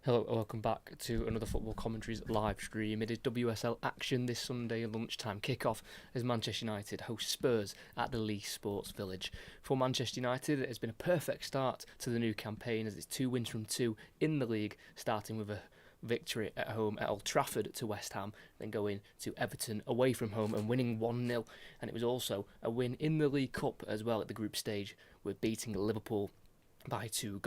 Hello and welcome back to another Football Commentaries live stream. It is WSL action this Sunday lunchtime kickoff as Manchester United host Spurs at the Leigh Sports Village. For Manchester United, it has been a perfect start to the new campaign as it's 2 wins from 2 in the league, starting with a victory at home at Old Trafford to West Ham, then going to Everton away from home and winning 1-0. And it was also a win in the League Cup as well at the group stage with beating Liverpool by 2-0.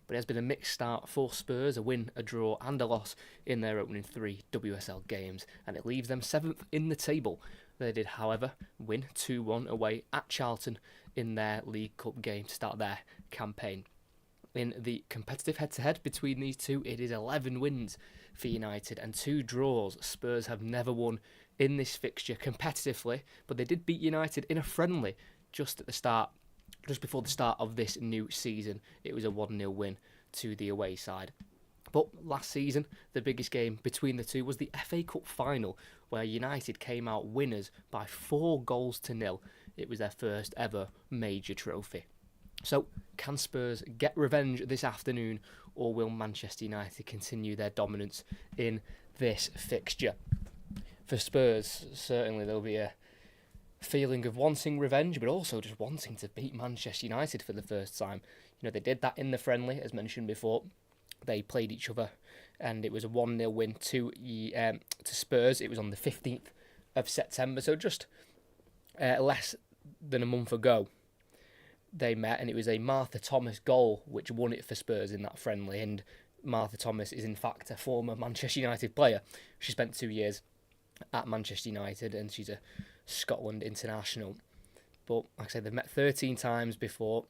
But it has been a mixed start for Spurs, a win, a draw and a loss in their opening 3 WSL games, and it leaves them 7th in the table. They did, however, win 2-1 away at Charlton in their League Cup game to start their campaign. In the competitive head-to-head between these two, it is 11 wins for United and 2 draws. Spurs have never won in this fixture competitively, but they did beat United in a friendly just before the start of this new season. It was a 1-0 win to the away side. But last season, the biggest game between the two was the FA Cup final, where United came out winners by 4-0. It was their first ever major trophy. So, can Spurs get revenge this afternoon, or will Manchester United continue their dominance in this fixture? For Spurs, certainly there'll be a feeling of wanting revenge, but also just wanting to beat Manchester United for the first time. You know, they did that in the friendly, as mentioned before. They played each other, and it was a 1-0 win to Spurs. It was on the 15th of September, so just less than a month ago they met, and it was a Martha Thomas goal which won it for Spurs in that friendly. And Martha Thomas is in fact a former Manchester United player. She spent 2 years at Manchester United, and she's a Scotland international. But like I said, they've met 13 times before,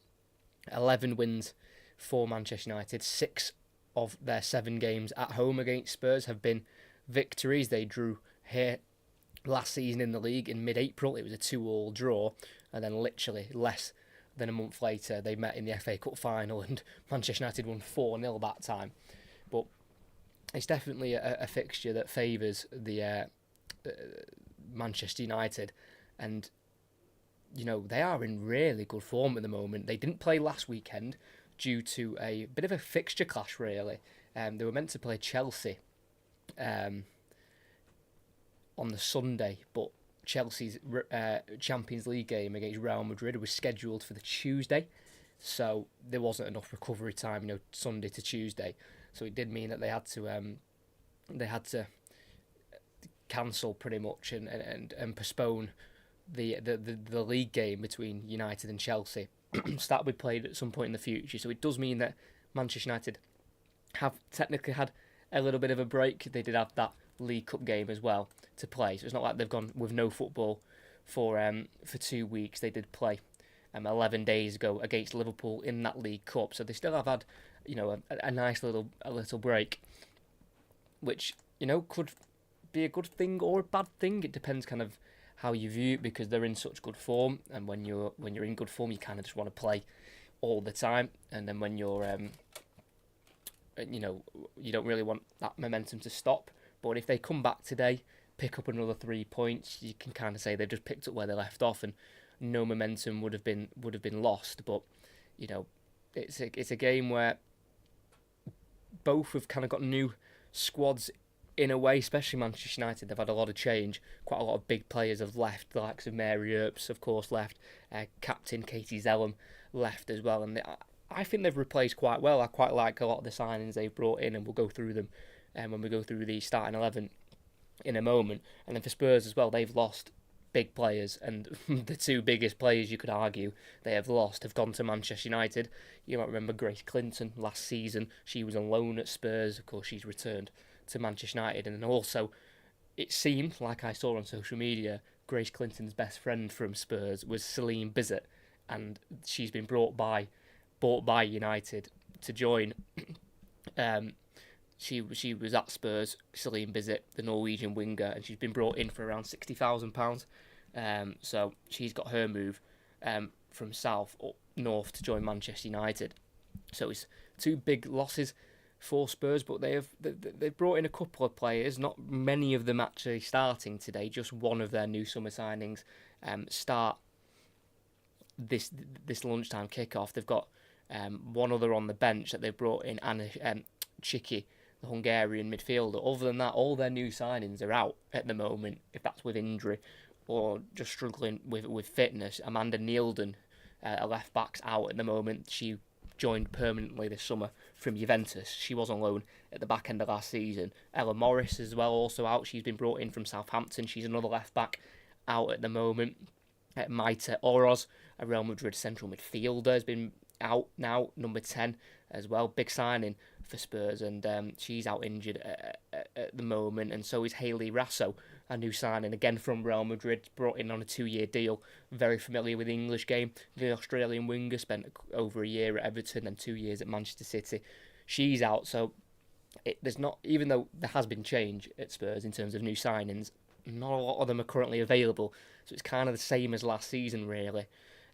11 wins for Manchester United. 6 of their 7 games at home against Spurs have been victories. They drew here last season in the league in mid-April. It was a 2-2 draw, and then literally less than a month later they met in the FA Cup final, and Manchester United won 4-0 that time. But it's definitely a fixture that favours the Manchester United, and you know, they are in really good form at the moment. They didn't play last weekend due to a bit of a fixture clash, really. They were meant to play Chelsea on the Sunday, but Chelsea's Champions League game against Real Madrid was scheduled for the Tuesday, so there wasn't enough recovery time, Sunday to Tuesday. So it did mean that they had to cancel pretty much and postpone the league game between United and Chelsea. So that will be played at some point in the future. So it does mean that Manchester United have technically had a little bit of a break. They did have that League Cup game as well to play, so it's not like they've gone with no football for 2 weeks. They did play 11 days ago against Liverpool in that League Cup, so they still have had a nice little break, which could be a good thing or a bad thing. It depends kind of how you view it, because they're in such good form, and when you're in good form, you kind of just want to play all the time, and then when you're you don't really want that momentum to stop. But if they come back today, pick up another 3 points, you can kind of say they've just picked up where they left off, and no momentum would have been lost. But it's a game where both have kind of got new squads in a way, especially Manchester United. They've had a lot of change. Quite a lot of big players have left. The likes of Mary Earps, of course, left. Captain Katie Zellum left as well. And I think they've replaced quite well. I quite like a lot of the signings they've brought in, and we'll go through them when we go through the starting 11 in a moment. And then for Spurs as well, they've lost big players, and the 2 biggest players you could argue they have lost have gone to Manchester United. You might remember Grace Clinton last season. She was on loan at Spurs. Of course, she's returned to Manchester United. And then also, it seemed, like I saw on social media, Grace Clinton's best friend from Spurs was Celine Bizet, and she's been bought by United to join. She was at Spurs, Celine Bizet, the Norwegian winger, and she's been brought in for around £60,000. So she's got her move from south up north to join Manchester United. So it's 2 big losses for Spurs, but they've brought in a couple of players, not many of them actually starting today. Just one of their new summer signings start this lunchtime kickoff. They've got one other on the bench that they've brought in, Chicky, the Hungarian midfielder. Other than that, all their new signings are out at the moment, if that's with injury or just struggling with fitness. Amanda Nielden, a left back's out at the moment. She joined permanently this summer from Juventus. She was on loan at the back end of last season. Ella Morris as well, also out. She's been brought in from Southampton. She's another left back out at the moment. Maite Oroz, a Real Madrid central midfielder, has been out now, number 10 as well. Big signing for Spurs, and she's out injured at the moment, and so is Hayley Rasso, a new signing again from Real Madrid, brought in on a 2-year deal. Very familiar with the English game. The Australian winger spent over a year at Everton and 2 years at Manchester City. She's out, so there's not, even though there has been change at Spurs in terms of new signings, not a lot of them are currently available. So it's kind of the same as last season, really.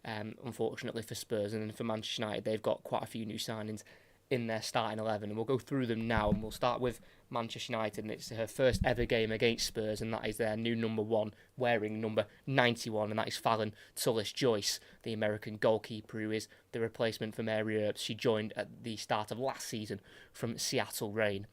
Unfortunately for Spurs, and then for Manchester United, they've got quite a few new signings in their starting 11, and we'll go through them now, and we'll start with Manchester United, and it's her first ever game against Spurs, and that is their new number 1, wearing number 91, and that is Fallon Tullis-Joyce, the American goalkeeper, who is the replacement for Mary Earps. She joined at the start of last season from Seattle Reign.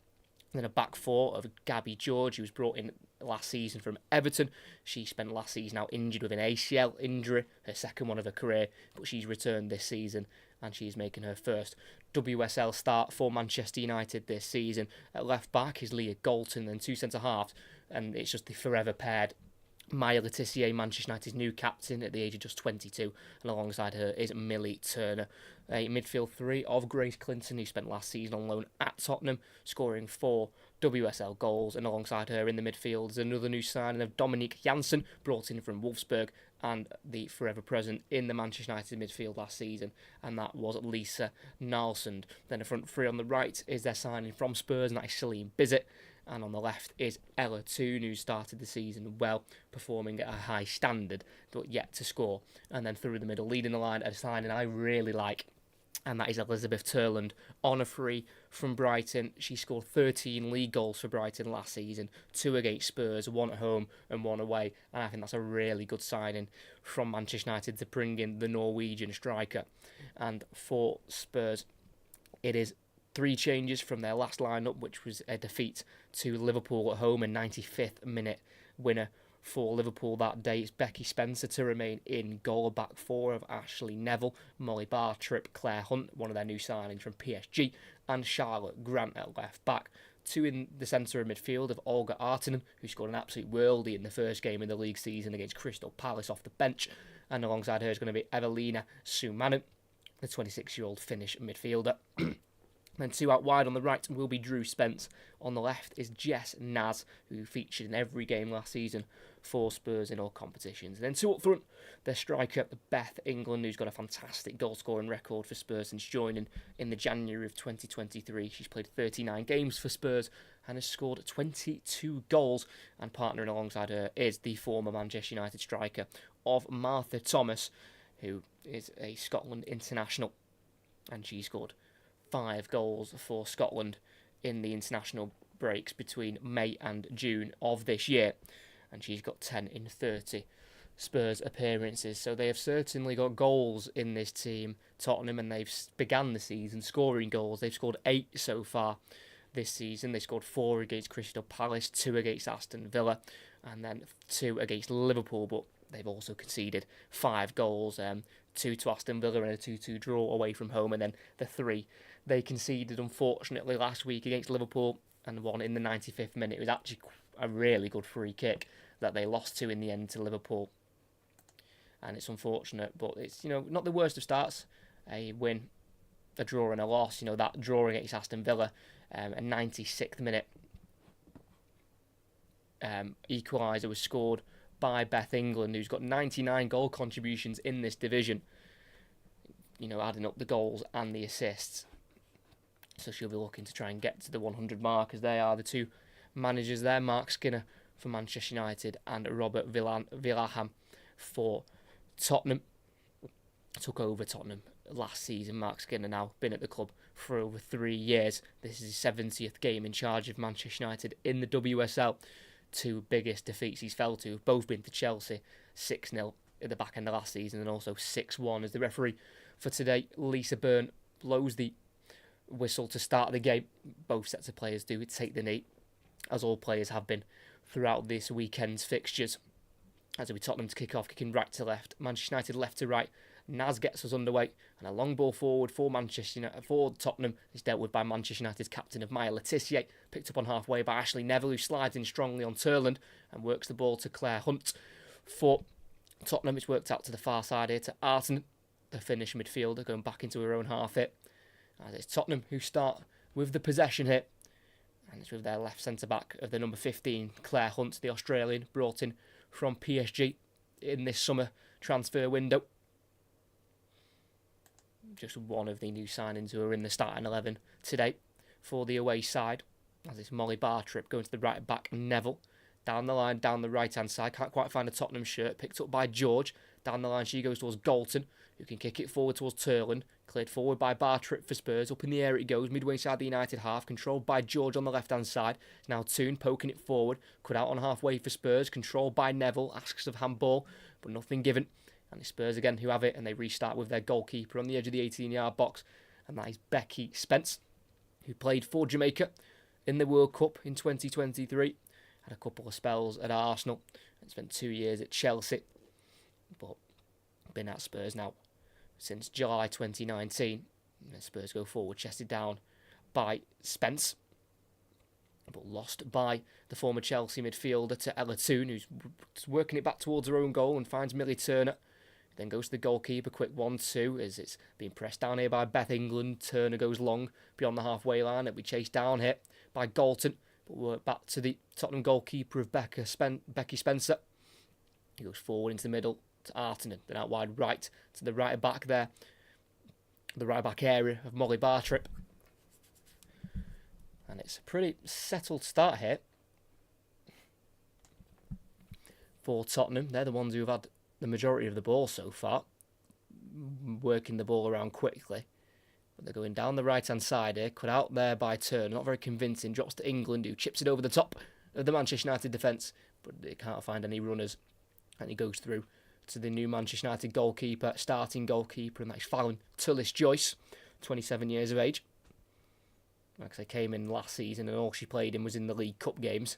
Then a back four of Gabby George, who was brought in last season from Everton. She spent last season out injured with an ACL injury, her second one of her career, but she's returned this season, and she's making her first WSL start for Manchester United this season. At left back is Leah Galton, and two centre halves, and it's just the forever paired. Maya Letitia, Manchester United's new captain at the age of just 22, and alongside her is Millie Turner. A midfield three of Grace Clinton, who spent last season on loan at Tottenham, scoring 4 WSL goals, and alongside her in the midfield is another new signing of Dominique Janssen, brought in from Wolfsburg, and the forever present in the Manchester United midfield last season, and that was Lisa Nalsund. Then the front three on the right is their signing from Spurs, and that is Celine Bizet. And on the left is Ella Toon, who started the season well, performing at a high standard, but yet to score. And then through the middle, leading the line, a signing I really like, and that is Elizabeth Turland on a free from Brighton. She scored 13 league goals for Brighton last season, 2 against Spurs, 1 at home and 1 away. And I think that's a really good signing from Manchester United to bring in the Norwegian striker. And for Spurs, it is 3 changes from their last lineup, which was a defeat to Liverpool at home, a 95th minute winner for Liverpool that day. It's Becky Spencer to remain in goal, back 4 of Ashley Neville, Molly Bartrip, Claire Hunt, one of their new signings from PSG, and Charlotte Grant at left back. 2 in the centre of midfield of Olga Artinen, who scored an absolute worldie in the first game of the league season against Crystal Palace off the bench, and alongside her is going to be Evelina Summanen, the 26-year-old Finnish midfielder. Then 2 out wide on the right will be Drew Spence. On the left is Jess Naz, who featured in every game last season for Spurs in all competitions. And then 2 up front, their striker, Beth England, who's got a fantastic goal-scoring record for Spurs since joining in the January of 2023. She's played 39 games for Spurs and has scored 22 goals. And partnering alongside her is the former Manchester United striker of Martha Thomas, who is a Scotland international. And she scored 5 goals for Scotland in the international breaks between May and June of this year, and she's got 10 in 30 Spurs appearances. So they have certainly got goals in this team, Tottenham, and they've began the season scoring goals. They've scored 8 so far this season. They scored 4 against Crystal Palace, 2 against Aston Villa, and then 2 against Liverpool, but they've also conceded 5 goals, 2 to Aston Villa and a 2-2 draw away from home, and then the 3 they conceded, unfortunately, last week against Liverpool, and 1 in the 95th minute. It was actually a really good free kick that they lost to in the end to Liverpool. And it's unfortunate, but it's, not the worst of starts. A win, a draw and a loss. That draw against Aston Villa, a 96th minute equaliser was scored by Beth England, who's got 99 goal contributions in this division, adding up the goals and the assists. So she'll be looking to try and get to the 100 mark, as they are the 2 managers there, Mark Skinner for Manchester United and Robert Villaham for Tottenham. Took over Tottenham last season. Mark Skinner now been at the club for over 3 years. This is his 70th game in charge of Manchester United in the WSL. 2 biggest defeats he's fell to have both been to Chelsea, 6-0 at the back end of last season, and also 6-1 as the referee for today, Lisa Byrne, blows the whistle to start the game. Both sets of players do take the knee, as all players have been throughout this weekend's fixtures. As we Tottenham to kick off, kicking right to left. Manchester United left to right. Naz gets us underway, and a long ball forward for Manchester United, for Tottenham is dealt with by Manchester United's captain of Maya Letitia, picked up on halfway by Ashley Neville, who slides in strongly on Turland and works the ball to Claire Hunt. For Tottenham, it's worked out to the far side here to Arton, the Finnish midfielder, going back into her own half here. As it's Tottenham who start with the possession here, and it's with their left centre-back of the number 15, Claire Hunt, the Australian, brought in from PSG in this summer transfer window. Just one of the new signings who are in the starting 11 today for the away side. As it's Molly Bartrip going to the right back, Neville. Down the line, down the right-hand side. Can't quite find a Tottenham shirt. Picked up by George. Down the line she goes towards Galton, who can kick it forward towards Turland. Cleared forward by Bartrip for Spurs. Up in the air it goes, midway inside the United half. Controlled by George on the left-hand side. Now Toon poking it forward. Cut out on halfway for Spurs. Controlled by Neville. Asks of handball, but nothing given. And it's Spurs again who have it, and they restart with their goalkeeper on the edge of the 18-yard box. And that is Becky Spence, who played for Jamaica in the World Cup in 2023. Had a couple of spells at Arsenal and spent 2 years at Chelsea. But been at Spurs now since July 2019. And Spurs go forward, chested down by Spence, but lost by the former Chelsea midfielder to Ella Toon, who's working it back towards her own goal and finds Millie Turner. Then goes to the goalkeeper, quick 1-2, as it's being pressed down here by Beth England. Turner goes long beyond the halfway line. It'll be chased down here by Galton, but work back to the Tottenham goalkeeper of Becky Spencer. He goes forward into the middle to Artonen, then out wide right to the right back there. The right back area of Molly Bartrip. And it's a pretty settled start here for Tottenham. They're the ones who've had the majority of the ball so far, working the ball around quickly. But they're going down the right-hand side here, cut out there by Turner, not very convincing, drops to England, who chips it over the top of the Manchester United defence, but they can't find any runners, and he goes through to the new Manchester United goalkeeper, starting goalkeeper, and that's Fallon Tullis-Joyce, 27 years of age. Like I say, came in last season, and all she played in was in the League Cup games,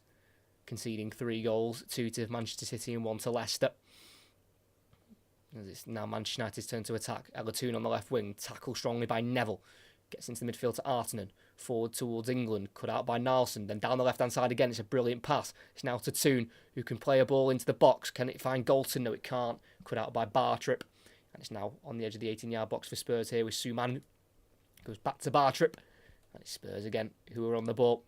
conceding 3 goals, 2 to Manchester City and 1 to Leicester. As it's now Manchester United's turn to attack. Ella Toon on the left wing, tackled strongly by Neville. Gets into the midfield to Artonen. Forward towards England, cut out by Nilsson. Then down the left-hand side again, it's a brilliant pass. It's now to Toon, who can play a ball into the box. Can it find Galton? No, it can't. Cut out by Bartrip. And it's now on the edge of the 18-yard box for Spurs here with Suman. Goes back to Bartrip. And it's Spurs again, who are on the ball.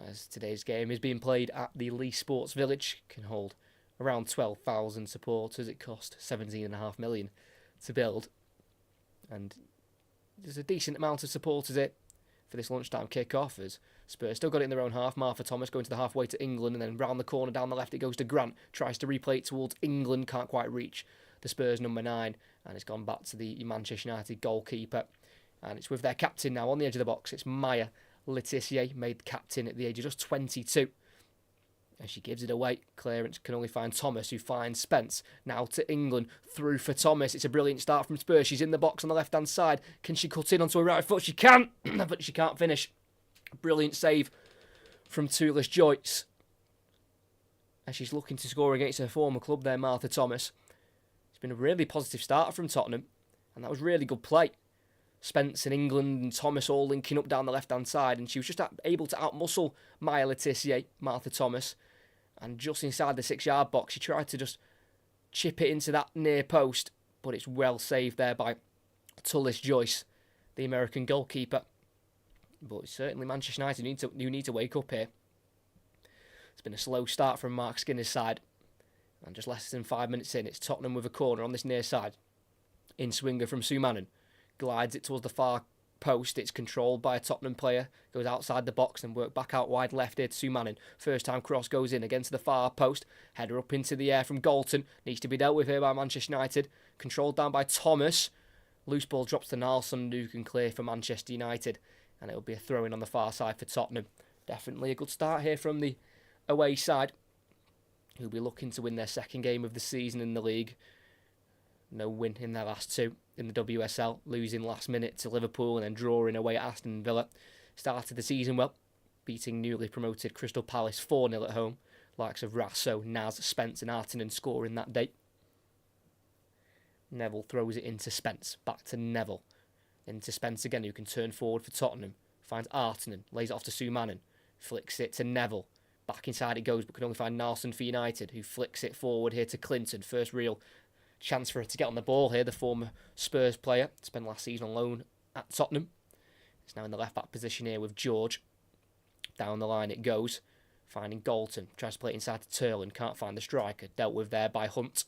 As today's game is being played at the Leigh Sports Village. Can hold around 12,000 supporters. It cost $17.5 million to build, and there's a decent amount of supporters here for this lunchtime kick-off, as Spurs still got it in their own half. Martha Thomas going to the halfway to England, and then round the corner down the left it goes to Grant, tries to replay it towards England, can't quite reach the Spurs number 9, and it's gone back to the Manchester United goalkeeper, and it's with their captain now on the edge of the box. It's Maya Letitia, made captain at the age of just 22. And she gives it away. Clearance can only find Thomas, who finds Spence. Now to England, through for Thomas. It's a brilliant start from Spurs. She's in the box on the left-hand side. Can she cut in onto her right foot? She can, but she can't finish. Brilliant save from Tullis-Joyce. And she's looking to score against her former club there, Martha Thomas. It's been a really positive start from Tottenham, and that was really good play. Spence and England and Thomas all linking up down the left-hand side, and she was just able to outmuscle Maya Letitia, Martha Thomas. And just inside the 6-yard box, she tried to just chip it into that near post, but it's well saved there by Tullis-Joyce, the American goalkeeper. But certainly Manchester United need to wake up here. It's been a slow start from Mark Skinner's side, and just less than 5 minutes in, it's Tottenham with a corner on this near side. In swinger from Sumanen, glides it towards the far post. It's controlled by a Tottenham player, goes outside the box and work back out wide left here to Sumanen. First time cross goes in against the far post, header up into the air from Galton, needs to be dealt with here by Manchester United, controlled down by Thomas. Loose ball drops to Nilsson, who can clear for Manchester United, and it'll be a throw-in on the far side for Tottenham. Definitely a good start here from the away side, who'll be looking to win their second game of the season in the league. No win in their last two in the WSL, losing last minute to Liverpool and then drawing away at Aston Villa. Started the season well, beating newly promoted Crystal Palace 4-0 at home. Likes of Rasso, Naz, Spence and Artinen scoring that day. Neville throws it into Spence, back to Neville. Into Spence again, who can turn forward for Tottenham. Finds Artinen, lays it off to Sumanen. Flicks it to Neville. Back inside it goes, but can only find Nelson for United, who flicks it forward here to Clinton. First real chance for her to get on the ball here, the former Spurs player. Spent last season on loan at Tottenham. It's now in the left-back position here with George. Down the line it goes. Finding Galton. Tries to play it inside to Turlin. Can't find the striker. Dealt with there by Hunt.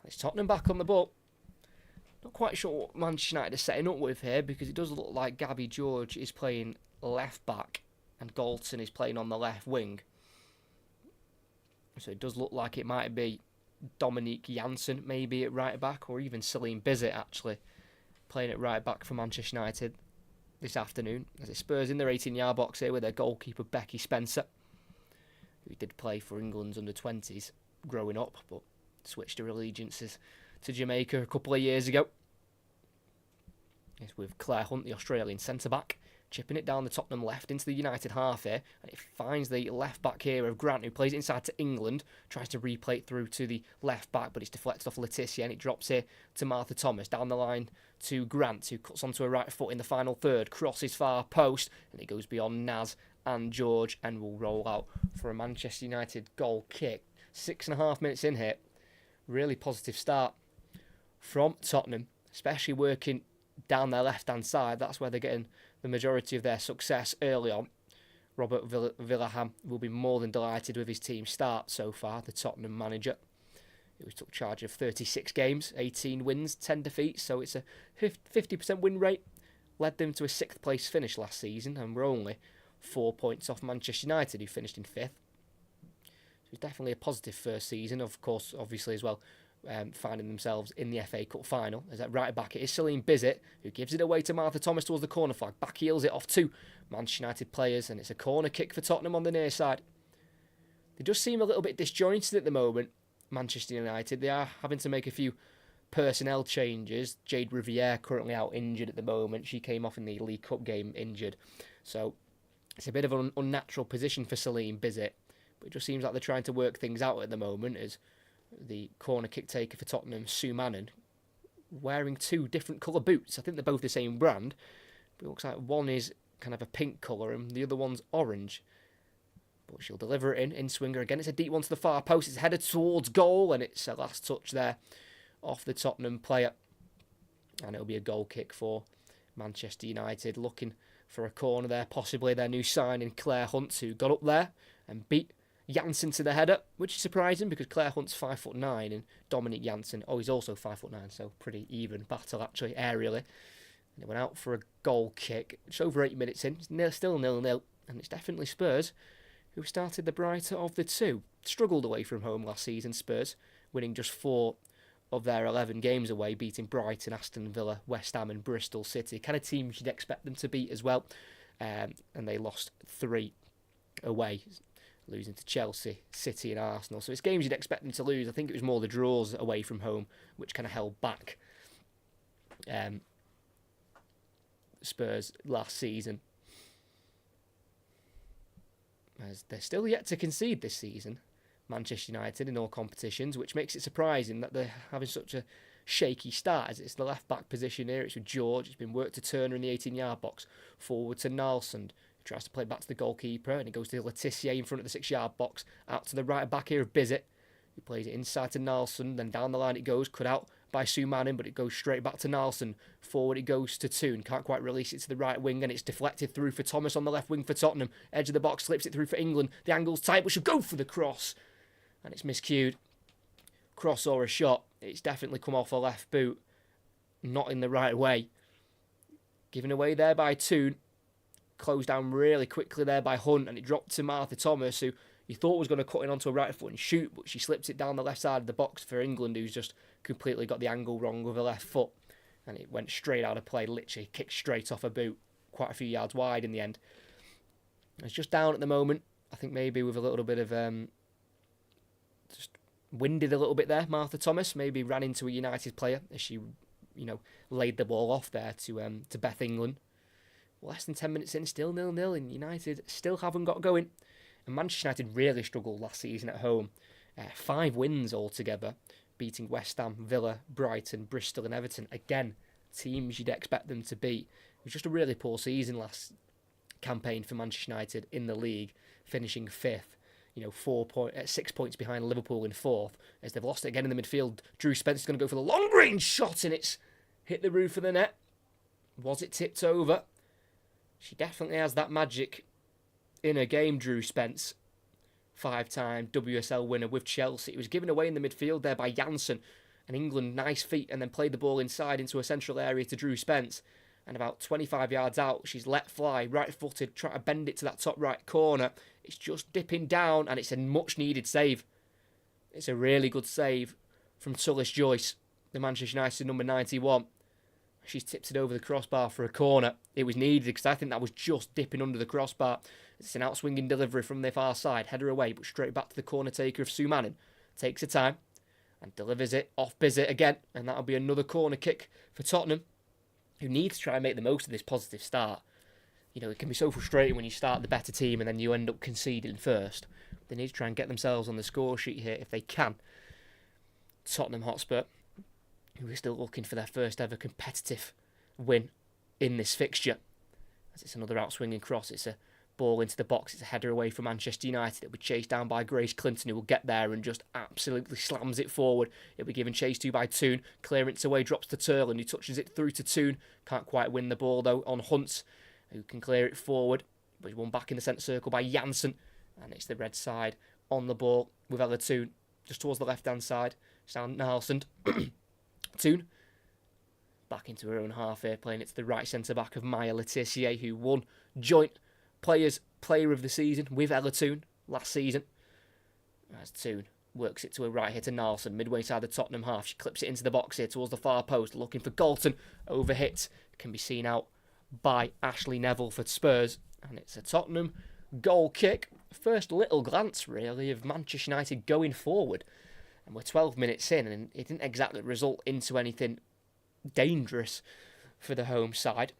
It's Tottenham back on the ball. Not quite sure what Manchester United are setting up with here, because it does look like Gabby George is playing left back and Galton is playing on the left wing. So it does look like it might be Dominique Janssen maybe at right back, or even Celine Bizet actually playing at right back for Manchester United this afternoon. As it Spurs in their 18-yard box here with their goalkeeper Becky Spencer, who did play for England's under-20s growing up, but switched her allegiances to Jamaica a couple of years ago. It's with Claire Hunt, the Australian centre-back, chipping it down the Tottenham left into the United half here, and it finds the left-back here of Grant, who plays it inside to England, tries to replay it through to the left-back, but it's deflected off Laetitia, and it drops here to Martha Thomas, down the line to Grant, who cuts onto her right foot in the final third, crosses far post, and it goes beyond Naz and George, and will roll out for a Manchester United goal kick. 6.5 minutes in here. Really positive start from Tottenham, especially working down their left-hand side. That's where they're getting the majority of their success early on. Robert Villaham will be more than delighted with his team's start so far, the Tottenham manager, who took charge of 36 games, 18 wins, 10 defeats, so it's a 50% win rate. Led them to a 6th place finish last season, and were only 4 points off Manchester United, who finished in 5th. So it's definitely a positive first season, of course, obviously as well. Finding themselves in the FA Cup final. As at right back, it is Celine Bizet, who gives it away to Martha Thomas towards the corner flag. Back heels it off to Manchester United players, and it's a corner kick for Tottenham on the near side. They just seem a little bit disjointed at the moment, Manchester United. They are having to make a few personnel changes. Jade Riviere currently out injured at the moment. She came off in the League Cup game injured. So it's a bit of an unnatural position for Celine Bizet. But it just seems like they're trying to work things out at the moment, as the corner kick taker for Tottenham, Sumanen, wearing 2 different colour boots. I think they're both the same brand, but it looks like one is kind of a pink colour and the other one's orange. But she'll deliver it in swinger again. It's a deep one to the far post. It's headed towards goal, and it's a last touch there off the Tottenham player. And it'll be a goal kick for Manchester United, looking for a corner there, possibly their new signing, Claire Hunt, who got up there and beat Janssen to the header, which is surprising because Claire Hunt's 5'9" and Dominique Janssen, he's also 5'9", so pretty even battle actually aerially. And it went out for a goal kick. It's over 8 minutes in, it's still 0-0, and it's definitely Spurs who started the brighter of the two. Struggled away from home last season, Spurs, winning just 4 of their 11 games away, beating Brighton, Aston Villa, West Ham and Bristol City. Kind of teams you'd expect them to beat as well. And they lost 3 away, losing to Chelsea, City and Arsenal. So it's games you'd expect them to lose. I think it was more the draws away from home which kind of held back Spurs last season. As they're still yet to concede this season, Manchester United, in all competitions, which makes it surprising that they're having such a shaky start, as it's the left-back position here. It's with George. It's been worked to Turner in the 18-yard box. Forward to Nelson, who tries to play back to the goalkeeper, and it goes to Laetitia in front of the 6-yard box. Out to the right-back here of Bizet, who plays it inside to Nelson. Then down the line it goes, cut out by Sumanen, but it goes straight back to Nelson. Forward it goes to Toon. Can't quite release it to the right wing, and it's deflected through for Thomas on the left wing for Tottenham. Edge of the box, slips it through for England. The angle's tight, but she'll go for the cross. And it's miscued. Cross or a shot. It's definitely come off a left boot. Not in the right way. Given away there by Toon. Closed down really quickly there by Hunt, and it dropped to Martha Thomas, who you thought was going to cut in onto a right foot and shoot, but she slips it down the left side of the box for England, who's just completely got the angle wrong with her left foot. And it went straight out of play, literally kicked straight off her boot, quite a few yards wide in the end. It's just down at the moment. I think maybe with a little bit of just winded a little bit there. Martha Thomas maybe ran into a United player as she, laid the ball off there to Beth England. Less than 10 minutes in, still 0-0, and United still haven't got going. And Manchester United really struggled last season at home. 5 wins altogether, beating West Ham, Villa, Brighton, Bristol and Everton. Again, teams you'd expect them to beat. It was just a really poor season last campaign for Manchester United in the league, finishing 5th. 6 points behind Liverpool in 4th, as they've lost it again in the midfield. Drew Spencer's going to go for the long range shot, and it's hit the roof of the net. Was it tipped over? She definitely has that magic in her game, Drew Spence. 5-time WSL winner with Chelsea. It was given away in the midfield there by Janssen, and England, nice feet, and then played the ball inside into a central area to Drew Spence. And about 25 yards out, she's let fly, right-footed, trying to bend it to that top right corner. It's just dipping down, and it's a much-needed save. It's a really good save from Tullis Joyce, the Manchester United number 91. She's tipped it over the crossbar for a corner. It was needed because I think that was just dipping under the crossbar. It's an outswinging delivery from the far side. Header away, but straight back to the corner taker of Sue Manning. Takes her time and delivers it off Bizet again. And that'll be another corner kick for Tottenham, who need to try and make the most of this positive start. It can be so frustrating when you start the better team and then you end up conceding first. They need to try and get themselves on the score sheet here if they can. Tottenham Hotspur, who are still looking for their first ever competitive win in this fixture. As it's another outswinging cross, it's a ball into the box, it's a header away from Manchester United. It'll be chased down by Grace Clinton, who will get there and just absolutely slams it forward. It'll be given chase to by Toon. Clearance away, drops to Turlin, who touches it through to Toon. Can't quite win the ball though on Hunt, who can clear it forward. But he's won back in the centre circle by Janssen. And it's the red side on the ball with Ella Toon, just towards the left-hand side. Stan Nalsund. Toon back into her own half here, playing it to the right centre-back of Maya Letitia, who won joint Player of the Season with Ella Toon last season. As Toon works it to her right here to Nalsson, midway side the Tottenham half. She clips it into the box here towards the far post, looking for Galton. Overhit, can be seen out by Ashley Neville for Spurs. And it's a Tottenham goal kick. First little glance, really, of Manchester United going forward. And we're 12 minutes in, and it didn't exactly result into anything dangerous for the home side.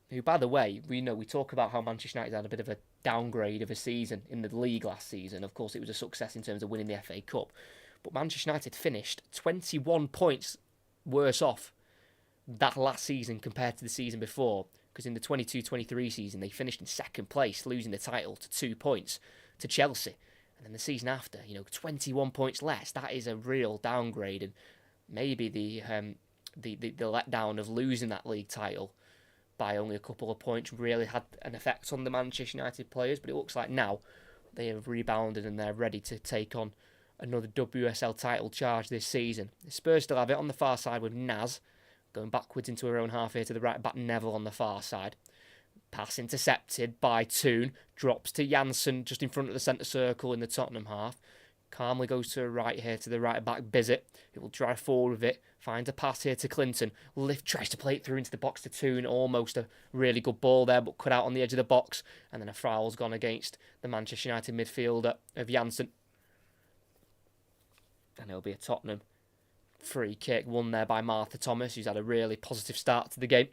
Who, by the way, we talk about how Manchester United had a bit of a downgrade of a season in the league last season. Of course, it was a success in terms of winning the FA Cup. But Manchester United finished 21 points worse off that last season compared to the season before. Because in the 22-23 season, they finished in second place, losing the title to 2 points to Chelsea. And then the season after, 21 points less. That is a real downgrade, and maybe the letdown of losing that league title by only a couple of points really had an effect on the Manchester United players. But it looks like now they have rebounded and they're ready to take on another WSL title charge this season. The Spurs still have it on the far side with Naz going backwards into her own half here to the right back, Neville on the far side. Pass intercepted by Toon. Drops to Janssen just in front of the centre circle in the Tottenham half. Calmly goes to her right here to the right back, Bizet, who will drive forward with it. Finds a pass here to Clinton. Tries to play it through into the box to Toon. Almost a really good ball there, but cut out on the edge of the box. And then a foul's gone against the Manchester United midfielder of Janssen. And it'll be a Tottenham free kick won there by Martha Thomas, who's had a really positive start to the game.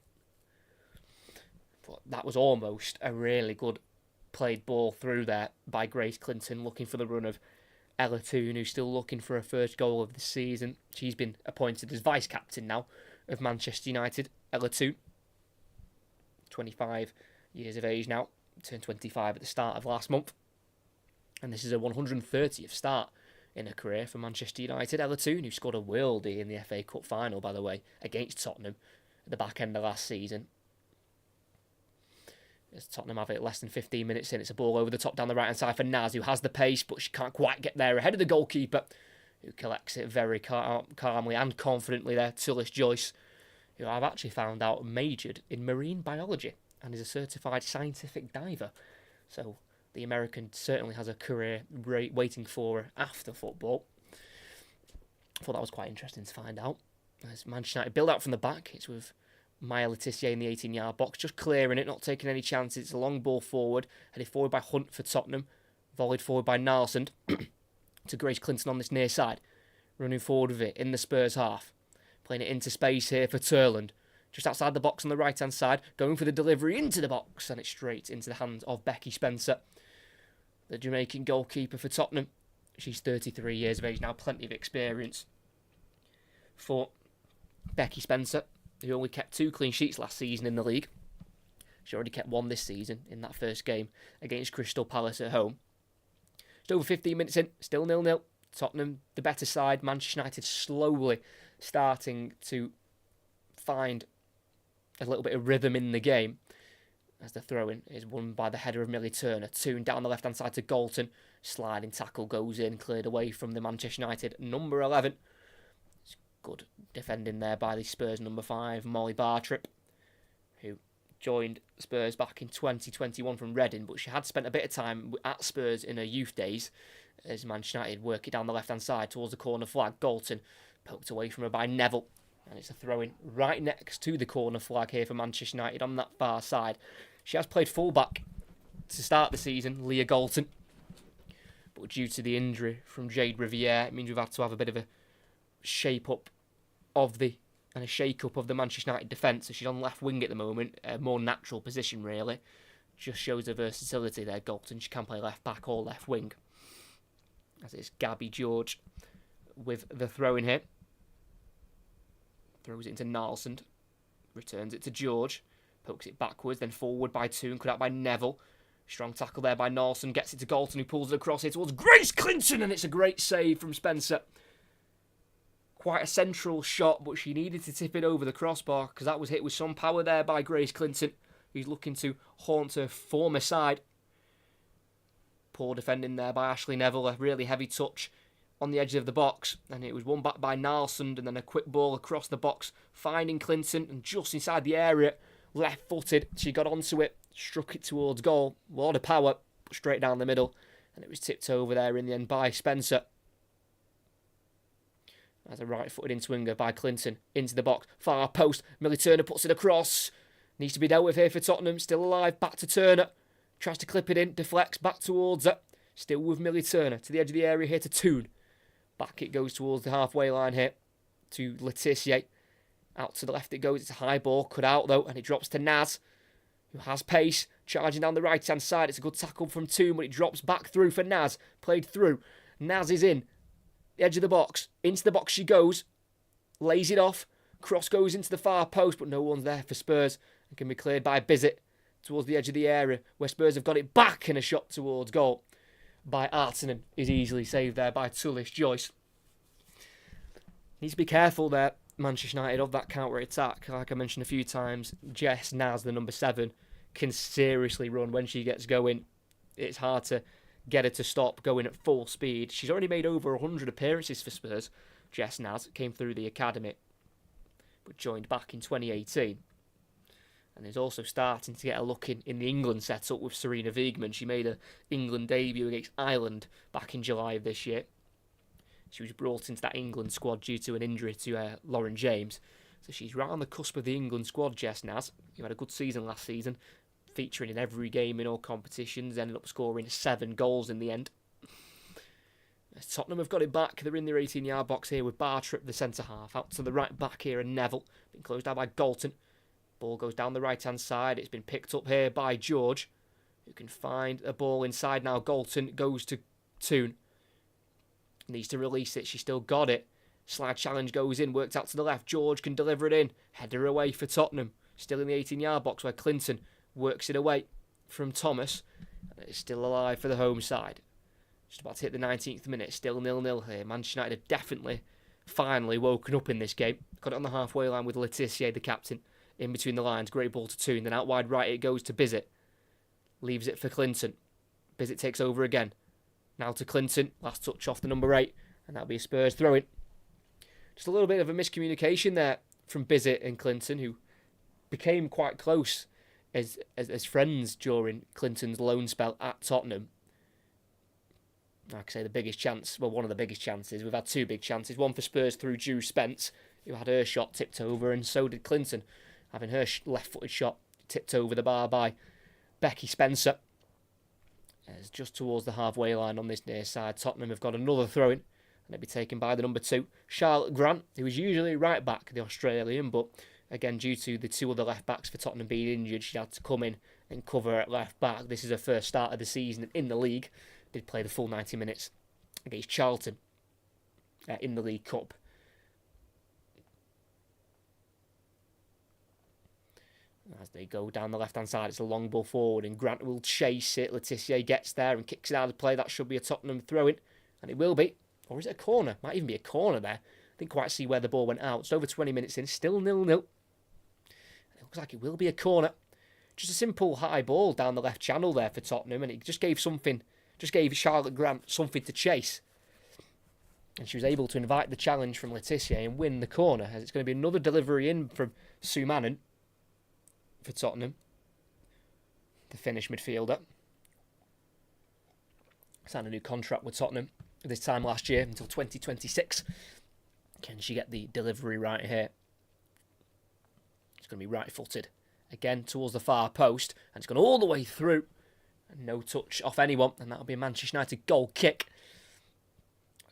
But that was almost a really good played ball through there by Grace Clinton, looking for the run of Ella Toon, who's still looking for her first goal of the season. She's been appointed as vice-captain now of Manchester United. Ella Toon, 25 years of age now, turned 25 at the start of last month. And this is her 130th start in her career for Manchester United. Ella Toon, who scored a worldie in the FA Cup final, by the way, against Tottenham at the back end of last season. As Tottenham have it less than 15 minutes in, it's a ball over the top down the right-hand side for Naz, who has the pace, but she can't quite get there ahead of the goalkeeper, who collects it very calmly and confidently there. Tullis Joyce, who I've actually found out majored in marine biology and is a certified scientific diver. So the American certainly has a career waiting for her after football. I thought that was quite interesting to find out. As Manchester United build out from the back, it's with Maya Letitia in the 18-yard box, just clearing it, not taking any chances. It's a long ball forward, headed forward by Hunt for Tottenham, volleyed forward by Nalsson. to Grace Clinton on this near side. Running forward with it in the Spurs half. Playing it into space here for Turland. Just outside the box on the right-hand side. Going for the delivery into the box. And it's straight into the hands of Becky Spencer. The Jamaican goalkeeper for Tottenham. She's 33 years of age now. Plenty of experience for Becky Spencer, who only kept 2 clean sheets last season in the league. She already kept 1 this season in that first game against Crystal Palace at home. Just over 15 minutes in, still 0-0. Tottenham, the better side. Manchester United slowly starting to find a little bit of rhythm in the game, as the throw-in is won by the header of Millie Turner. Toon down the left-hand side to Galton. Sliding tackle goes in, cleared away from the Manchester United number 11. It's good defending there by the Spurs number 5, Molly Bartrip, who joined Spurs back in 2021 from Reading, but she had spent a bit of time at Spurs in her youth days, as Manchester United work it down the left-hand side towards the corner flag. Galton poked away from her by Neville, and it's a throw-in right next to the corner flag here for Manchester United on that far side. She has played full-back to start the season, Leah Galton, but due to the injury from Jade Riviere, it means we've had to have a bit of a shape-up of the and a shake-up of the Manchester United defence. So she's on left wing at the moment, a more natural position really. Just shows her versatility there, Galton. She can play left back or left wing. As it's Gabby George with the throw in here. Throws it into Nalsund. Returns it to George. Pokes it backwards, then forward by Toon, cut out by Neville. Strong tackle there by Nalsund. Gets it to Galton, who pulls it across here towards Grace Clinton, and it's a great save from Spencer. Quite a central shot, but she needed to tip it over the crossbar because that was hit with some power there by Grace Clinton, who's looking to haunt her former side. Poor defending there by Ashley Neville, a really heavy touch on the edge of the box, and it was won back by Nalsund, and then a quick ball across the box, finding Clinton, and just inside the area, left-footed, she got onto it, struck it towards goal, a lot of power, straight down the middle, and it was tipped over there in the end by Spencer. As a right-footed in-swinger by Clinton, into the box, far post, Millie Turner puts it across, needs to be dealt with here for Tottenham, still alive, back to Turner, tries to clip it in, deflects back towards her, still with Millie Turner, to the edge of the area here to Toon, back it goes towards the halfway line here, to Letitia, out to the left it goes, it's a high ball, cut out though, and it drops to Naz, who has pace, charging down the right-hand side, it's a good tackle from Toon, but it drops back through for Naz, played through, Naz is in, the edge of the box, into the box she goes, lays it off, cross goes into the far post, but no one's there for Spurs, and can be cleared by Bizet towards the edge of the area, where Spurs have got it back, and a shot towards goal by Artinen is easily saved there by Tullis Joyce. Needs to be careful there, Manchester United, of that counter-attack. Like I mentioned a few times, Jess Naz, the number 7, can seriously run when she gets going. It's hard to get her to stop going at full speed. She's already made over 100 appearances for Spurs. Jess Naz came through the academy, but joined back in 2018. And is also starting to get a look in the England setup with Serena Wiegman. She made her England debut against Ireland back in July of this year. She was brought into that England squad due to an injury to Lauren James. So she's right on the cusp of the England squad, Jess Naz, who had a good season last season, featuring in every game in all competitions, ended up scoring 7 goals in the end. As Tottenham have got it back, they're in their 18-yard box here with Bartrip, the centre-half, out to the right back here, and Neville, being closed down by Galton. Ball goes down the right-hand side, it's been picked up here by George, who can find a ball inside now. Galton goes to Toon. Needs to release it, she's still got it. Slide challenge goes in, worked out to the left, George can deliver it in, header away for Tottenham. Still in the 18-yard box where Clinton works it away from Thomas. And it's still alive for the home side. Just about to hit the 19th minute, still 0-0 here. Manchester United have definitely, finally woken up in this game. Got it on the halfway line with Letitia, the captain, in between the lines. Great ball to Toon, then out wide right it goes to Bizet. Leaves it for Clinton. Bizet takes over again. Now to Clinton, last touch off the number 8, and that'll be a Spurs throw-in. Just a little bit of a miscommunication there from Bizet and Clinton, who became quite close as friends during Clinton's loan spell at Tottenham. Like I say, the biggest chance, well, one of the biggest chances. We've had 2 big chances. One for Spurs through Drew Spence, who had her shot tipped over, and so did Clinton, having her left-footed shot tipped over the bar by Becky Spencer. As just towards the halfway line on this near side, Tottenham have got another throw-in, and it'll be taken by the number 2, Charlotte Grant, who is usually right back, the Australian, but again, due to the 2 other left backs for Tottenham being injured, she had to come in and cover at left back. This is her first start of the season in the league. Did play the full 90 minutes against Charlton in the League Cup. As they go down the left-hand side, it's a long ball forward, and Grant will chase it. Laetitia gets there and kicks it out of play. That should be a Tottenham throw-in, and it will be. Or is it a corner? Might even be a corner there. Didn't quite see where the ball went out. It's over 20 minutes in, still 0-0. It looks like it will be a corner. Just a simple high ball down the left channel there for Tottenham, and it just gave Charlotte Grant something to chase. And she was able to invite the challenge from Laetitia and win the corner, as it's going to be another delivery in from Sue Mannon for Tottenham, the Finnish midfielder. Signed a new contract with Tottenham this time last year until 2026. Can she get the delivery right here? It's going to be right-footed. Again, towards the far post, and it's gone all the way through. And no touch off anyone, and that'll be a Manchester United goal kick.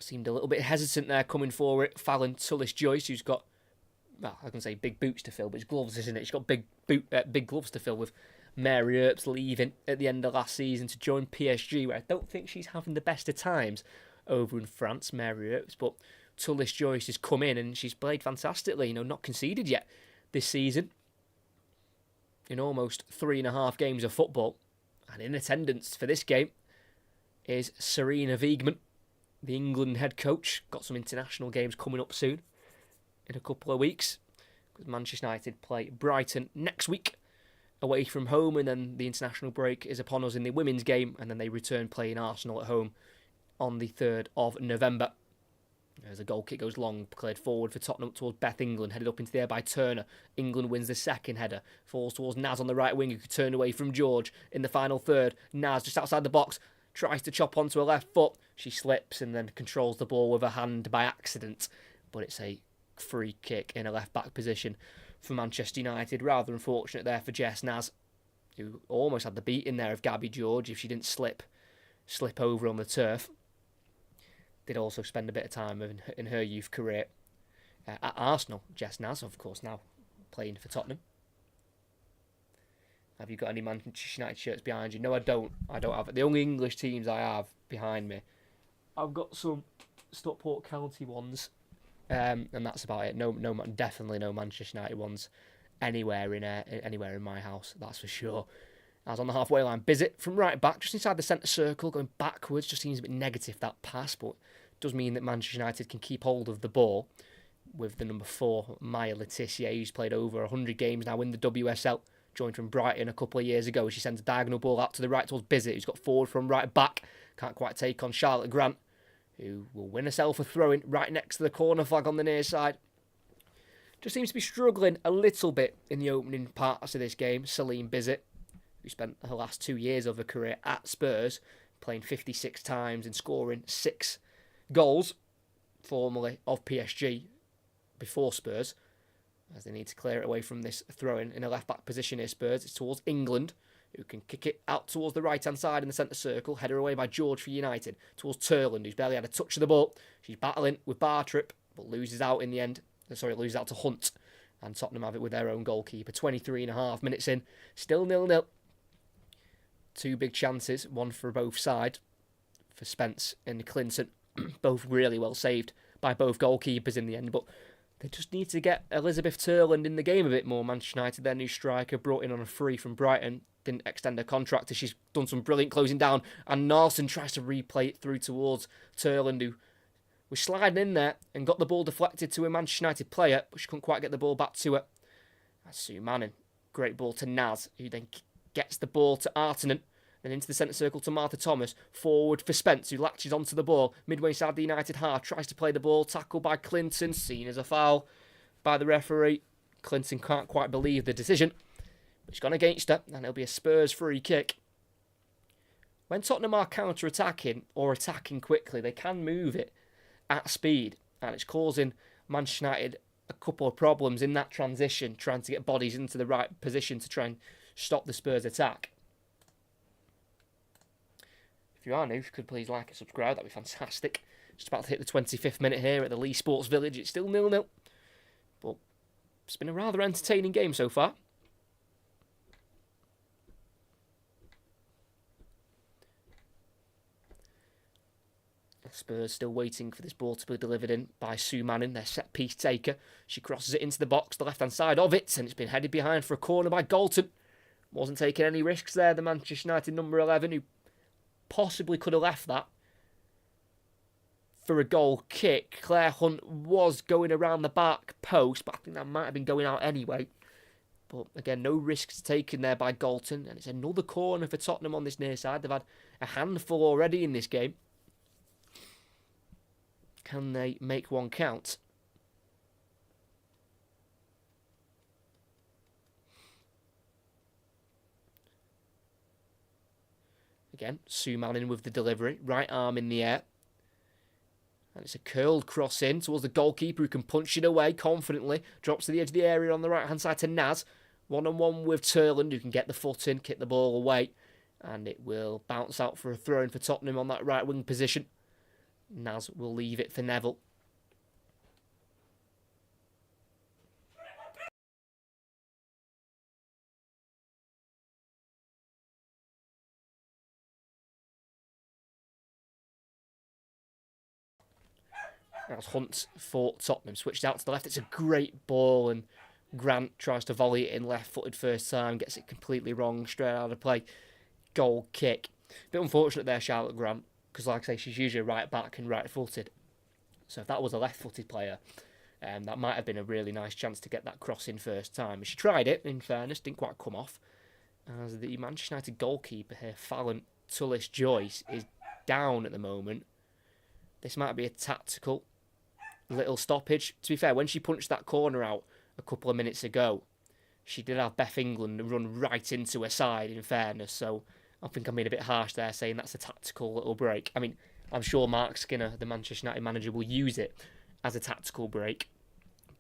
Seemed a little bit hesitant there coming for it. Fallon Tullis-Joyce, who's got, well, I can say big boots to fill, but it's gloves, isn't it? She's got big gloves to fill, with Mary Earps leaving at the end of last season to join PSG, where I don't think she's having the best of times over in France, Mary Earps. But Tullis-Joyce has come in and she's played fantastically, not conceded yet this season in almost 3.5 games of football. And in attendance for this game is Serena Wiegman, the England head coach. Got some international games coming up soon in a couple of weeks, because Manchester United play Brighton next week away from home, and then the international break is upon us in the women's game, and then they return playing Arsenal at home on the 3rd of November. As a goal kick goes long, cleared forward for Tottenham towards Beth England, headed up into the air by Turner. England wins the second header, falls towards Naz on the right wing, who could turn away from George in the final third. Naz just outside the box, tries to chop onto her left foot. She slips and then controls the ball with her hand by accident, but it's a free kick in a left-back position for Manchester United. Rather unfortunate there for Jess Naz, who almost had the beating there of Gabby George if she didn't slip over on the turf. Did also spend a bit of time in her youth career at Arsenal. Jess Naz, of course, now playing for Tottenham. Have you got any Manchester United shirts behind you? No, I don't. I don't have it. The only English teams I have behind me, I've got some Stockport County ones, and that's about it. No, definitely no Manchester United ones anywhere in my house. That's for sure. I was on the halfway line. Bizet from right back, just inside the centre circle, going backwards. Just seems a bit negative, that pass, but does mean that Manchester United can keep hold of the ball with the number 4, Maya Laetitia, who's played over 100 games now in the WSL. Joined from Brighton a couple of years ago. She sends a diagonal ball out to the right towards Bizet, who's got forward from right back. Can't quite take on Charlotte Grant, who will win herself a throw-in right next to the corner flag on the near side. Just seems to be struggling a little bit in the opening parts of this game. Celine Bizet, who spent her last 2 years of her career at Spurs, playing 56 times and scoring 6 goals, formerly of PSG, before Spurs, as they need to clear it away from this throw-in in a left-back position here, Spurs. It's towards England, who can kick it out towards the right-hand side in the centre circle, header away by George for United, towards Turland, who's barely had a touch of the ball. She's battling with Bartrip, but loses out in the end. Loses out to Hunt, and Tottenham have it with their own goalkeeper. 23.5 minutes in, still 0-0. 2 big chances, one for both sides, for Spence and Clinton. Both really well saved by both goalkeepers in the end, but they just need to get Elizabeth Turland in the game a bit more. Manchester United, their new striker, brought in on a free from Brighton, didn't extend her contract as she's done some brilliant closing down, and Nelson tries to replay it through towards Turland, who was sliding in there and got the ball deflected to a Manchester United player, but she couldn't quite get the ball back to her. That's Sue Manning. Great ball to Naz, who then gets the ball to Artinen, then into the centre circle to Martha Thomas, forward for Spence, who latches onto the ball, midway inside the United half, tries to play the ball, tackled by Clinton, seen as a foul by the referee. Clinton can't quite believe the decision, but she's gone against her, and it'll be a Spurs free kick. When Tottenham are counter-attacking, or attacking quickly, they can move it at speed, and it's causing Manchester United a couple of problems in that transition, trying to get bodies into the right position to try and stop the Spurs attack. If you are new, if you could please like and subscribe, that'd be fantastic. Just about to hit the 25th minute here at the Leigh Sports Village. It's still 0-0. But it's been a rather entertaining game so far. Spurs still waiting for this ball to be delivered in by Sue Manning, their set-piece taker. She crosses it into the box, the left-hand side of it, and it's been headed behind for a corner by Galton. Wasn't taking any risks there, the Manchester United number 11, who possibly could have left that for a goal kick. Claire Hunt was going around the back post, but I think that might have been going out anyway. But again, no risks taken there by Galton, and it's another corner for Tottenham on this near side. They've had a handful already in this game. Can they make one count? Again, Sue Manning with the delivery. Right arm in the air. And it's a curled cross in towards the goalkeeper who can punch it away confidently. Drops to the edge of the area on the right-hand side to Naz. One-on-one with Turland, who can get the foot in, kick the ball away. And it will bounce out for a throw-in for Tottenham on that right wing position. Naz will leave it for Neville. As Hunt for Tottenham, switched out to the left. It's a great ball, and Grant tries to volley it in left-footed first time, gets it completely wrong, straight out of play. Goal kick. Bit unfortunate there, Charlotte Grant, because like I say, she's usually right back and right-footed. So if that was a left-footed player, that might have been a really nice chance to get that cross in first time. She tried it, in fairness, didn't quite come off. As the Manchester United goalkeeper here, Fallon Tullis-Joyce, is down at the moment. This might be a tactical little stoppage. To be fair, when she punched that corner out a couple of minutes ago, she did have Beth England run right into her side, in fairness. So I think I'm being a bit harsh there, saying that's a tactical little break. I mean, I'm sure Mark Skinner, the Manchester United manager, will use it as a tactical break.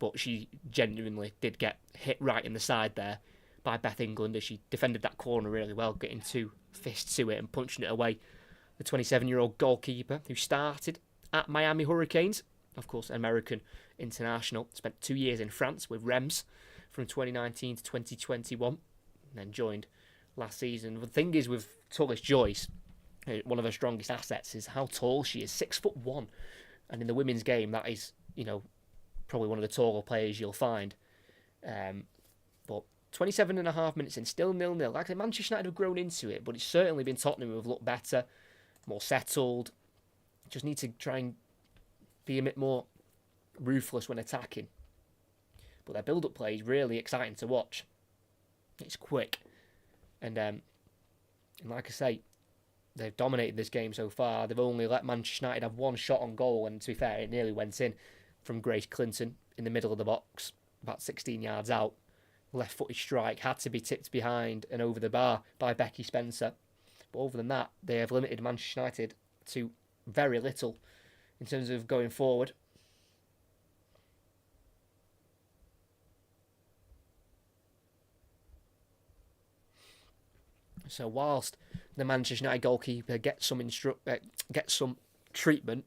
But she genuinely did get hit right in the side there by Beth England as she defended that corner really well, getting two fists to it and punching it away. The 27-year-old goalkeeper who started at Miami Hurricanes, of course, American international, spent 2 years in France with Reims from 2019 to 2021, and then joined last season. The thing is with Tullis-Joyce, one of her strongest assets is how tall she is, 6'1", and in the women's game that is, probably one of the taller players you'll find. But 27.5 minutes in, still 0-0. Like I said, Manchester United have grown into it, but it's certainly been Tottenham who have looked better, more settled. Just need to try and be a bit more ruthless when attacking. But their build-up play is really exciting to watch. It's quick. And like I say, they've dominated this game so far. They've only let Manchester United have one shot on goal, and to be fair, it nearly went in from Grace Clinton in the middle of the box, about 16 yards out. Left-footed strike, had to be tipped behind and over the bar by Becky Spencer. But other than that, they have limited Manchester United to very little in terms of going forward. So whilst the Manchester United goalkeeper gets some treatment,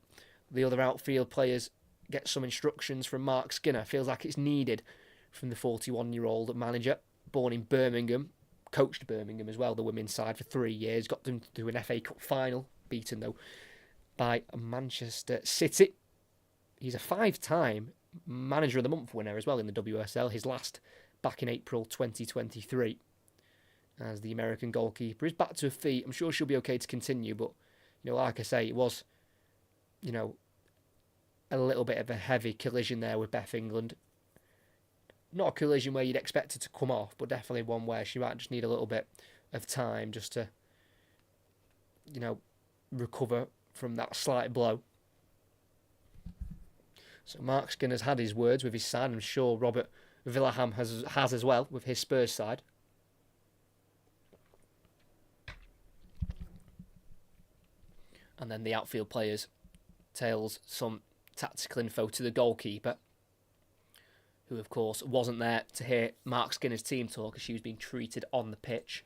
the other outfield players get some instructions from Mark Skinner. Feels like it's needed from the 41-year-old manager, born in Birmingham, coached Birmingham as well, the women's side, for 3 years, got them to an FA Cup final, beaten though by Manchester City. He's a 5-time Manager of the Month winner as well in the WSL, his last back in April 2023. As the American goalkeeper is back to her feet, I'm sure she'll be okay to continue, but like I say, it was a little bit of a heavy collision there with Beth England. Not a collision where you'd expect her to come off, but definitely one where she might just need a little bit of time just to recover from that slight blow. So Mark Skinner's had his words with his side. I'm sure Robert Villaham has as well with his Spurs side. And then the outfield players tails some tactical info to the goalkeeper, who of course wasn't there to hear Mark Skinner's team talk as she was being treated on the pitch.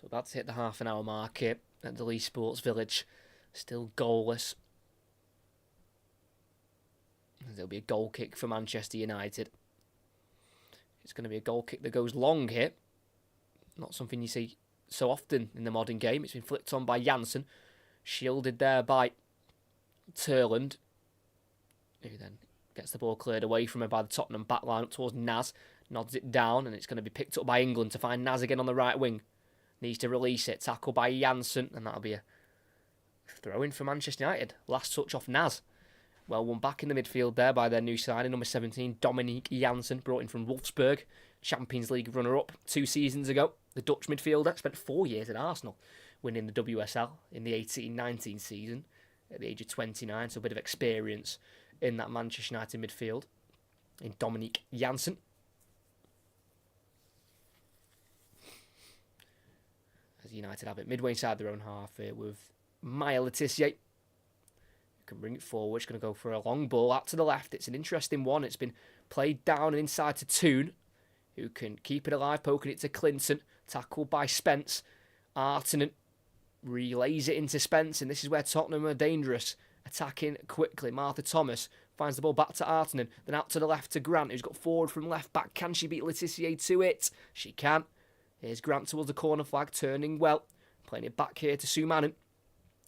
So about to hit the half an hour mark here at the Lee Sports Village. Still goalless. There'll be a goal kick for Manchester United. It's going to be a goal kick that goes long here. Not something you see so often in the modern game. It's been flicked on by Janssen. Shielded there by Turland, who then gets the ball cleared away from her by the Tottenham backline up towards Naz. Nods it down, and it's going to be picked up by England to find Naz again on the right wing. Needs to release it. Tackle by Janssen, and that'll be a throw-in for Manchester United. Last touch off Naz. Well won back in the midfield there by their new signing, number 17, Dominique Janssen, brought in from Wolfsburg, Champions League runner-up 2 seasons ago. The Dutch midfielder spent 4 years at Arsenal, winning the WSL in the 18-19 season at the age of 29, so a bit of experience in that Manchester United midfield in Dominique Janssen. As United have it midway inside their own half here with Maya Letitia. Can bring it forward. It's going to go for a long ball out to the left. It's an interesting one. It's been played down and inside to Toon, who can keep it alive, poking it to Clinton. Tackled by Spence. Artinen relays it into Spence, and this is where Tottenham are dangerous. Attacking quickly. Martha Thomas finds the ball back to Artinen, then out to the left to Grant, who's got forward from left back. Can she beat Letitia to it? She can. Here's Grant towards the corner flag, turning well. Playing it back here to Sumanen.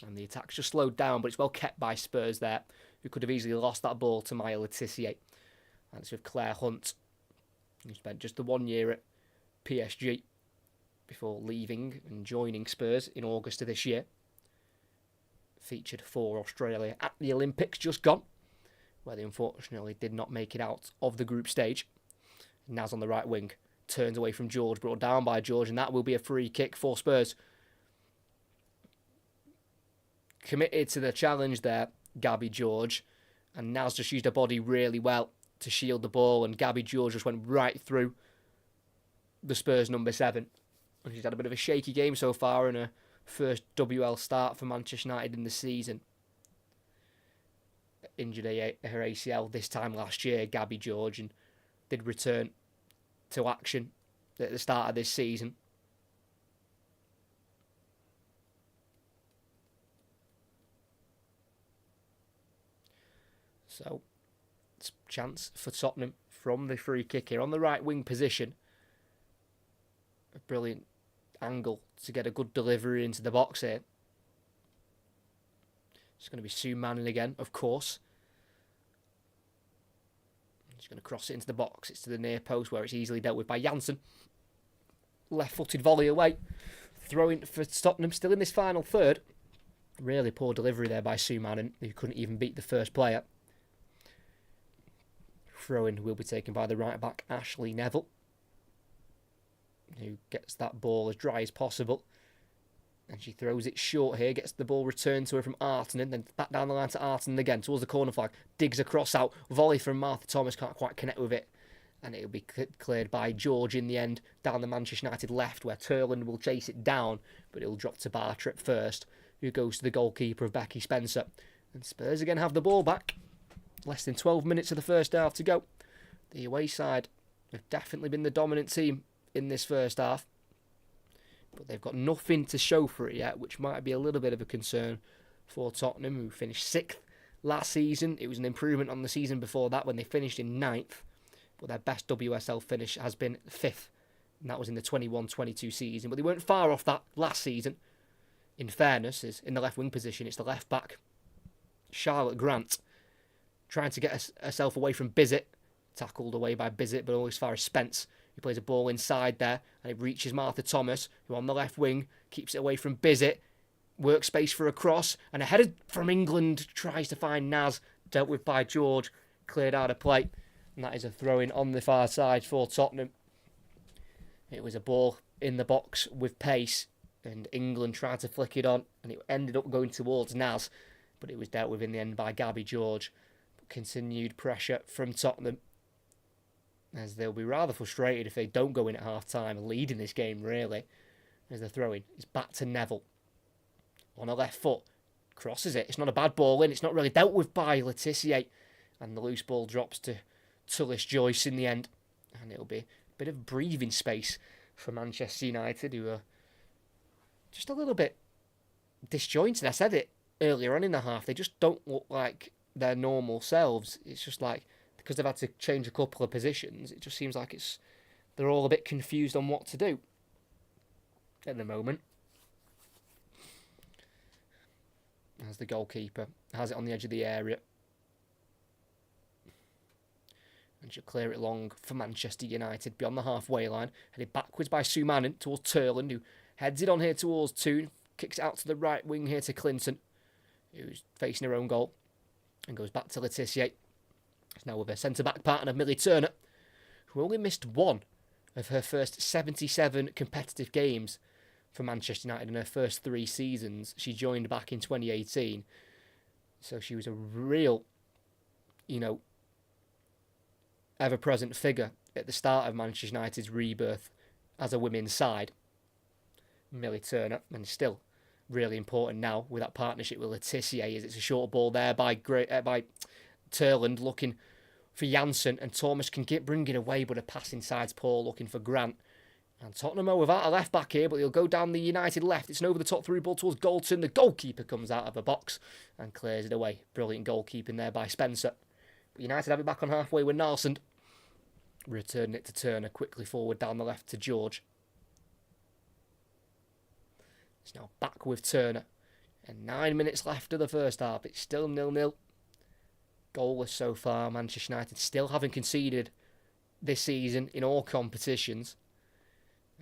And the attack's just slowed down, but it's well kept by Spurs there, who could have easily lost that ball to Maya Letitia. And it's with Claire Hunt, who spent just the 1 year at PSG before leaving and joining Spurs in August of this year. Featured for Australia at the Olympics just gone, where they unfortunately did not make it out of the group stage. Naz on the right wing, turns away from George, brought down by George, and that will be a free kick for Spurs. Committed to the challenge there, Gabby George, and Naz just used her body really well to shield the ball, and Gabby George just went right through the Spurs number 7. And she's had a bit of a shaky game so far in her first WL start for Manchester United in the season. Injured her ACL this time last year, Gabby George, and did return to action at the start of this season. So, it's a chance for Tottenham from the free kick here on the right wing position. A brilliant angle to get a good delivery into the box here. It's going to be Sumanen again, of course. He's going to cross it into the box. It's to the near post where it's easily dealt with by Janssen. Left-footed volley away. Throwing for Tottenham still in this final third. Really poor delivery there by Sumanen, who couldn't even beat the first player. Throw-in will be taken by the right back, Ashley Neville, who gets that ball as dry as possible. And she throws it short here, gets the ball returned to her from Artinen, then back down the line to Artinen again, towards the corner flag, digs across out, volley from Martha Thomas, can't quite connect with it. And it'll be cleared by George in the end, down the Manchester United left, where Turland will chase it down, but it'll drop to Bartrip first, who goes to the goalkeeper of Becky Spencer. And Spurs again have the ball back. Less than 12 minutes of the first half to go. The away side have definitely been the dominant team in this first half, but they've got nothing to show for it yet, which might be a little bit of a concern for Tottenham, who finished 6th last season. It was an improvement on the season before that when they finished in 9th, but their best WSL finish has been 5th, and that was in the 21-22 season. But they weren't far off that last season. In fairness, is in the left wing position, it's the left back, Charlotte Grant, trying to get herself away from Bizet. Tackled away by Bizet, but only as far as Spence, who plays a ball inside there, and it reaches Martha Thomas, who on the left wing keeps it away from Bizet. Work space for a cross, and a header from England tries to find Naz, dealt with by George, cleared out of play, and that is a throw-in on the far side for Tottenham. It was a ball in the box with pace, and England tried to flick it on, and it ended up going towards Naz, but it was dealt with in the end by Gabby George. But continued pressure from Tottenham, as they'll be rather frustrated if they don't go in at half-time, leading this game, really, as they're throwing. It's back to Neville. On a left foot. Crosses it. It's not a bad ball in. It's not really dealt with by Letitia. And the loose ball drops to Tullis Joyce in the end. And it'll be a bit of breathing space for Manchester United, who are just a little bit disjointed. I said it earlier on in the half. They just don't look like their normal selves. It's just like, because they've had to change a couple of positions, it just seems like they're all a bit confused on what to do at the moment. As the goalkeeper has it on the edge of the area. And she'll clear it long for Manchester United beyond the halfway line. Headed backwards by Sue Manning towards Turland, who heads it on here towards Toon. Kicks it out to the right wing here to Clinton, who's facing her own goal. And goes back to Letitia. It's now with her centre-back partner, Millie Turner, who only missed one of her first 77 competitive games for Manchester United in her first 3 seasons. She joined back in 2018. So she was a real, ever-present figure at the start of Manchester United's rebirth as a women's side. Millie Turner, and still really important now with that partnership with Letitia, as it's a short ball there by Turland looking for Janssen, and Thomas can bring it away, but a pass inside's poor, looking for Grant. And Tottenham are without a left back here, but he'll go down the United left. It's an over the top through ball towards Galton. The goalkeeper comes out of the box and clears it away. Brilliant goalkeeping there by Spencer. But United have it back on halfway with Nalsund. Returning it to Turner, quickly forward down the left to George. It's now back with Turner. And 9 minutes left of the first half. It's still 0-0. Goalless so far. Manchester United still haven't conceded this season in all competitions.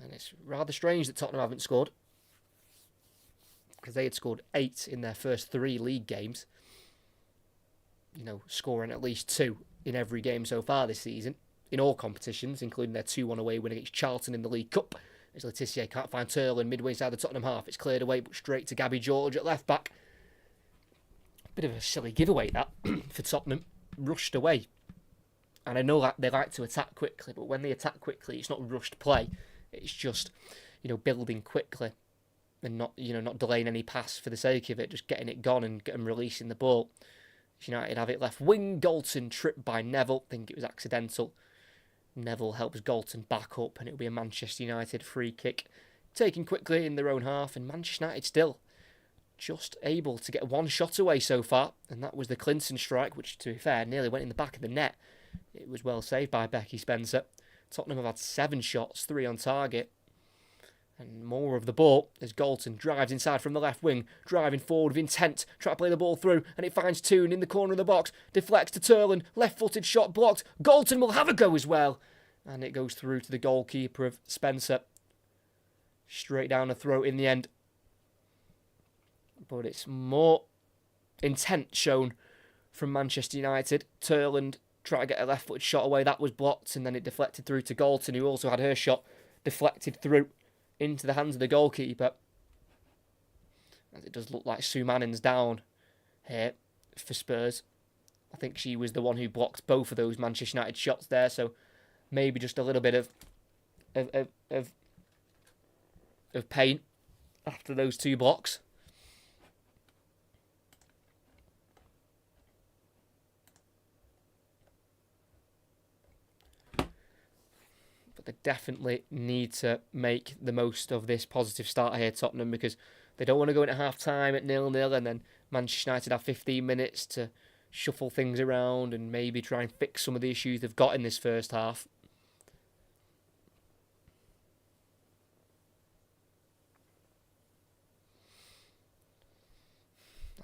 And it's rather strange that Tottenham haven't scored, because they had scored 8 in their first 3 league games. Scoring at least 2 in every game so far this season, in all competitions, including their 2-1 away win against Charlton in the League Cup. As Letitia can't find Turlin midway inside the Tottenham half. It's cleared away, but straight to Gabby George at left back. Bit of a silly giveaway that for Tottenham. Rushed away. And I know that they like to attack quickly, but when they attack quickly, it's not rushed play. It's just, building quickly and not delaying any pass for the sake of it, just getting it gone and releasing the ball. United have it left wing. Galton tripped by Neville. I think it was accidental. Neville helps Galton back up, and it'll be a Manchester United free kick taken quickly in their own half. And Manchester United still just able to get one shot away so far, and that was the Clinton strike, which, to be fair, nearly went in the back of the net. It was well saved by Becky Spencer. Tottenham have had 7 shots, 3 on target. And more of the ball as Galton drives inside from the left wing, driving forward with intent, trying to play the ball through, and it finds Toon in the corner of the box, deflects to Turlin, left-footed shot blocked. Galton will have a go as well, and it goes through to the goalkeeper of Spencer. Straight down the throat in the end. But it's more intent shown from Manchester United. Turland tried to get a left-footed shot away, that was blocked, and then it deflected through to Galton, who also had her shot deflected through into the hands of the goalkeeper. As it does look like Sue Manning's down here for Spurs. I think she was the one who blocked both of those Manchester United shots there, so maybe just a little bit of pain after those 2 blocks. They definitely need to make the most of this positive start here, Tottenham, because they don't want to go into half-time at 0-0 and then Manchester United have 15 minutes to shuffle things around and maybe try and fix some of the issues they've got in this first half.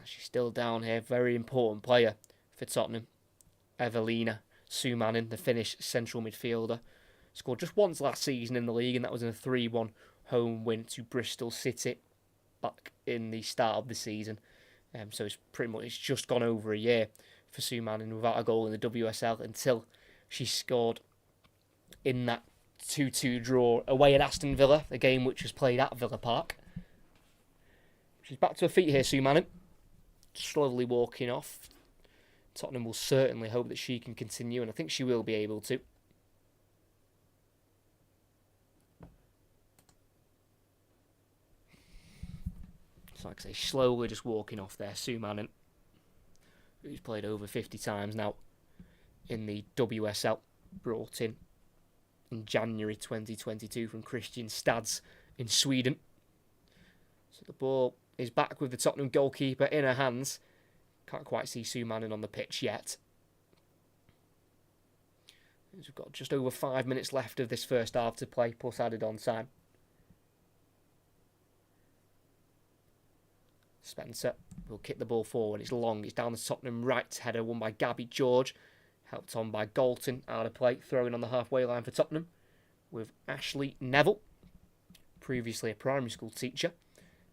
She's still down here. Very important player for Tottenham. Evelina Sue Manning, the Finnish central midfielder. Scored just once last season in the league, and that was in a 3-1 home win to Bristol City back in the start of the season. So it's just gone over a year for Sue Manning without a goal in the WSL until she scored in that 2-2 draw away at Aston Villa, a game which was played at Villa Park. She's back to her feet here, Sue Manning. Slowly walking off. Tottenham will certainly hope that she can continue, and I think she will be able to. So like I say, slowly just walking off there, Sue Manning, who's played over 50 times now in the WSL, brought in January 2022 from Christian Stads in Sweden. So the ball is back with the Tottenham goalkeeper in her hands. Can't quite see Sue Manning on the pitch yet. We've got just over 5 minutes left of this first half to play, plus added on time. Spencer will kick the ball forward. It's long. It's down the Tottenham right header, won by Gabby George. Helped on by Galton out of play, throwing on the halfway line for Tottenham with Ashley Neville, previously a primary school teacher,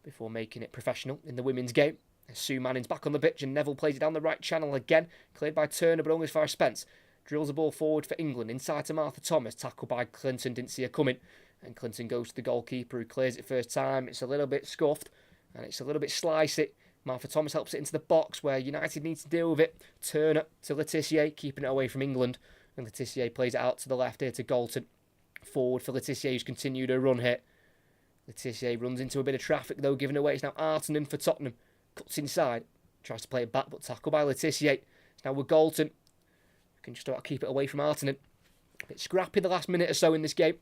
before making it professional in the women's game. Sue Manning's back on the pitch and Neville plays it down the right channel again, cleared by Turner but only as far as Spence. Drills the ball forward for England, inside to Martha Thomas, tackled by Clinton, didn't see her coming. And Clinton goes to the goalkeeper who clears it first time. It's a little bit scuffed and it's a little bit slicey. Martha Thomas helps it into the box where United needs to deal with it. Turner to Letitia, keeping it away from England. And Letitia plays it out to the left here to Galton. Forward for Letitia, who's continued her run here. Letitia runs into a bit of traffic though, giving away. It's now Artonen for Tottenham. Cuts inside, tries to play it back, but tackled by Letitia. It's now with Galton. Can just about keep it away from Artonen. A bit scrappy the last minute or so in this game.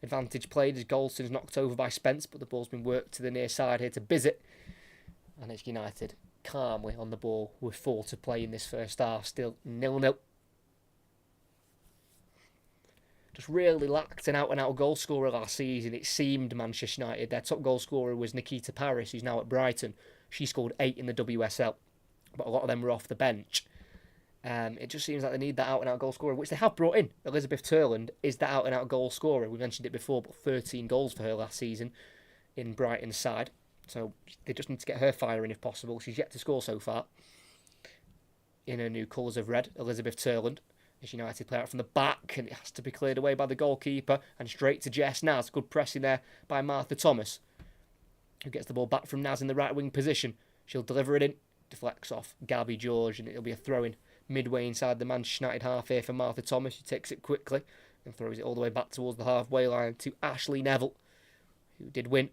Advantage played as Galton's knocked over by Spence, but the ball's been worked to the near side here to Bizet. And it's United calmly on the ball with 4 to play in this first half. Still 0-0. Just really lacked an out-and-out goal scorer last season. It seemed Manchester United. Their top goal scorer was Nikita Paris, who's now at Brighton. She scored 8 in the WSL, but a lot of them were off the bench. It just seems like they need that out-and-out goal scorer, which they have brought in. Elizabeth Turland is that out-and-out goal scorer. We mentioned it before, but 13 goals for her last season in Brighton's side. So they just need to get her firing if possible. She's yet to score so far. In her new colours of red, Elizabeth Turland. As United play out from the back, and it has to be cleared away by the goalkeeper. And straight to Jess Naz. Good pressing there by Martha Thomas, who gets the ball back from Naz in the right wing position. She'll deliver it in. Deflects off Gabby George, and it'll be a throw-in midway inside the Manchester United half here for Martha Thomas, who takes it quickly and throws it all the way back towards the halfway line to Ashley Neville, who did win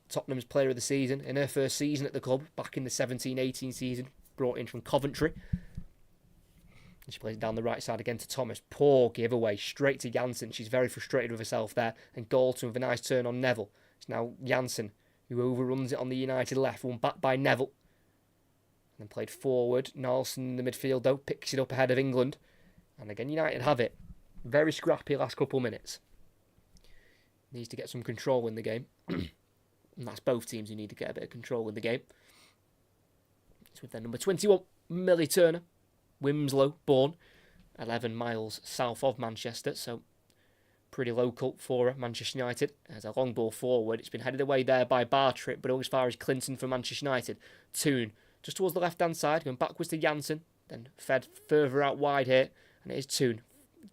Tottenham's Player of the Season in her first season at the club, back in the 17-18 season, brought in from Coventry. And she plays it down the right side again to Thomas. Poor giveaway, straight to Janssen. She's very frustrated with herself there. And Galton with a nice turn on Neville. It's now Janssen who overruns it on the United left, won back by Neville. And then played forward. Nelson in the midfield though, picks it up ahead of England. And again, United have it. Very scrappy last couple of minutes. Needs to get some control in the game. And that's both teams who need to get a bit of control in the game. It's with their number 21, Millie Turner. Wimslow born, 11 miles south of Manchester, so pretty local for her, Manchester United. As a long ball forward, it's been headed away there by Bartrip, but as far as Clinton for Manchester United. Toon, just towards the left-hand side, going backwards to Janssen, then fed further out wide here, and it is Toon.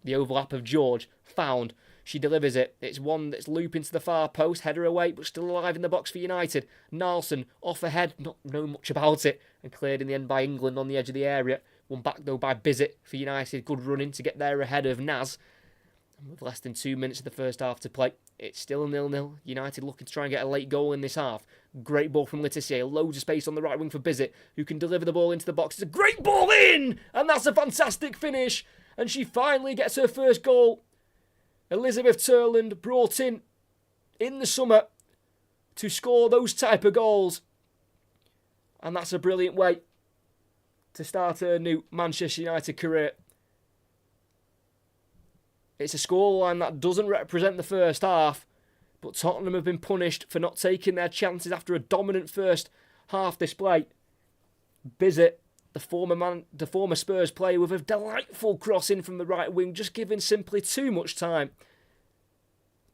The overlap of George, found. She delivers it. It's one that's looping to the far post, header away, but still alive in the box for United. Nelson, off ahead, not know much about it, and cleared in the end by England on the edge of the area. One back though by Bizet for United. Good running to get there ahead of Naz. And with less than 2 minutes of the first half to play, it's still 0-0. United looking to try and get a late goal in this half. Great ball from Letitia. Loads of space on the right wing for Bizet, who can deliver the ball into the box. It's a great ball in! And that's a fantastic finish. And she finally gets her first goal. Elizabeth Turland brought in the summer to score those type of goals. And that's a brilliant way to start her new Manchester United career. It's a scoreline that doesn't represent the first half, but Tottenham have been punished for not taking their chances after a dominant first half display. Bizet, the former Spurs player, with a delightful cross in from the right wing, just giving simply too much time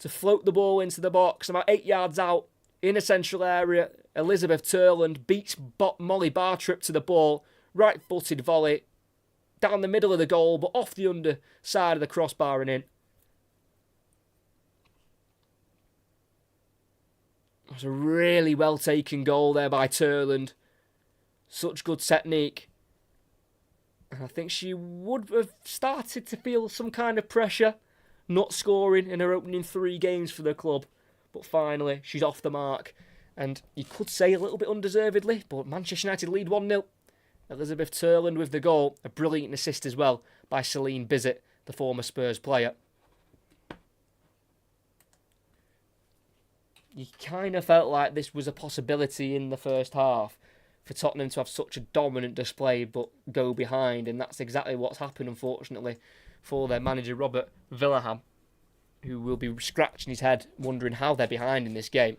to float the ball into the box. About 8 yards out in a central area, Elizabeth Turland beats Molly Bartrip to the ball. Right-footed volley down the middle of the goal, but off the underside of the crossbar and in. It was a really well-taken goal there by Turland. Such good technique. And I think she would have started to feel some kind of pressure not scoring in her opening 3 games for the club. But finally, she's off the mark. And you could say a little bit undeservedly, but Manchester United lead 1-0. Elizabeth Turland with the goal. A brilliant assist as well by Celine Bizet, the former Spurs player. you kind of felt like this was a possibility in the first half for Tottenham to have such a dominant display but go behind, and that's exactly what's happened, unfortunately, for their manager Robert Villaham, who will be scratching his head wondering how they're behind in this game.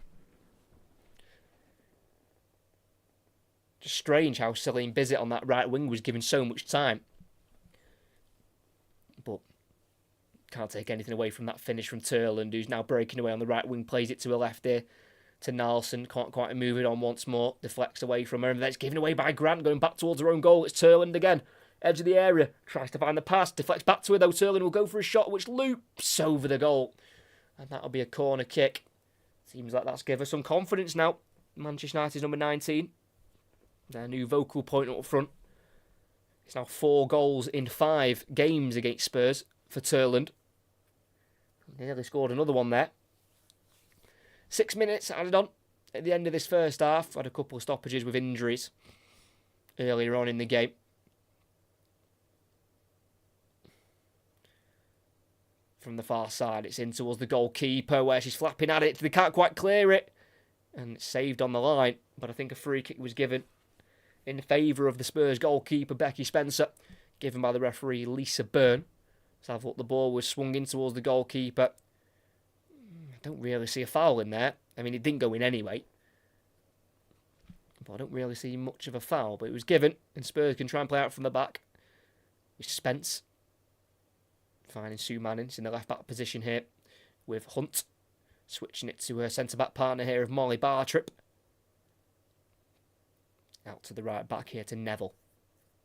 Just strange how Celine Bizet on that right wing was given so much time. But can't take anything away from that finish from Turland, who's now breaking away on the right wing, plays it to a left here to Nalson, can't quite move it on once more, deflects away from her, and then it's given away by Grant, going back towards her own goal. It's Turland again, edge of the area, tries to find the pass, deflects back to her though. Turland will go for a shot which loops over the goal, and that'll be a corner kick. Seems like that's given her some confidence now. Manchester United's number 19, their new vocal point up front. It's now 4 goals in 5 games against Spurs for Turland. Nearly scored another one there. 6 minutes added on at the end of this first half. Had a couple of stoppages with injuries earlier on in the game. From the far side, it's in towards the goalkeeper where she's flapping at it. They can't quite clear it. And it's saved on the line. But I think a free kick was given in favour of the Spurs goalkeeper, Becky Spencer, given by the referee, Lisa Byrne. So I thought the ball was swung in towards the goalkeeper. I don't really see a foul in there. I mean, it didn't go in anyway. But I don't really see much of a foul. But it was given, and Spurs can try and play out from the back. With Spence finding Sue Mannings in the left-back position here with Hunt. Switching it to her centre-back partner here of Molly Bartrip. Out to the right back here to Neville.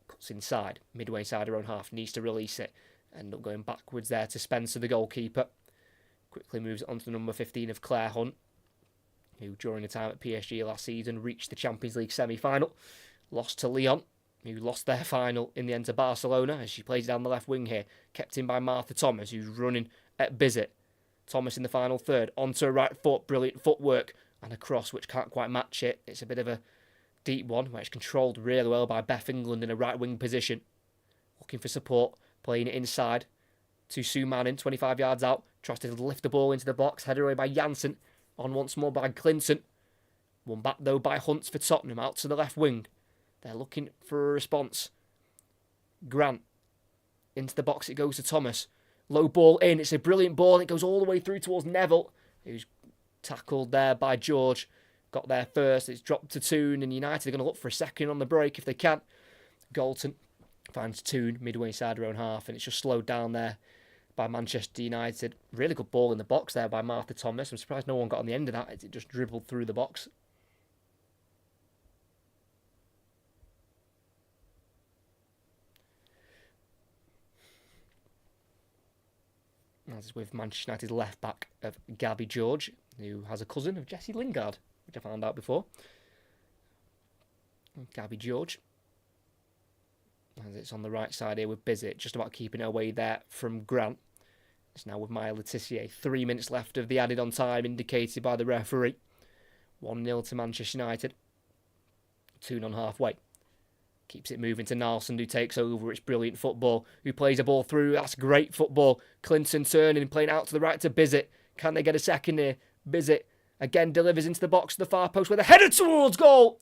Cuts inside, midway inside her own half. Needs to release it. End up going backwards there to Spencer, the goalkeeper. Quickly moves it on to the number 15 of Claire Hunt, who during a time at PSG last season reached the Champions League semi-final. Lost to Lyon, who lost their final in the end to Barcelona, as she plays down the left wing here. Kept in by Martha Thomas, who's running at Bizet. Thomas in the final third, onto her right foot, brilliant footwork, and a cross which can't quite match it. It's a bit of a deep one, where it's controlled really well by Beth England in a right wing position. Looking for support, playing it inside to Sue Manning, 25 yards out. Tries to lift the ball into the box, headed away by Janssen. On once more by Clinton. Won back though by Hunt for Tottenham, out to the left wing. They're looking for a response. Grant. Into the box it goes to Thomas. Low ball in, it's a brilliant ball. It goes all the way through towards Neville, who's tackled there by George. Got there first, it's dropped to Toon, and United are going to look for a second on the break if they can. Galton finds Toon midway inside her own half, and it's just slowed down there by Manchester United. Really good ball in the box there by Martha Thomas. I'm surprised no one got on the end of that. It just dribbled through the box. As with Manchester United's left back of Gabby George, who has a cousin of Jessie Lingard, which I found out before. Gabby George. As it's on the right side here with Bizet, just about keeping her away there from Grant. It's now with Maya Letitia. 3 minutes left of the added on time indicated by the referee. 1-0 to Manchester United. Toon on halfway. Keeps it moving to Nalson, who takes over. It's brilliant football. Who plays a ball through. That's great football. Clinton turning, playing out to the right to Bizet. Can they get a second here? Bizet again delivers into the box to the far post with a header towards goal.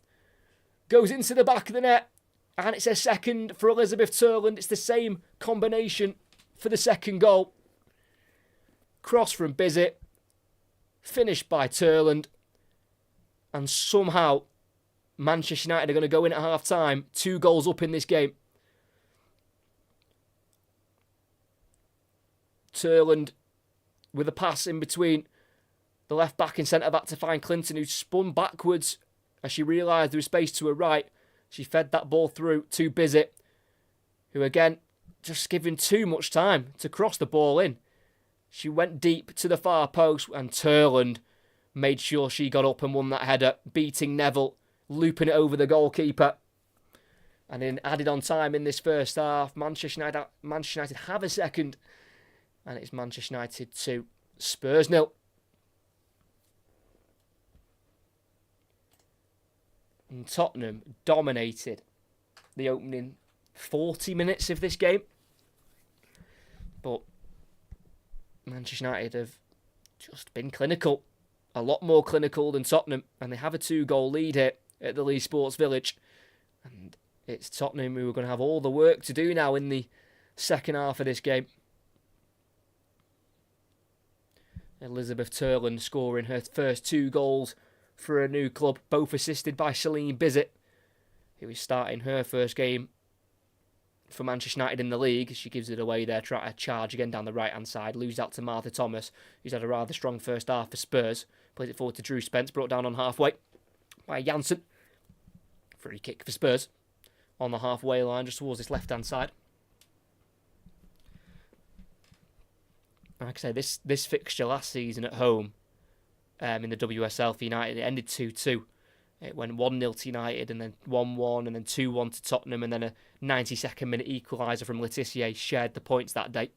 Goes into the back of the net. And it's a second for Elizabeth Turland. It's the same combination for the second goal. Cross from Bizet. Finished by Turland. And somehow Manchester United are going to go in at half-time 2 goals up in this game. Turland with a pass in between the left-back and centre-back to find Clinton, who spun backwards as she realised there was space to her right. She fed that ball through to Bizet, who again, just given too much time to cross the ball in. She went deep to the far post, and Turland made sure she got up and won that header, beating Neville, looping it over the goalkeeper. And then added on time in this first half, Manchester United have a second, and it's Manchester United 2, Spurs 0. And Tottenham dominated the opening 40 minutes of this game. But Manchester United have just been clinical a lot more clinical than Tottenham, and they have a 2-goal lead here at the Leigh Sports Village. And it's Tottenham who are going to have all the work to do now in the second half of this game. Elizabeth Turland scoring her first 2 goals for a new club, both assisted by Celine Bizet, who is starting her first game for Manchester United in the league. She gives it away there, trying to charge again down the right-hand side, loses out to Martha Thomas, who's had a rather strong first half for Spurs. Plays it forward to Drew Spence, brought down on halfway by Janssen. Free kick for Spurs on the halfway line, just towards this left-hand side. Like I say, this fixture last season at home in the WSL for United, it ended 2-2. It went 1-0 to United, and then 1-1, and then 2-1 to Tottenham, and then a 92nd minute equaliser from Laetitia shared the points that day.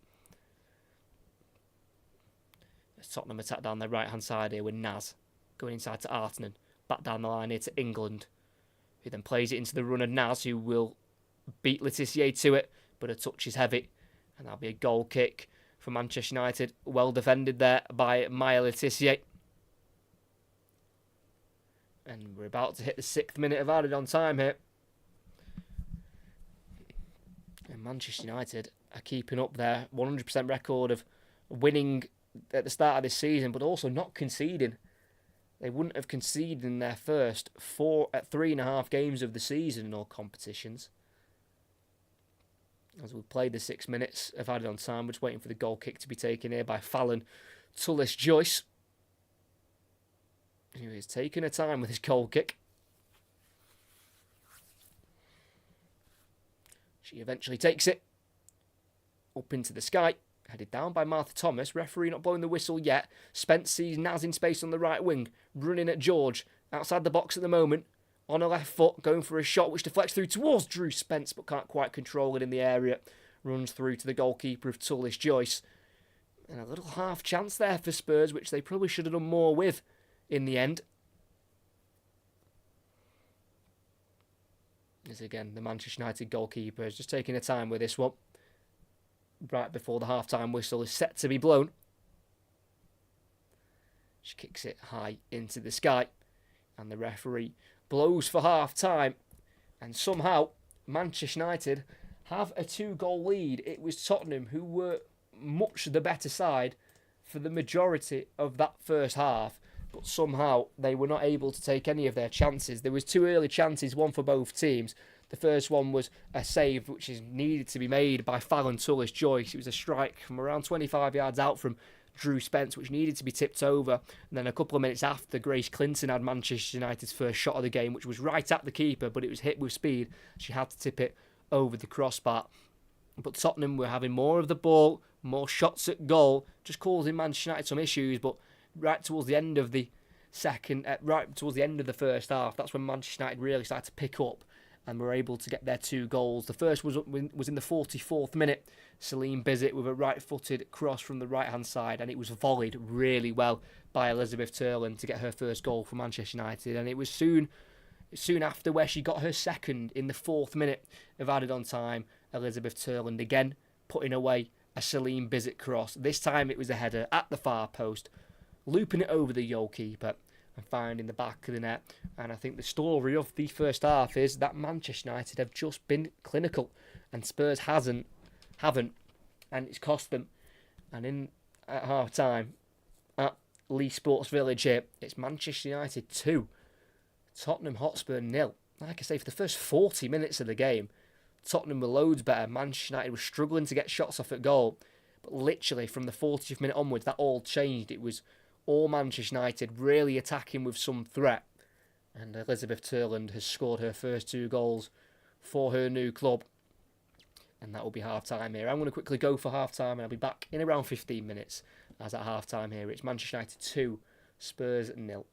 As Tottenham attack down the right-hand side here with Naz going inside to Artinen, back down the line here to England, who then plays it into the run of Naz, who will beat Laetitia to it, but a touch is heavy, and that'll be a goal kick for Manchester United. Well defended there by Maya Laetitia. And we're about to hit the 6th minute of added on time here. And Manchester United are keeping up their 100% record of winning at the start of this season, but also not conceding. They wouldn't have conceded in their first 3.5 games of the season in all competitions. As we played the 6 minutes of added on time, we're just waiting for the goal kick to be taken here by Fallon Tullis-Joyce, who is taking her time with his goal kick. She eventually takes it up into the sky, headed down by Martha Thomas. Referee not blowing the whistle yet. Spence sees Naz in space on the right wing, running at George, outside the box at the moment, on her left foot, going for a shot which deflects through towards Drew Spence, but can't quite control it in the area. Runs through to the goalkeeper of Tullis-Joyce. And a little half chance there for Spurs, which they probably should have done more with in the end. As again, the Manchester United goalkeeper is just taking her time with this one. Right before the half-time whistle is set to be blown. She kicks it high into the sky. And the referee blows for half-time. And somehow, Manchester United have a 2-goal lead. It was Tottenham who were much the better side for the majority of that first half. But somehow they were not able to take any of their chances. There was 2 early chances, one for both teams. The first one was a save which is needed to be made by Fallon Tullis-Joyce. It was a strike from around 25 yards out from Drew Spence, which needed to be tipped over. And then a couple of minutes after, Grace Clinton had Manchester United's first shot of the game, which was right at the keeper, but it was hit with speed. She had to tip it over the crossbar. But Tottenham were having more of the ball, more shots at goal, just causing Manchester United some issues. But right towards the end of the first half, that's when Manchester United really started to pick up and were able to get their 2 goals. The first was in the 44th minute. Celine Bizet with a right-footed cross from the right-hand side, and it was volleyed really well by Elizabeth Turland to get her first goal for Manchester United. And it was soon after where she got her second in the 4th minute of added on time. Elizabeth Turland again putting away a Celine Bizet cross. This time it was a header at the far post, looping it over the goalkeeper and finding the back of the net. And I think the story of the first half is that Manchester United have just been clinical and Spurs haven't, and it's cost them. And at half time at Leigh Sports Village here, it's Manchester United 2, Tottenham Hotspur 0. Like I say, for the first 40 minutes of the game, Tottenham were loads better. Manchester United was struggling to get shots off at goal. But literally from the 40th minute onwards, that all changed. It was all Manchester United really attacking with some threat. And Elizabeth Turland has scored her first 2 goals for her new club. And that will be half-time here. I'm going to quickly go for half-time and I'll be back in around 15 minutes. As at half-time here, it's Manchester United 2, Spurs 0.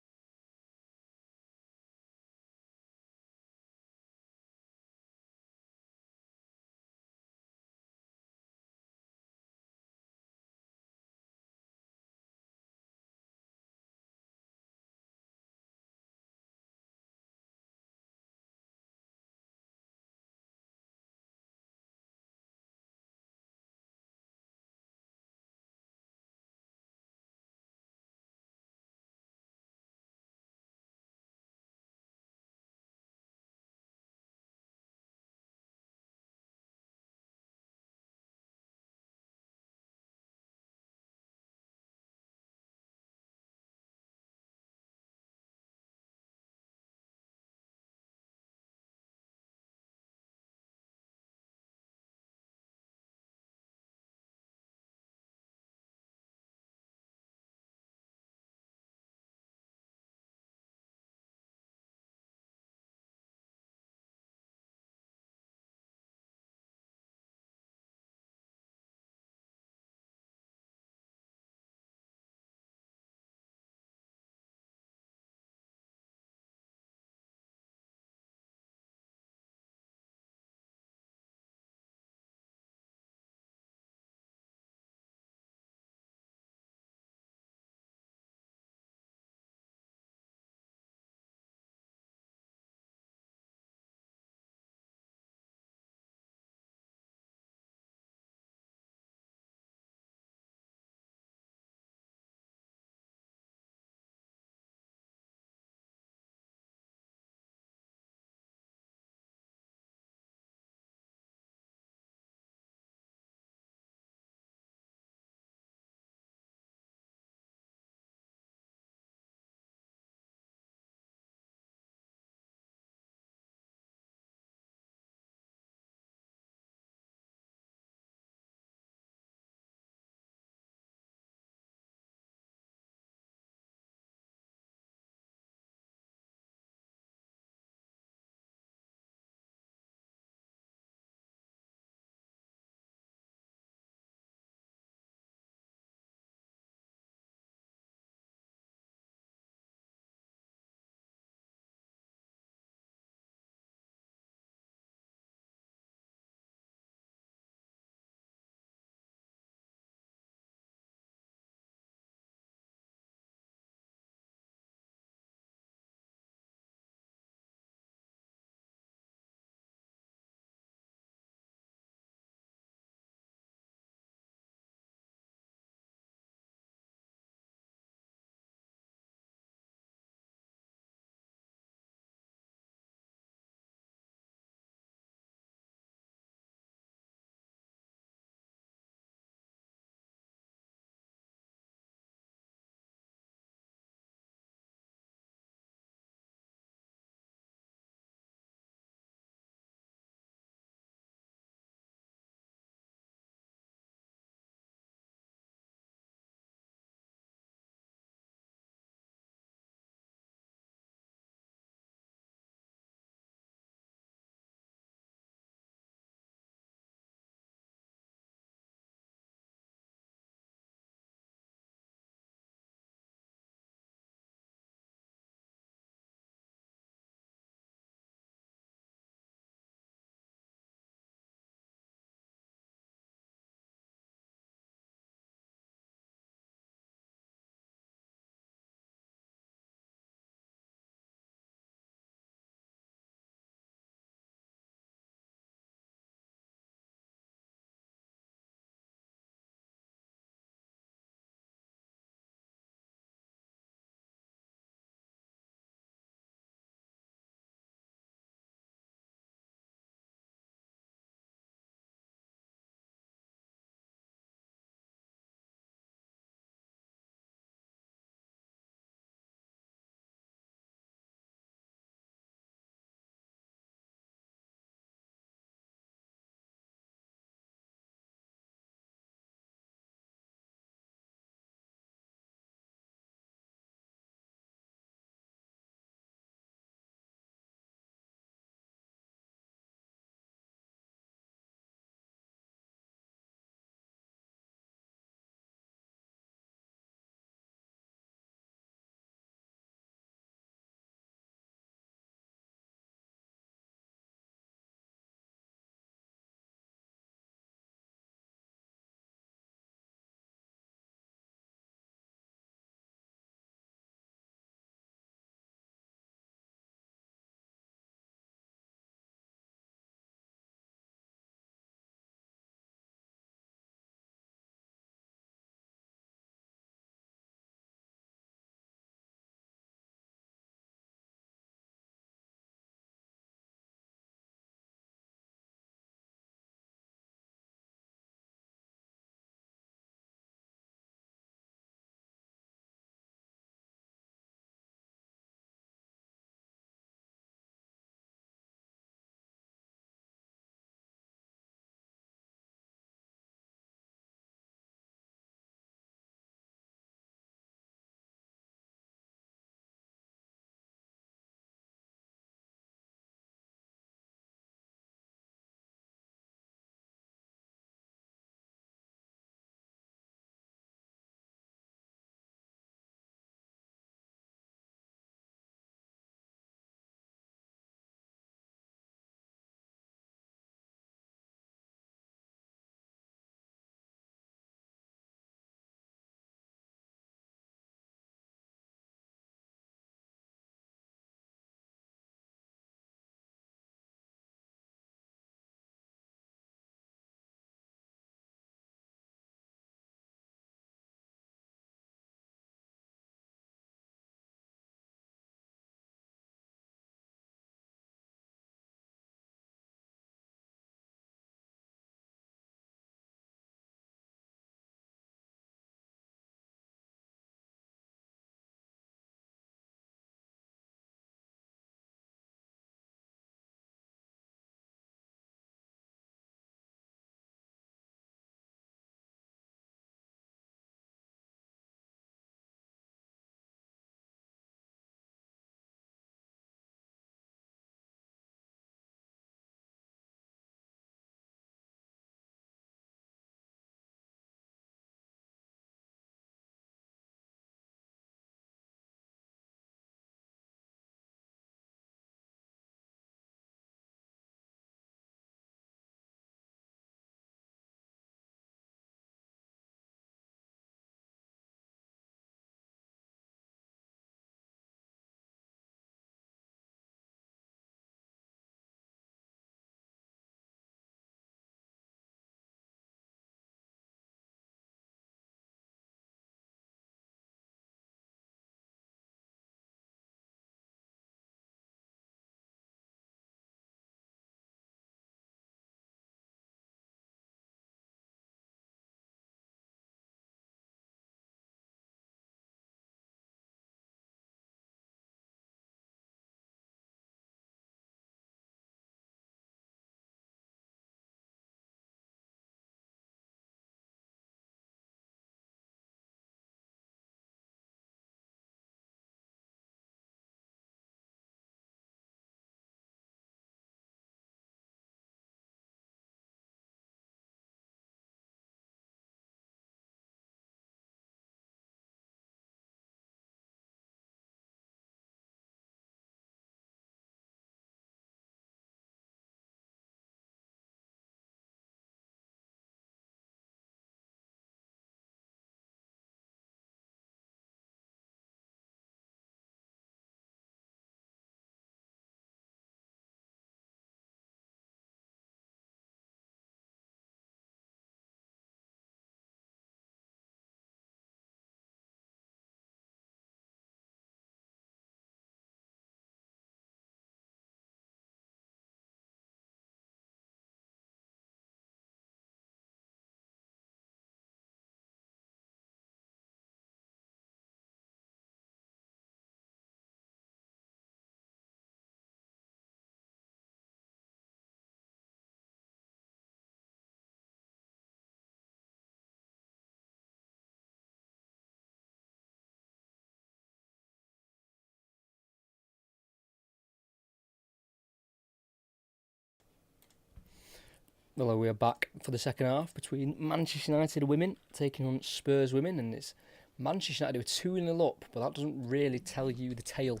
Well, we are back for the second half between Manchester United women taking on Spurs women, and it's Manchester United were 2-0 up, but that doesn't really tell you the tale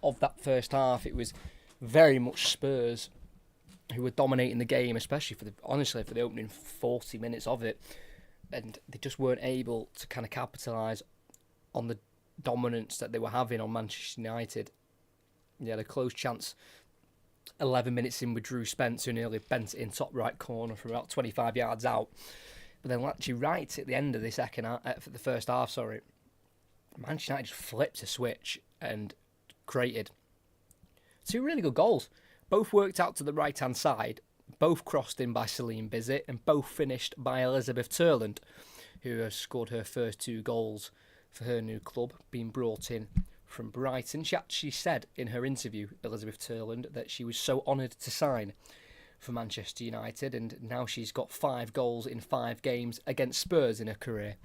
of that first half. It was very much Spurs who were dominating the game, especially for the opening 40 minutes of it, and they just weren't able to kind of capitalise on the dominance that they were having on Manchester United. Yeah, the close chance 11 minutes in with Drew Spence, who nearly bent it in top right corner from about 25 yards out. But then actually right at the end of the for the first half, Manchester United just flipped a switch and created two really good goals. Both worked out to the right-hand side, both crossed in by Celine Bizet, and both finished by Elizabeth Turland, who has scored her first two goals for her new club, being brought in from Brighton. She actually said in her interview, Elizabeth Turland, that she was so honoured to sign for Manchester United, and now she's got 5 goals in 5 games against Spurs in her career,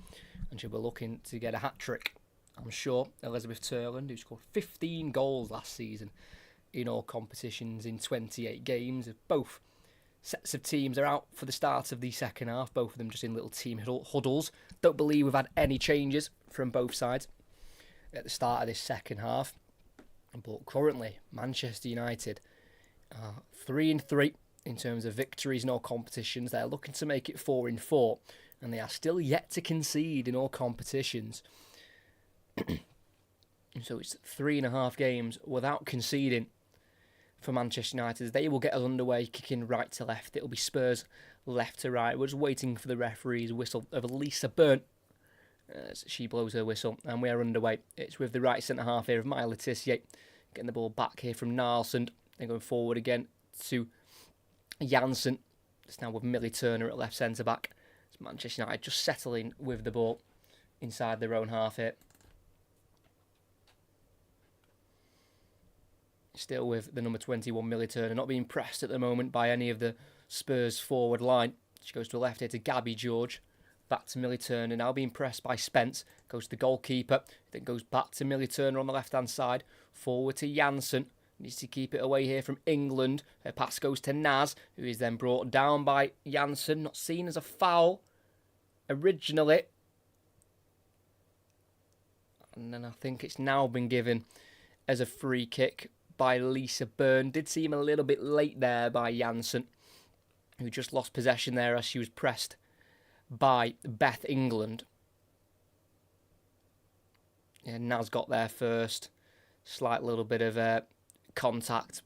and she'll be looking to get a hat-trick, I'm sure. Elizabeth Turland, who scored 15 goals last season in all competitions in 28 games. Both sets of teams are out for the start of the second half, both of them just in little team huddles. Don't believe we've had any changes from both sides at the start of this second half. But currently, Manchester United are 3-3 in terms of victories in all competitions. They're looking to make it 4-4, and they are still yet to concede in all competitions. So it's 3.5 games without conceding for Manchester United. They will get us underway, kicking right to left. It'll be Spurs left to right. We're just waiting for the referee's whistle of Lisa Byrne as she blows her whistle, and we are underway. It's with the right centre half here of Maya Letitia, getting the ball back here from Nilsson, then going forward again to Janssen. It's now with Millie Turner at left centre back. It's Manchester United just settling with the ball inside their own half here. Still with the number 21, Millie Turner, not being pressed at the moment by any of the Spurs forward line. She goes to the left here to Gabby George. Back to Millie Turner, now being pressed by Spence. Goes to the goalkeeper, then goes back to Millie Turner on the left-hand side. Forward to Janssen. Needs to keep it away here from England. Her pass goes to Naz, who is then brought down by Janssen. Not seen as a foul originally. And then I think it's now been given as a free kick by Lisa Byrne. Did seem a little bit late there by Janssen, who just lost possession there as she was pressed by Beth England. Yeah, Naz got there first. Slight little bit of contact.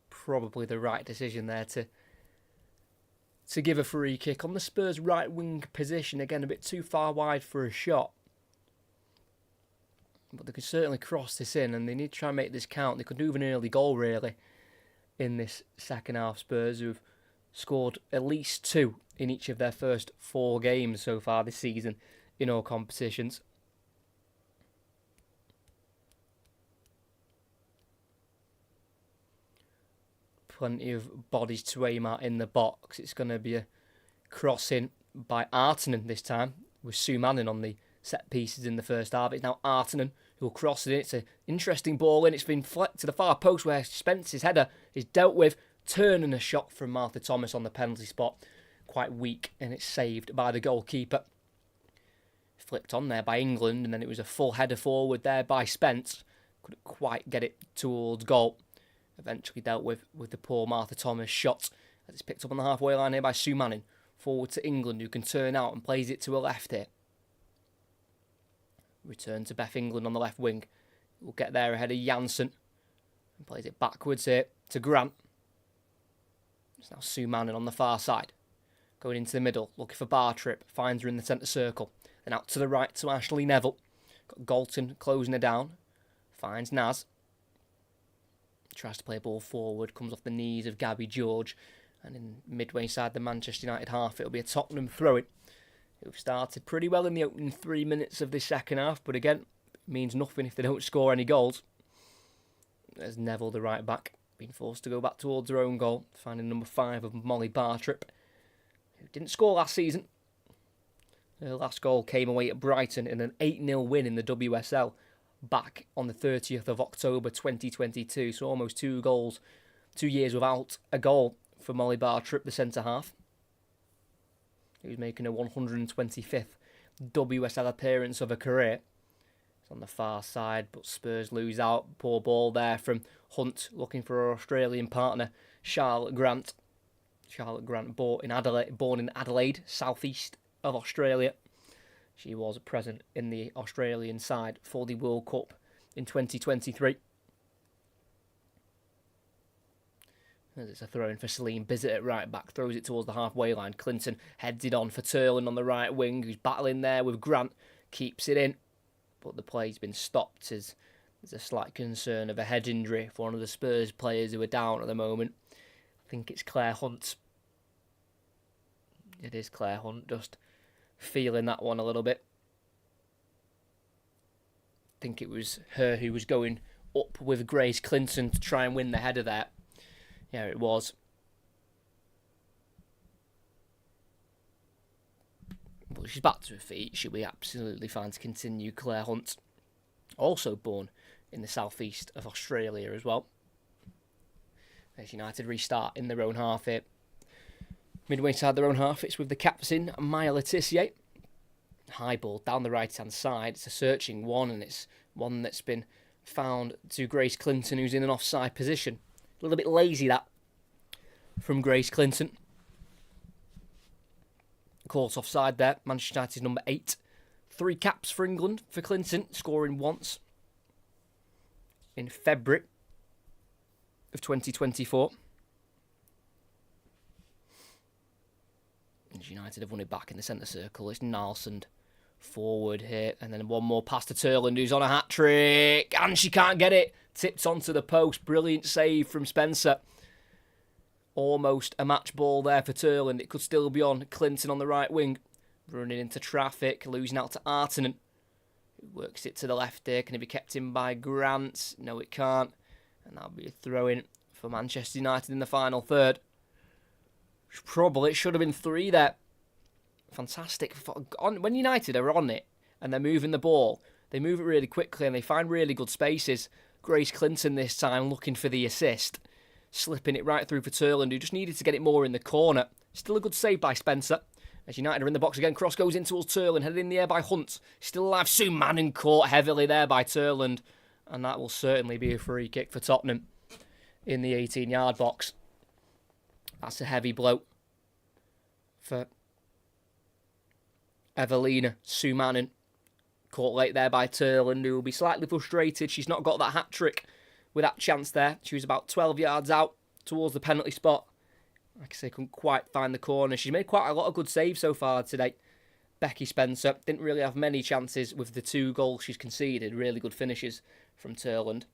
Probably the right decision there to give a free kick on the Spurs right wing position. Again, a bit too far wide for a shot. But they could certainly cross this in, and they need to try and make this count. They could do with an early goal, really, in this second half. Spurs, who've scored at least 2 in each of their first 4 games so far this season in all competitions. Plenty of bodies to aim at in the box. It's going to be a crossing by Artinen this time, with Sue Manning on the set pieces in the first half. It's now Artinen who'll cross it in. It's an interesting ball in. It's been flicked to the far post where Spence's header is dealt with. Turning a shot from Martha Thomas on the penalty spot. Quite weak, and it's saved by the goalkeeper. Flipped on there by England, and then it was a full header forward there by Spence. Couldn't quite get it towards goal. Eventually dealt with the poor Martha Thomas shot. As it's picked up on the halfway line here by Sue Manning. Forward to England, who can turn out and plays it to her left here. Return to Beth England on the left wing. We'll get there ahead of Janssen. And plays it backwards here to Grant. It's now Sue Manning on the far side. Going into the middle, looking for Bartrip. Finds her in the centre circle. Then out to the right to Ashley Neville. Got Galton closing her down. Finds Naz. Tries to play a ball forward. Comes off the knees of Gabby George. And in midway inside the Manchester United half, it'll be a Tottenham throw-in. Who've started pretty well in the opening 3 minutes of this second half, but again, it means nothing if they don't score any goals. There's Neville, the right back, being forced to go back towards their own goal, finding number 5 of Molly Bartrip, who didn't score last season. Her last goal came away at Brighton in an 8-0 win in the WSL back on the 30th of October 2022, so almost 2 years without a goal for Molly Bartrip, the centre half. who's making a 125th WSL appearance of her career. It's on the far side, but Spurs lose out. Poor ball there from Hunt, looking for her Australian partner, Charlotte Grant. Charlotte Grant, born in Adelaide, southeast of Australia. She was present in the Australian side for the World Cup in 2023. As it's a throw-in for Celine Bizzett at right back, throws it towards the halfway line. Clinton heads it on for Turland on the right wing, who's battling there with Grant, keeps it in, but the play's been stopped as there's a slight concern of a head injury for one of the Spurs players who are down at the moment. I think it's Claire Hunt. It is Claire Hunt, just feeling that one a little bit. I think it was her who was going up with Grace Clinton to try and win the header there. Yeah, it was. But she's back to her feet. She'll be absolutely fine to continue. Claire Hunt, also born in the southeast of Australia as well. As United restart in their own half here. Midway inside their own half, it's with the captain, Maya Letitia. High ball down the right-hand side. It's a searching one, and it's one that's been found to Grace Clinton, who's in an offside position. A little bit lazy, that, from Grace Clinton. Caught offside there. Manchester United number 8. 3 caps for England for Clinton, scoring once in February of 2024. And United have won it back in the centre circle. It's Nalsson forward here. And then one more pass to Turland, who's on a hat-trick. And she can't get it. Tipped onto the post. Brilliant save from Spencer. Almost a match ball there for Turland. It could still be on. Clinton on the right wing. Running into traffic. Losing out to Artinen. Works it to the left here. Can it be kept in by Grant? No, it can't. And that'll be a throw-in for Manchester United in the final third. Probably, it should have been 3 there. Fantastic. When United are on it and they're moving the ball, they move it really quickly and they find really good spaces. Grace Clinton this time looking for the assist. Slipping it right through for Turland, who just needed to get it more in the corner. Still a good save by Spencer. As United are in the box again, cross goes in towards Turland, headed in the air by Hunt. Still alive, Sumanen caught heavily there by Turland. And that will certainly be a free kick for Tottenham in the 18-yard box. That's a heavy blow for Evelina Sumanen. Caught late there by Turland, who will be slightly frustrated. She's not got that hat-trick with that chance there. She was about 12 yards out towards the penalty spot. Like I say, couldn't quite find the corner. She's made quite a lot of good saves so far today. Becky Spencer didn't really have many chances with the 2 goals she's conceded. Really good finishes from Turland.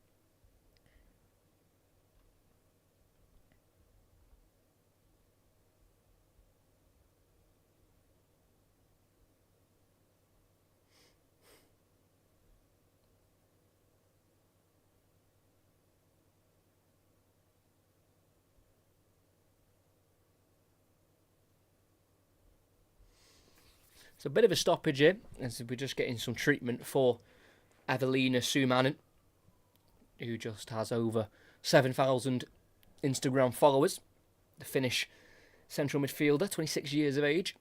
It's a bit of a stoppage here, as we're just getting some treatment for Evelina Sumanen, who just has over 7,000 Instagram followers. The Finnish central midfielder, 26 years of age.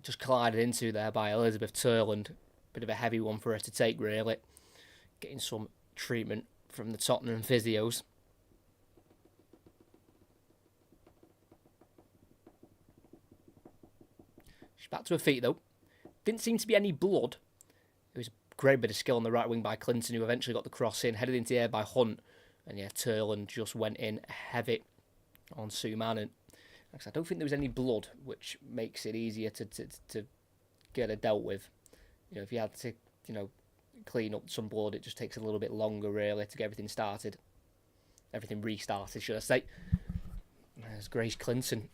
Just collided into there by Elizabeth Turland. Bit of a heavy one for her to take, really. Getting some treatment from the Tottenham physios. She's back to her feet, though. Didn't seem to be any blood. It was a great bit of skill on the right wing by Clinton, who eventually got the cross in, headed into the air by Hunt. And yeah, Turland just went in heavy on Sumanen. I don't think there was any blood, which makes it easier to get it dealt with. You know, if you had to, clean up some blood, it just takes a little bit longer, really, to get everything started. Everything restarted, should I say. There's Grace Clinton.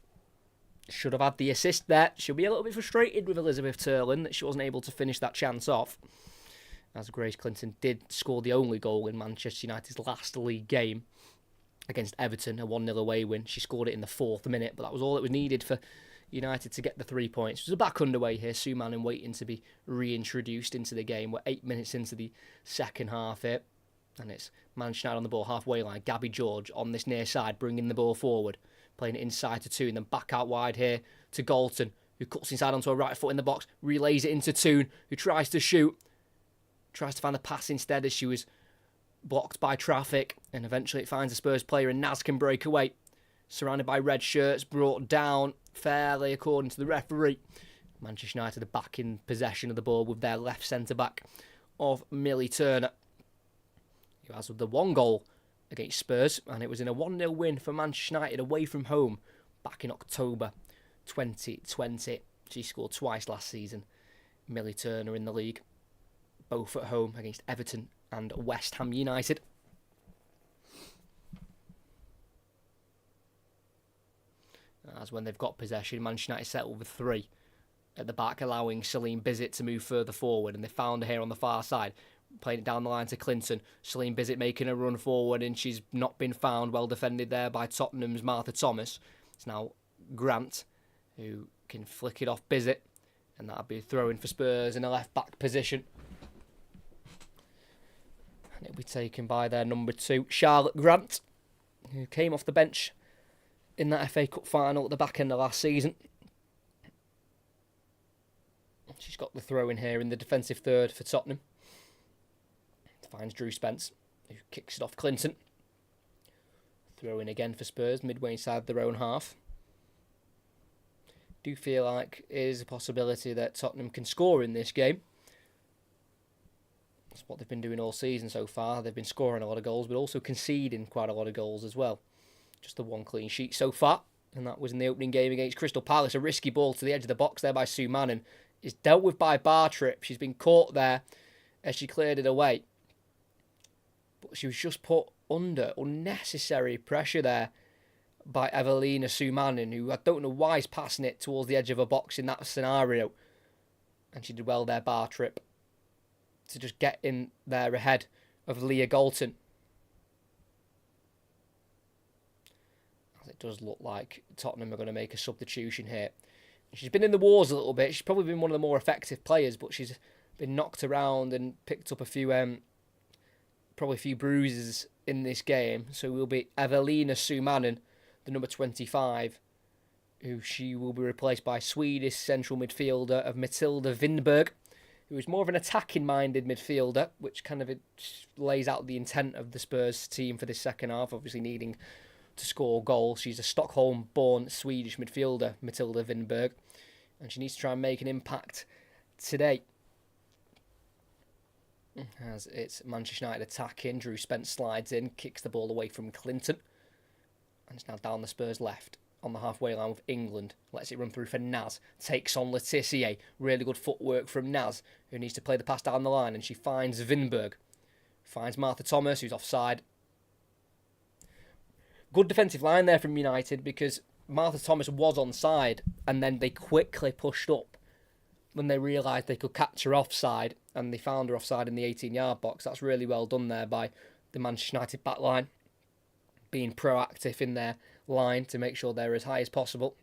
Should have had the assist there. She'll be a little bit frustrated with Elizabeth Turland that she wasn't able to finish that chance off. As Grace Clinton did score the only goal in Manchester United's last league game against Everton, a 1-0 away win. She scored it in the 4th minute, but that was all that was needed for United to get the 3 points. There's a back underway here. Sumanen waiting to be reintroduced into the game. We're 8 minutes into the second half here. And it's Manchester United on the ball, halfway line. Gabby George on this near side, bringing the ball forward. Playing it inside to 2 and then back out wide here to Galton, who cuts inside onto a right foot in the box, relays it into Toon, who tries to shoot, tries to find the pass instead as she was blocked by traffic, and eventually it finds a Spurs player and Naz can break away. Surrounded by red shirts, brought down fairly according to the referee. Manchester United are back in possession of the ball with their left centre-back of Millie Turner, who has the one goal against Spurs, and it was in a 1-0 win for Manchester United away from home back in October 2020. She scored twice last season. Millie Turner in the league, both at home against Everton and West Ham United. As when they've got possession, Manchester United settled with 3 at the back, allowing Celine Bizet to move further forward, and they found her here on the far side, playing it down the line to Clinton. Celine Bizet making a run forward, and she's not been found. Well defended there by Tottenham's Martha Thomas. It's now Grant who can flick it off Bizet, and that'll be a throw-in for Spurs in a left-back position. And it'll be taken by their number 2, Charlotte Grant, who came off the bench in that FA Cup final at the back end of last season. She's got the throw in here in the defensive third for Tottenham. Finds Drew Spence, who kicks it off Clinton. Throw in again for Spurs, midway inside their own half. Do feel like it is a possibility that Tottenham can score in this game. That's what they've been doing all season so far. They've been scoring a lot of goals, but also conceding quite a lot of goals as well. Just the one clean sheet so far, and that was in the opening game against Crystal Palace. A risky ball to the edge of the box there by Sue Manning. Is dealt with by Bartrip. She's been caught there as she cleared it away. But she was just put under unnecessary pressure there by Evelina Sue Manning, who I don't know why is passing it towards the edge of a box in that scenario. And she did well there, Bartrip, to just get in there ahead of Leah Galton. It does look like Tottenham are going to make a substitution here. She's been in the wars a little bit. She's probably been one of the more effective players, but she's been knocked around and picked up a few, probably a few bruises in this game. So it will be Evelina Sue Manning, the number 25, who she will be replaced by Swedish central midfielder of Matilda Vindberg, who is more of an attacking-minded midfielder, which kind of lays out the intent of the Spurs team for this second half, obviously needing to score goals. She's a Stockholm-born Swedish midfielder, Matilda Vindberg, and she needs to try and make an impact today. As it's Manchester United attacking, Drew Spence slides in, kicks the ball away from Clinton, and it's now down the Spurs left on the halfway line with England. Lets it run through for Naz, takes on Letitia. Really good footwork from Naz, who needs to play the pass down the line, and she finds Vindberg. Finds Martha Thomas, who's offside. Good defensive line there from United, because Martha Thomas was onside, and then they quickly pushed up when they realised they could catch her offside, and they found her offside in the 18-yard box. That's really well done there by the Manchester United back line, being proactive in their line to make sure they're as high as possible.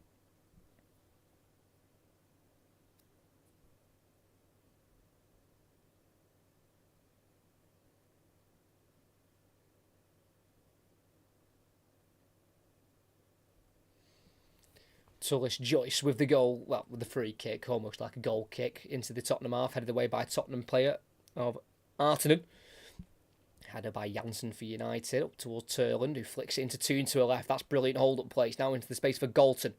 Tullis Joyce with the goal, well, with the free kick, almost like a goal kick into the Tottenham half, headed away by Tottenham player of Artinen. Headed by Janssen for United, up towards Turland, who flicks it into Toon to her left. That's brilliant hold-up place. Now into the space for Galton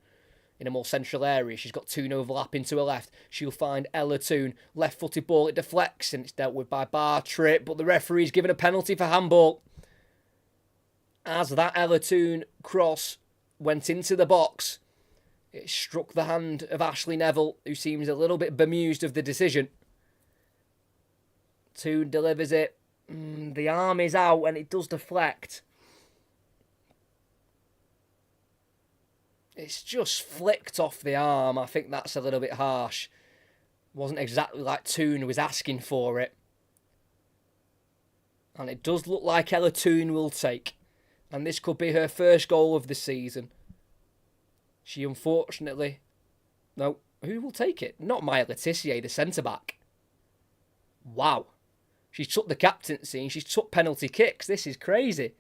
in a more central area. She's got Toon overlapping to her left. She'll find Ella Toon. Left-footed ball, it deflects, and it's dealt with by Bartrip, but the referee's given a penalty for handball. As that Ella Toon cross went into the box, it struck the hand of Ashley Neville, who seems a little bit bemused of the decision. Toon delivers it. The arm is out and it does deflect. It's just flicked off the arm. I think that's a little bit harsh. Wasn't exactly like Toon was asking for it. And it does look like Ella Toon will take. And this could be her first goal of the season. She unfortunately... No, who will take it? Not Maya Letitia, the centre-back. Wow. She's took the captaincy and she's took penalty kicks. This is crazy.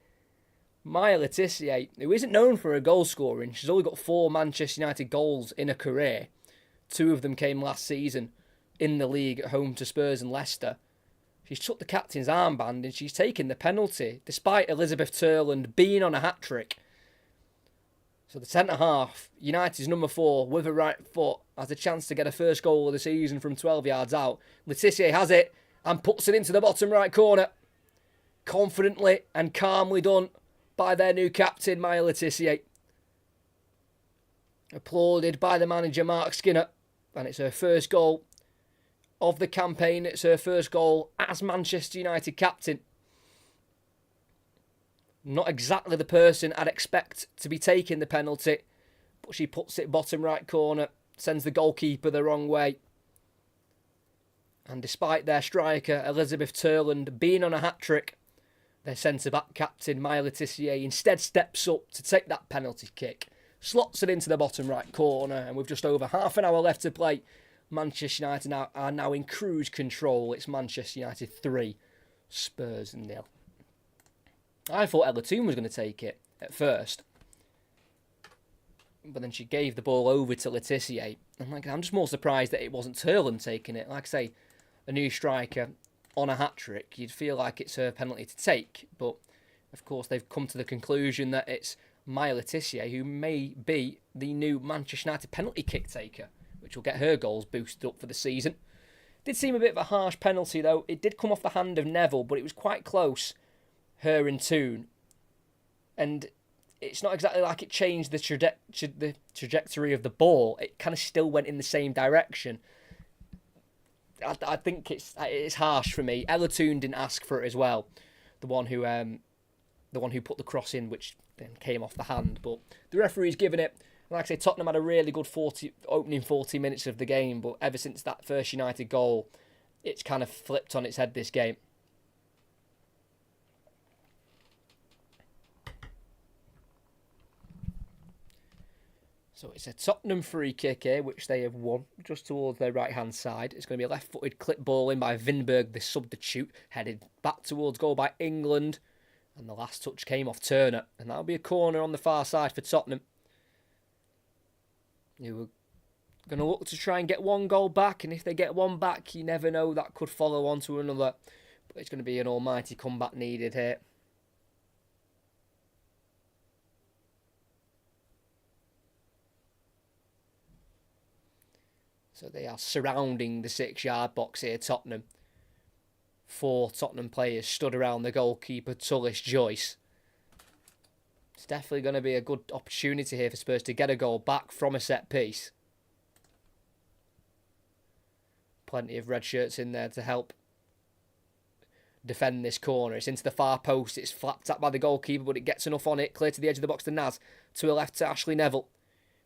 Maya Letitia, who isn't known for her goal scoring, she's only got 4 Manchester United goals in her career. 2 of them came last season in the league at home to Spurs and Leicester. She's took the captain's armband and she's taken the penalty, despite Elizabeth Turland being on a hat-trick. So the centre-half, United's number 4, with her right foot, has a chance to get a first goal of the season from 12 yards out. Laetitia has it and puts it into the bottom right corner. Confidently and calmly done by their new captain, Maya Laetitia. Applauded by the manager, Mark Skinner. And it's her first goal of the campaign. It's her first goal as Manchester United captain. Not exactly the person I'd expect to be taking the penalty, but she puts it bottom right corner, sends the goalkeeper the wrong way. And despite their striker, Elizabeth Turland, being on a hat-trick, their centre-back captain, Maya Laetitia, instead steps up to take that penalty kick, slots it into the bottom right corner, and with just over half an hour left to play, Manchester United are now in cruise control. It's Manchester United 3, Spurs 0. I thought Ella Toone was going to take it at first, but then she gave the ball over to Laetitia. I'm just more surprised that it wasn't Turland taking it. Like I say, a new striker on a hat-trick, you'd feel like it's her penalty to take, but of course they've come to the conclusion that it's Maya Laetitia who may be the new Manchester United penalty kick taker, which will get her goals boosted up for the season. Did seem a bit of a harsh penalty though. It did come off the hand of Neville, but it was quite close, her and Toone, and it's not exactly like it changed the trajectory of the ball. It kind of still went in the same direction. I think it's harsh for me. Ella Toone didn't ask for it as well, the one who put the cross in, which then came off the hand. But the referee's given it. Like I say, Tottenham had a really good opening 40 minutes of the game, but ever since that first United goal, it's kind of flipped on its head this game. So it's a Tottenham free kick here, which they have won, just towards their right-hand side. It's going to be a left-footed clip ball in by Vinberg, the substitute, headed back towards goal by England. And the last touch came off Turner. And that'll be a corner on the far side for Tottenham. You were going to look to try and get one goal back. And if they get one back, you never know, that could follow on to another. But it's going to be an almighty comeback needed here. So they are surrounding the 6-yard box here, Tottenham. 4 Tottenham players stood around the goalkeeper, Tullis Joyce. It's definitely going to be a good opportunity here for Spurs to get a goal back from a set piece. Plenty of red shirts in there to help defend this corner. It's into the far post. It's flapped up by the goalkeeper, but it gets enough on it. Clear to the edge of the box to Naz. To the left to Ashley Neville.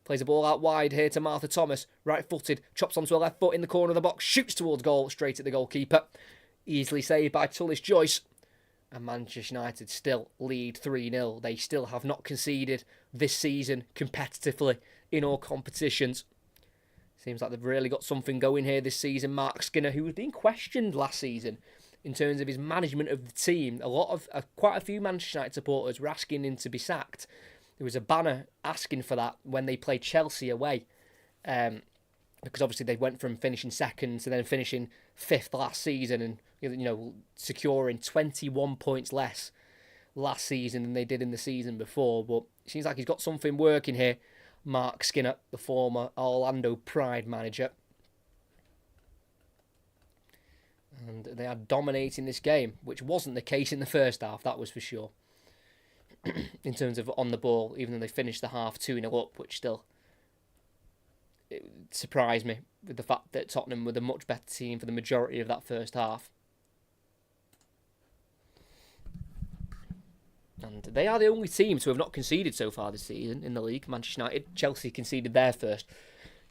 Plays the ball out wide here to Martha Thomas. Right-footed. Chops onto her left foot in the corner of the box. Shoots towards goal. Straight at the goalkeeper. Easily saved by Tullis Joyce. And Manchester United still lead 3-0. They still have not conceded this season competitively in all competitions. Seems like they've really got something going here this season. Mark Skinner, who was being questioned last season in terms of his management of the team. Quite a few Manchester United supporters were asking him to be sacked. There was a banner asking for that when they played Chelsea away. Because obviously they went from finishing second to then finishing 5th last season and, securing 21 points less last season than they did in the season before. But it seems like he's got something working here. Mark Skinner, the former Orlando Pride manager. And they are dominating this game, which wasn't the case in the first half, that was for sure. In terms of on the ball, even though they finished the half 2-0 up, which still it surprised me with the fact that Tottenham were the much better team for the majority of that first half. And they are the only team to have not conceded so far this season in the league. Manchester United, Chelsea conceded their first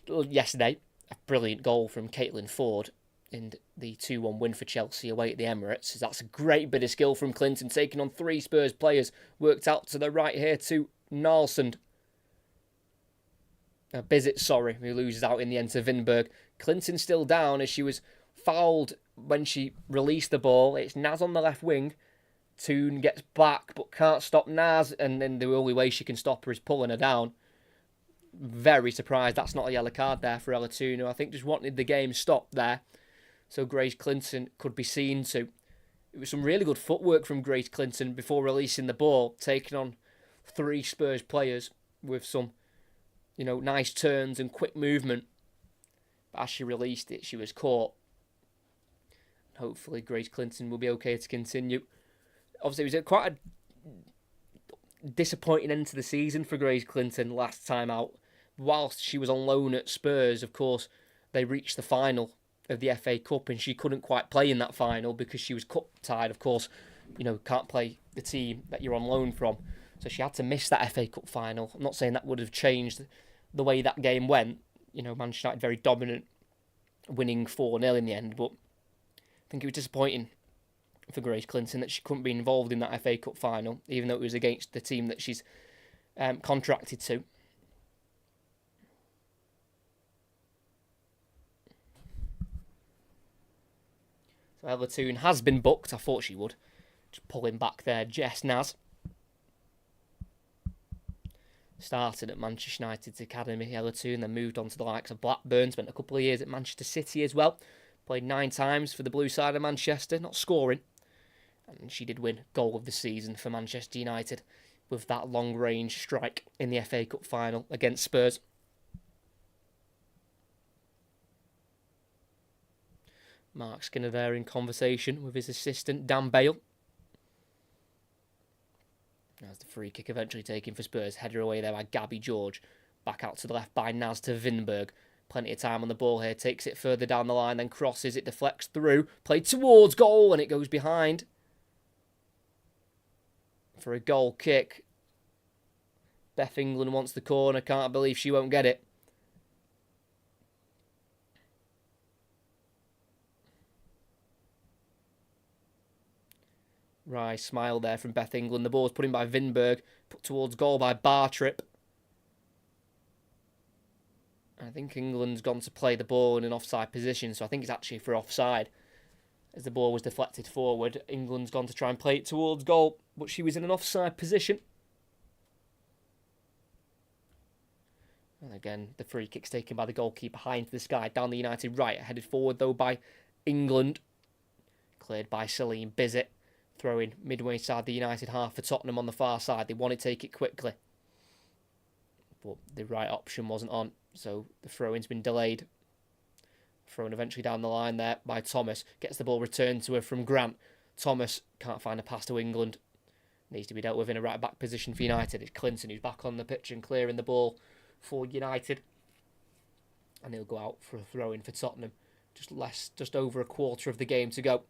yesterday. A brilliant goal from Caitlin Ford in the 2-1 win for Chelsea away at the Emirates. That's a great bit of skill from Clinton, taking on 3 Spurs players. Worked out to the right here to Nalsund. Bizet, who loses out in the end to Vinberg. Clinton still down as she was fouled when she released the ball. It's Naz on the left wing. Toone gets back but can't stop Naz, and then the only way she can stop her is pulling her down. very surprised that's not a yellow card there for Ella Toone, who I think just wanted the game stopped there so Grace Clinton could be seen to. It was some really good footwork from Grace Clinton before releasing the ball, taking on 3 Spurs players with some, nice turns and quick movement. But as she released it, she was caught. Hopefully Grace Clinton will be okay to continue. Obviously, it was quite a disappointing end to the season for Grace Clinton last time out. Whilst she was on loan at Spurs, of course, they reached the final of the FA Cup and she couldn't quite play in that final because she was cup tied. Of course, can't play the team that you're on loan from. So she had to miss that FA Cup final. I'm not saying that would have changed the way that game went. Manchester United very dominant, winning 4-0 in the end. But I think it was disappointing for Grace Clinton that she couldn't be involved in that FA Cup final, even though it was against the team that she's contracted to. So Ella Toone has been booked. I thought she would. Just pulling back there, Jess Naz. Started at Manchester United's academy, Ella Toone, then moved on to the likes of Blackburn, spent a couple of years at Manchester City as well. Played 9 times for the blue side of Manchester, not scoring. And she did win goal of the season for Manchester United with that long-range strike in the FA Cup final against Spurs. Mark Skinner there in conversation with his assistant, Dan Bale. As the free kick eventually taken for Spurs, header away there by Gabby George. Back out to the left by Naz to Vinberg. Plenty of time on the ball here, takes it further down the line, then crosses, it deflects through, played towards goal and it goes behind. For a goal kick. Beth England wants the corner, can't believe she won't get it. Rice smile there from Beth England. The ball's put in by Vinberg, put towards goal by Bartrip. I think England's gone to play the ball in an offside position, so I think it's actually for offside. As the ball was deflected forward, England's gone to try and play it towards goal, but she was in an offside position. And again, the free kick's taken by the goalkeeper high into the sky, down the United right, headed forward though by England. Cleared by Celine Bizet. Throwing midway side the United half for Tottenham on the far side. They want to take it quickly. But the right option wasn't on, so the throw-in's been delayed. Thrown eventually down the line there by Thomas. Gets the ball returned to her from Grant. Thomas can't find a pass to England. Needs to be dealt with in a right-back position for United. It's Clinton who's back on the pitch and clearing the ball for United. And he'll go out for a throw-in for Tottenham. Just over a quarter of the game to go.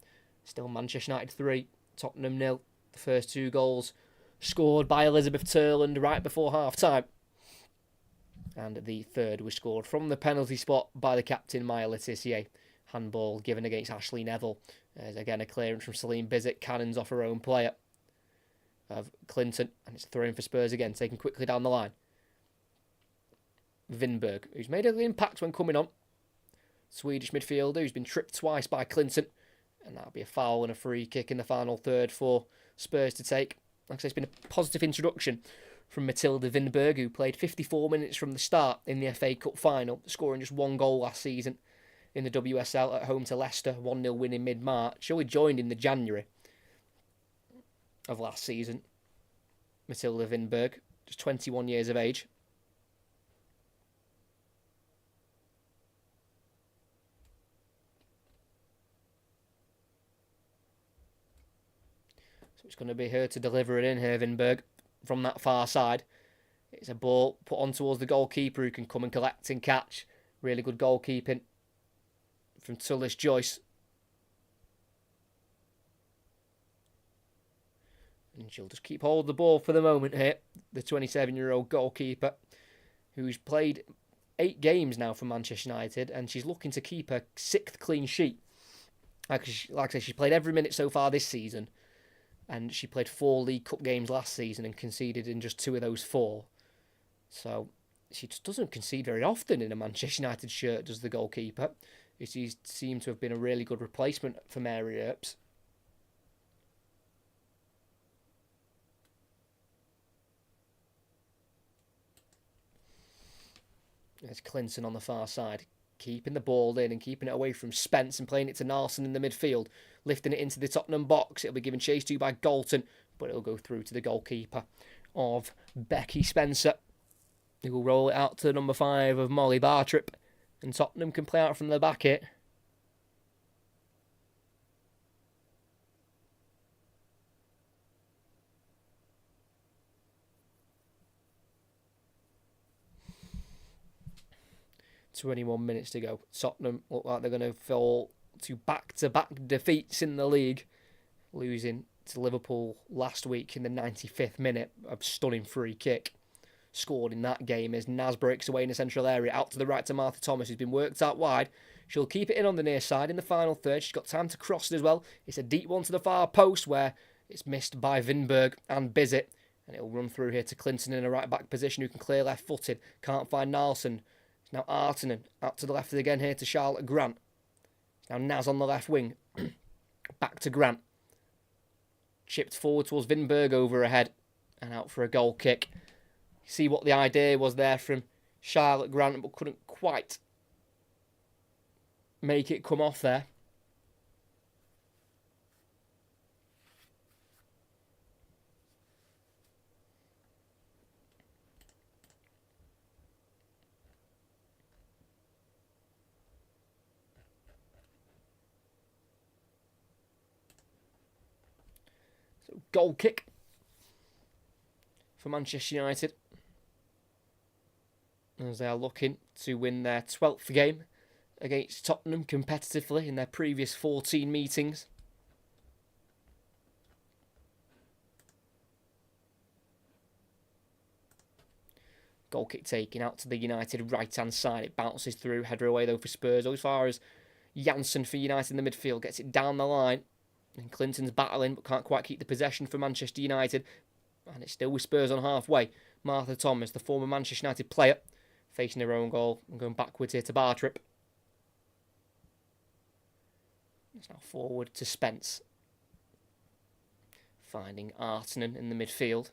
Still Manchester United 3. Tottenham 0. The first 2 goals scored by Elizabeth Turland right before half-time. And the third was scored from the penalty spot by the captain, Maya Letitia. Handball given against Ashley Neville. There's again a clearance from Celine Bizet. Cannons off her own player of Clinton. And it's thrown for Spurs again, taken quickly down the line. Vinberg, who's made an impact when coming on. Swedish midfielder who's been tripped twice by Clinton. And that'll be a foul and a free kick in the final third for Spurs to take. Like I say, it's been a positive introduction from Matilda Vinberg, who played 54 minutes from the start in the FA Cup final, scoring just 1 goal last season in the WSL at home to Leicester, 1-0 win in mid-March. She only joined in the January of last season. Matilda Vinberg, just 21 years of age. It's going to be her to deliver it in here, Vinberg, from that far side. It's a ball put on towards the goalkeeper who can come and collect and catch. Really good goalkeeping from Tullis Joyce. And she'll just keep hold of the ball for the moment here. The 27-year-old goalkeeper who's played 8 games now for Manchester United and she's looking to keep her 6th clean sheet. Like I say, she's played every minute so far this season. And she played 4 League Cup games last season and conceded in just 2 of those 4. So she just doesn't concede very often in a Manchester United shirt, does the goalkeeper. She seemed to have been a really good replacement for Mary Earps. There's Clinton on the far side, keeping the ball in and keeping it away from Spence and playing it to Nelson in the midfield, lifting it into the Tottenham box. It'll be given chase to by Galton, but it'll go through to the goalkeeper of Becky Spencer, who will roll it out to number 5 of Molly Bartrip, and Tottenham can play out from the back here. "21 minutes to go. Tottenham look like they're going to fall to back-to-back defeats in the league, losing to Liverpool last week in the 95th minute. A stunning free kick scored in that game as Naz breaks away in the central area, out to the right to Martha Thomas, who's been worked out wide. She'll keep it in on the near side in the final third. She's got time to cross it as well. It's a deep one to the far post where it's missed by Vinberg and Bizet, and it'll run through here to Clinton in a right-back position, who can clear left-footed. Can't find Nelson. Now Artinen out to the left again here to Charlotte Grant. Now Naz on the left wing. Back to Grant. Chipped forward towards Vinberg over ahead. And out for a goal kick. See what the idea was there from Charlotte Grant, but couldn't quite make it come off there. Goal kick for Manchester United, as they are looking to win their 12th game against Tottenham competitively in their previous 14 meetings. Goal kick taken out to the United right-hand side. It bounces through, header away though for Spurs. As far as Janssen for United in the midfield, gets it down the line. And Clinton's battling, but can't quite keep the possession for Manchester United. And it's still with Spurs on halfway. Martha Thomas, the former Manchester United player, facing her own goal and going backwards here to Bartrip. It's now forward to Spence. Finding Artinen in the midfield.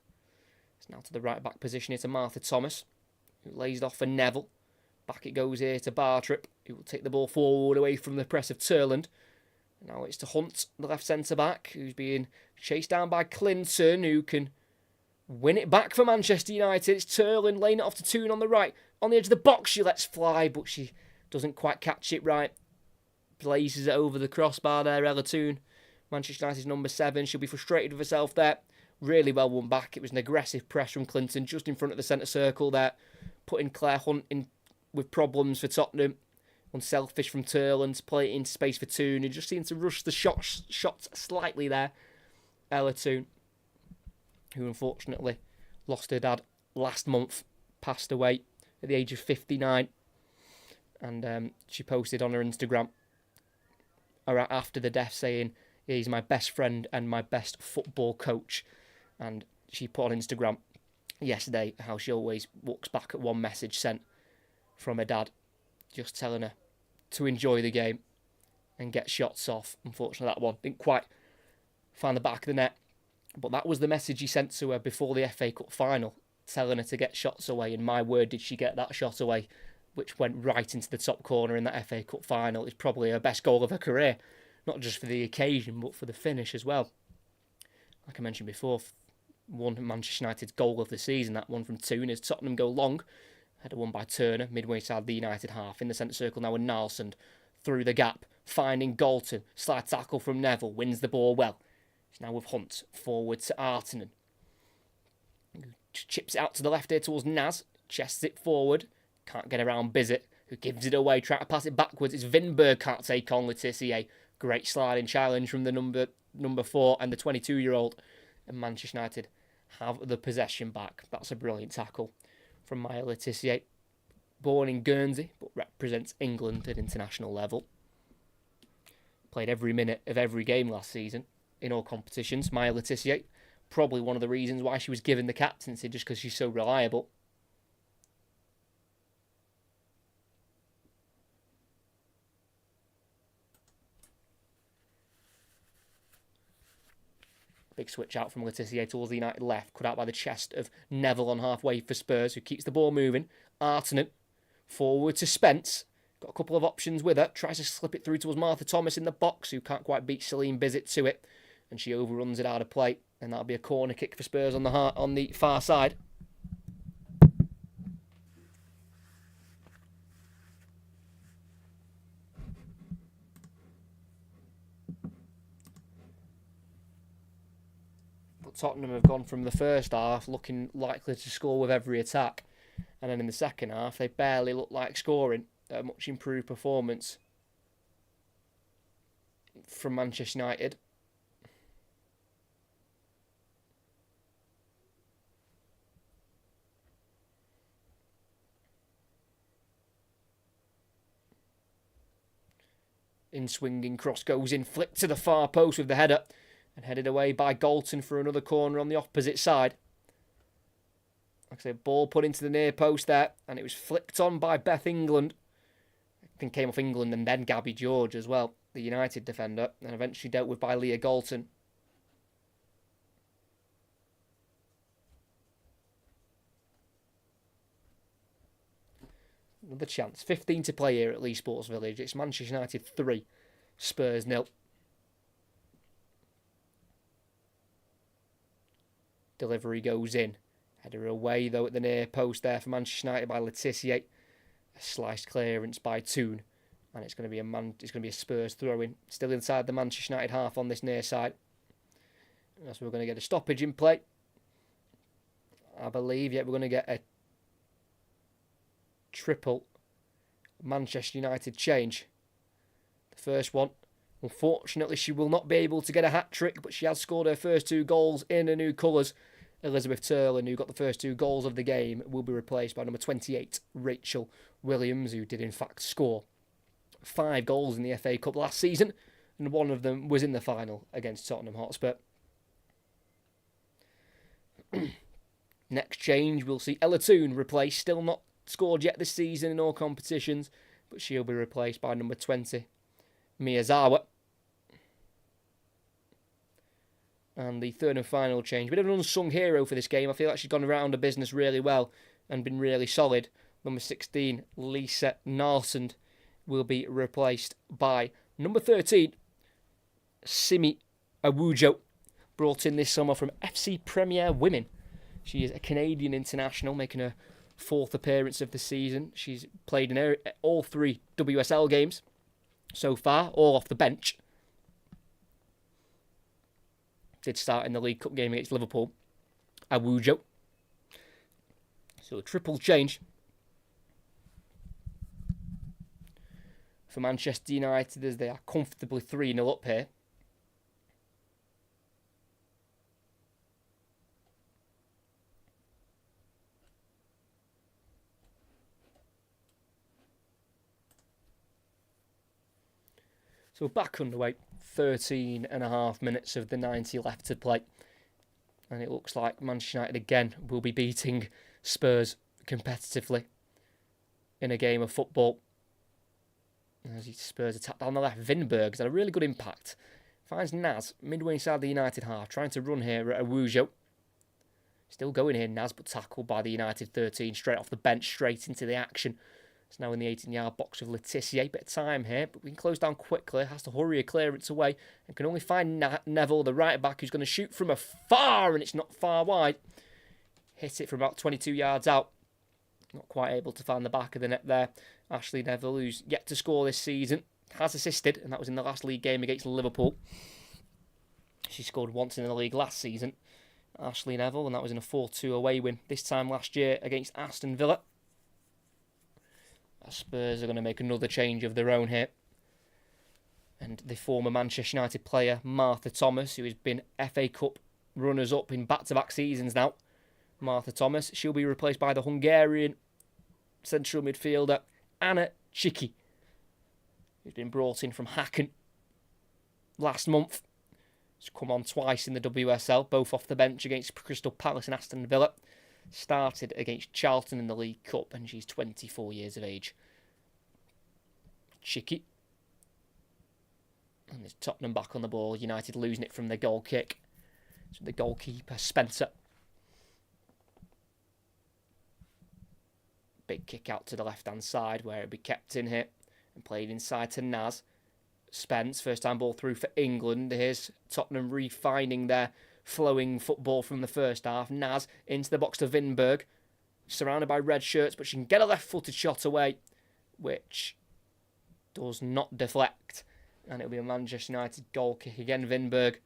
It's now to the right-back position here to Martha Thomas, who lays it off for Neville. Back it goes here to Bartrip, who will take the ball forward away from the press of Turland. Now it's to Hunt, the left centre-back, who's being chased down by Clinton, who can win it back for Manchester United. It's Turland laying it off to Toon on the right. On the edge of the box, she lets fly, but she doesn't quite catch it right. Blazes it over the crossbar there, Ella Toon. Manchester United's number 7. She'll be frustrated with herself there. Really well won back. It was an aggressive press from Clinton just in front of the centre circle there, putting Claire Hunt in with problems for Tottenham. Unselfish from Turland to play it into space for Toon, who just seemed to rush the shots slightly there. Ella Toon, who unfortunately lost her dad last month, passed away at the age of 59. And she posted on her Instagram after the death saying, "He's my best friend and my best football coach." And she put on Instagram yesterday how she always looks back at one message sent from her dad, just telling her to enjoy the game and get shots off. Unfortunately, that one didn't quite find the back of the net, but that was the message he sent to her before the FA Cup final, telling her to get shots away, and my word, did she get that shot away, which went right into the top corner in that FA Cup final. It's probably her best goal of her career, not just for the occasion, but for the finish as well. Like I mentioned before, one Manchester United's goal of the season, that one from Toon, as Tottenham go long. Header won by Turner, midway side the United half. In the centre circle now with Nelson, through the gap, finding Galton. Slide tackle from Neville, wins the ball well. It's now with Hunt, forward to Artinen. Chips it out to the left here towards Naz, chests it forward. Can't get around Bizet, who gives it away, trying to pass it backwards. It's Vinberg, can't take on Letitia. Great sliding challenge from the number 4 and the 22-year-old. And Manchester United have the possession back. That's a brilliant tackle from Maya Letitia. Born in Guernsey, but represents England at international level. Played every minute of every game last season in all competitions. Maya Letitia, probably one of the reasons why she was given the captaincy, just because she's so reliable. Big switch out from Letitia towards the United left, cut out by the chest of Neville on halfway for Spurs, who keeps the ball moving. Artinen Forward to Spence. Got a couple of options with her. Tries to slip it through towards Martha Thomas in the box, who can't quite beat Celine Bizet to it. And she overruns it out of play. And that'll be a corner kick for Spurs on the far side. But Tottenham have gone from the first half looking likely to score with every attack. And then in the second half, they barely looked like scoring. A much improved performance from Manchester United. In swinging cross goes in, flicked to the far post with the header and headed away by Galton for another corner on the opposite side. Like I said, ball put into the near post there, and it was flicked on by Beth England. I think came off England and then Gabby George as well, the United defender, and eventually dealt with by Leah Galton. Another chance. 15 to play here at Leigh Sports Village. It's Manchester United 3, Spurs 0. Delivery goes in. Header away though at the near post there for Manchester United by Letitia. A sliced clearance by Toon. And it's going to be a Spurs throw-in. Still inside the Manchester United half on this near side. And so we're going to get a stoppage in play. I believe, we're going to get a triple Manchester United change. The first one, unfortunately, she will not be able to get a hat-trick, but she has scored her first 2 goals in her new colours. Elizabeth Turlin, who got the first 2 goals of the game, will be replaced by number 28, Rachel Williams, who did in fact score 5 goals in the FA Cup last season, and one of them was in the final against Tottenham Hotspur. Next change, we'll see Ella Toon replaced, still not scored yet this season in all competitions, but she'll be replaced by number 20, Miyazawa. And the third and final change, bit of an unsung hero for this game. I feel like she's gone around her business really well and been really solid. Number 16, Lisa Narsand, will be replaced by number 13, Simi Awujo, brought in this summer from FC Premier Women. She is a Canadian international, making her 4th appearance of the season. She's played in all 3 WSL games so far, all off the bench. Did start in the League Cup game against Liverpool. Awujo. So a triple change for Manchester United as they are comfortably 3-0 up here. So back underway, 13 and a half minutes of the 90 left to play. And it looks like Manchester United again will be beating Spurs competitively in a game of football. As Spurs attack down the left, Vinberg's had a really good impact. Finds Naz midway inside the United half, trying to run here at Awujo. Still going here, Naz, but tackled by the United 13 straight off the bench, straight into the action. It's now in the 18-yard box of Letitia. Bit of time here, but we can close down quickly. Has to hurry a clearance away and can only find Neville, the right back, who's going to shoot from afar, and it's not far wide. Hit it from about 22 yards out. Not quite able to find the back of the net there. Ashley Neville, who's yet to score this season, has assisted, and that was in the last league game against Liverpool. She scored once in the league last season, Ashley Neville, and that was in a 4-2 away win this time last year against Aston Villa. Spurs are going to make another change of their own here. And the former Manchester United player, Martha Thomas, who has been FA Cup runners-up in back-to-back seasons now. Martha Thomas, she'll be replaced by the Hungarian central midfielder, Anna Chiki, who's been brought in from Hacken last month. She's come on twice in the WSL, both off the bench against Crystal Palace and Aston Villa. Started against Charlton in the League Cup, and she's 24 years of age. Chiki. And there's Tottenham back on the ball. United losing it from the goal kick. So the goalkeeper, Spencer. Big kick out to the left-hand side where it'll be kept in here and played inside to Naz. Spence, first time ball through for England. Here's Tottenham refining their flowing football from the first half. Naz into the box to Vinberg, surrounded by red shirts, but she can get a left-footed shot away, which does not deflect. And it'll be a Manchester United goal kick again. Vinberg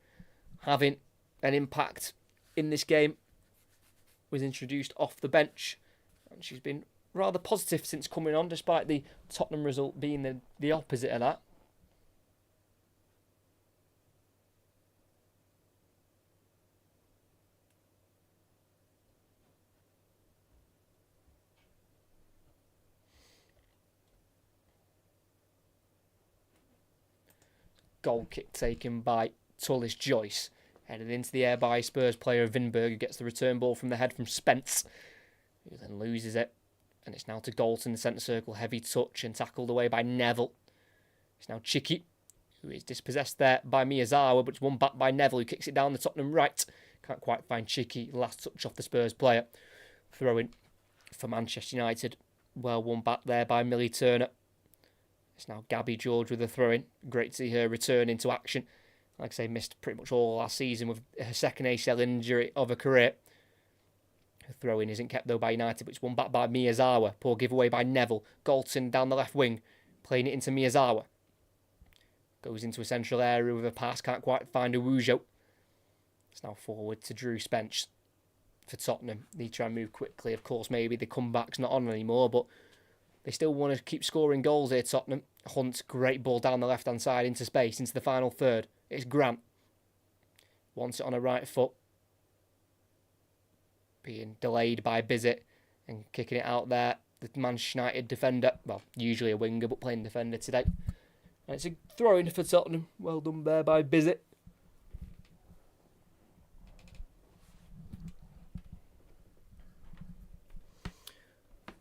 having an impact in this game, was introduced off the bench, and she's been rather positive since coming on, despite the Tottenham result being the opposite of that. Goal kick taken by Tullis Joyce. Headed into the air by Spurs player Vinberg, who gets the return ball from the head from Spence, who then loses it. And it's now to Galton in the centre circle. Heavy touch and tackled away by Neville. It's now Chiki, who is dispossessed there by Miyazawa, but it's won back by Neville, who kicks it down the Tottenham right. Can't quite find Chiki. Last touch off the Spurs player. Throw-in for Manchester United. Well won back there by Millie Turner. It's now Gabby George with a throw-in. Great to see her return into action. Like I say, missed pretty much all last season with her second ACL injury of her career. Her throw-in isn't kept though by United, but it's won back by Miyazawa. Poor giveaway by Neville. Galton down the left wing, playing it into Miyazawa. Goes into a central area with a pass, can't quite find Awujo. It's now forward to Drew Spence for Tottenham. Need to try and move quickly. Of course, maybe the comeback's not on anymore, but they still want to keep scoring goals here, Tottenham. Hunt, great ball down the left-hand side into space, into the final third. It's Grant. Wants it on a right foot. Being delayed by Bizet and kicking it out there. The Manchester United defender, well, usually a winger, but playing defender today. And it's a throw-in for Tottenham. Well done there by Bizet.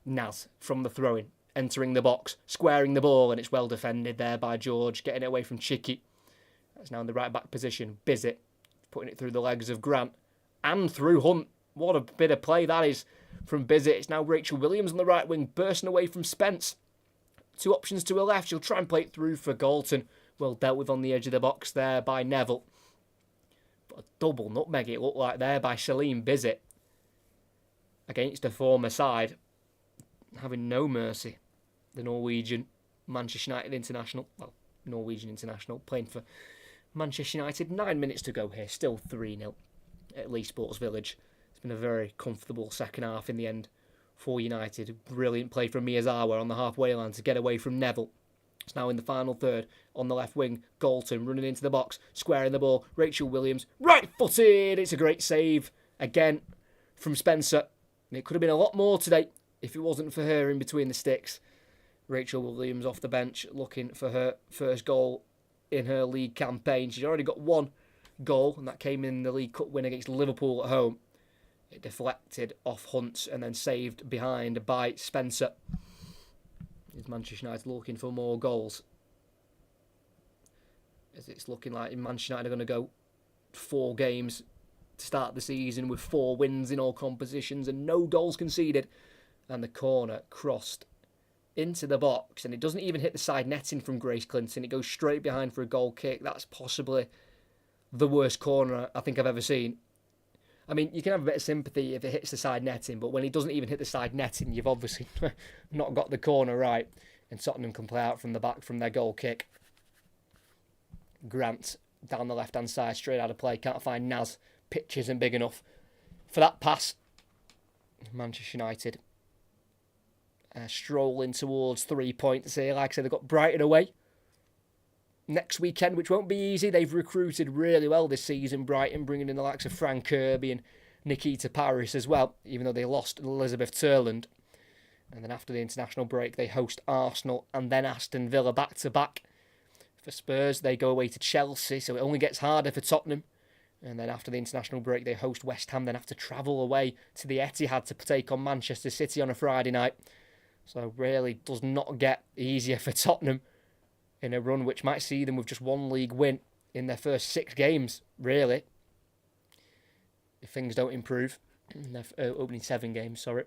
Naz from the throw-in, entering the box, squaring the ball, and it's well defended there by George, getting it away from Chiki. That's now in the right-back position. Bizet putting it through the legs of Grant and through Hunt. What a bit of play that is from Bizet. It's now Rachel Williams on the right wing, bursting away from Spence. Two options to her left. She'll try and play it through for Galton. Well dealt with on the edge of the box there by Neville. But a double nutmeg it looked like there by Celine Bizet against a former side. Having no mercy. The Norwegian Manchester United international, Norwegian international, playing for Manchester United. 9 minutes to go here, still 3-0 at Leigh Sports Village. It's been a very comfortable second half in the end for United. Brilliant play from Miyazawa on the halfway line to get away from Neville. It's now in the final third on the left wing. Galton running into the box, squaring the ball. Rachel Williams, right-footed. It's a great save again from Spencer. And it could have been a lot more today if it wasn't for her in between the sticks. Rachel Williams off the bench looking for her first goal in her league campaign. She's already got one goal, and that came in the League Cup win against Liverpool at home. It deflected off Hunt and then saved behind by Spencer. Is Manchester United looking for more goals? As it's looking like Manchester United are going to go 4 games to start the season with 4 wins in all compositions and no goals conceded. And the corner crossed into the box, and it doesn't even hit the side netting from Grace Clinton. It goes straight behind for a goal kick. That's possibly the worst corner I think I've ever seen. I mean, you can have a bit of sympathy if it hits the side netting, but when it doesn't even hit the side netting, you've obviously not got the corner right. And Tottenham can play out from the back from their goal kick. Grant down the left-hand side, straight out of play. Can't find Naz. Pitch isn't big enough for that pass. Manchester United strolling towards 3 points here. Like I said, they've got Brighton away next weekend, which won't be easy. They've recruited really well this season, Brighton, bringing in the likes of Fran Kirby and Nikita Paris as well, even though they lost Elizabeth Turland. And then after the international break, they host Arsenal and then Aston Villa back-to-back. For Spurs, they go away to Chelsea, so it only gets harder for Tottenham. And then after the international break, they host West Ham, then have to travel away to the Etihad to take on Manchester City on a Friday night. So really does not get easier for Tottenham in a run which might see them with just 1 league win in their first 6 games, really. If things don't improve in their opening 7 games, sorry.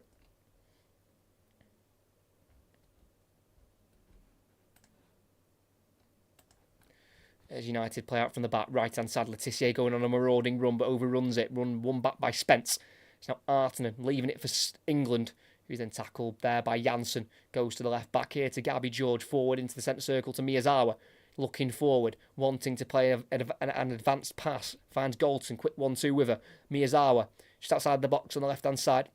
As United play out from the back, right-hand side, Letitia going on a marauding run, but overruns it. Run one back by Spence. It's now Artinen leaving it for England, who's then tackled there by Janssen. Goes to the left back here to Gabby George, forward into the centre circle to Miyazawa. Looking forward, wanting to play an advanced pass. Finds Goldson, quick 1-2 with her. Miyazawa, just outside the box on the left-hand side.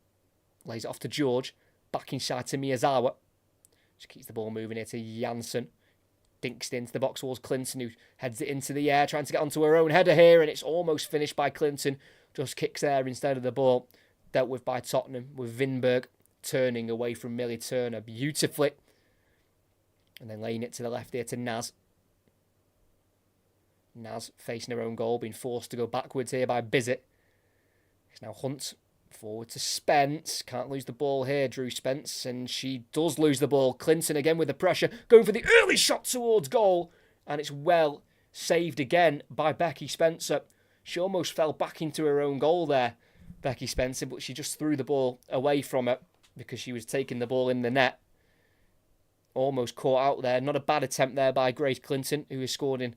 Lays it off to George. Back inside to Miyazawa. Just keeps the ball moving here to Janssen. Dinks it into the box towards Clinton, who heads it into the air, trying to get onto her own header here, and it's almost finished by Clinton. Just kicks there instead of the ball. Dealt with by Tottenham, with Vinberg turning away from Millie Turner beautifully. And then laying it to the left here to Naz. Naz facing her own goal, being forced to go backwards here by Bizet. It's now Hunt. Forward to Spence. Can't lose the ball here, Drew Spence. And she does lose the ball. Clinton again with the pressure. Going for the early shot towards goal. And it's well saved again by Becky Spencer. She almost fell back into her own goal there, Becky Spencer. But she just threw the ball away from her because she was taking the ball in the net. Almost caught out there. Not a bad attempt there by Grace Clinton, who has scored in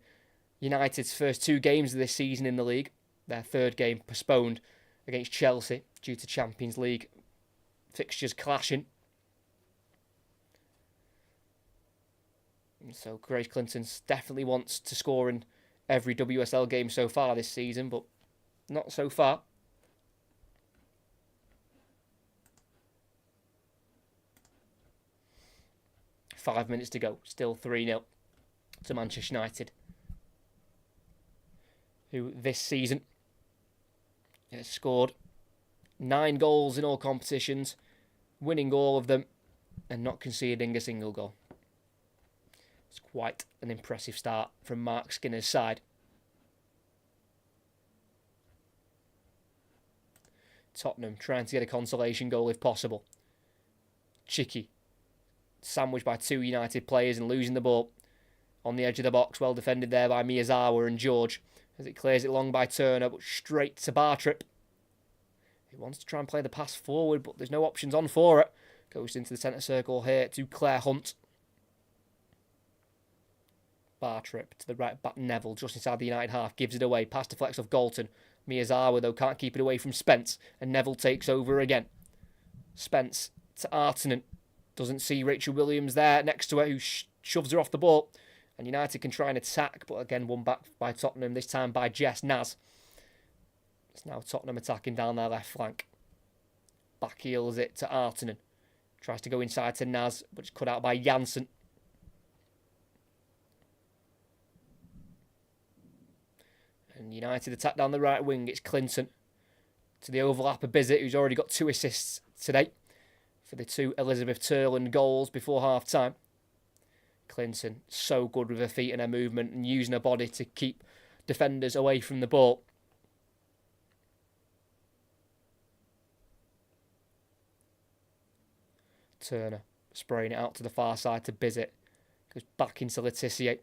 United's first 2 games of this season in the league. Their third game postponed against Chelsea due to Champions League fixtures clashing. So Grace Clinton definitely wants to score in every WSL game so far this season, but not so far. Five minutes to go. Still 3-0 to Manchester United, who this season has scored 9 goals in all competitions, winning all of them and not conceding a single goal. It's quite an impressive start from Mark Skinner's side. Tottenham trying to get a consolation goal if possible. Chicky sandwiched by 2 United players and losing the ball on the edge of the box. Well defended there by Miyazawa and George as it clears it long by Turner, but straight to Bartrip. He wants to try and play the pass forward, but there's no options on for it. Goes into the centre circle here to Claire Hunt. Bartrip to the right back, Neville just inside the United half, gives it away. Pass deflects off Galton. Miyazawa, though, can't keep it away from Spence, and Neville takes over again. Spence to Artinen. Doesn't see Rachel Williams there next to her, who shoves her off the ball. And United can try and attack, but again won back by Tottenham, this time by Jess Naz. It's now Tottenham attacking down their left flank. Back heels it to Artinen. Tries to go inside to Naz, but it's cut out by Janssen. And United attack down the right wing. It's Clinton to the overlap of Bizet, who's already got 2 assists today for the 2 Elizabeth Turland goals before half-time. Clinton, so good with her feet and her movement and using her body to keep defenders away from the ball. Turner spraying it out to the far side to Bizet. Goes back into Letitia.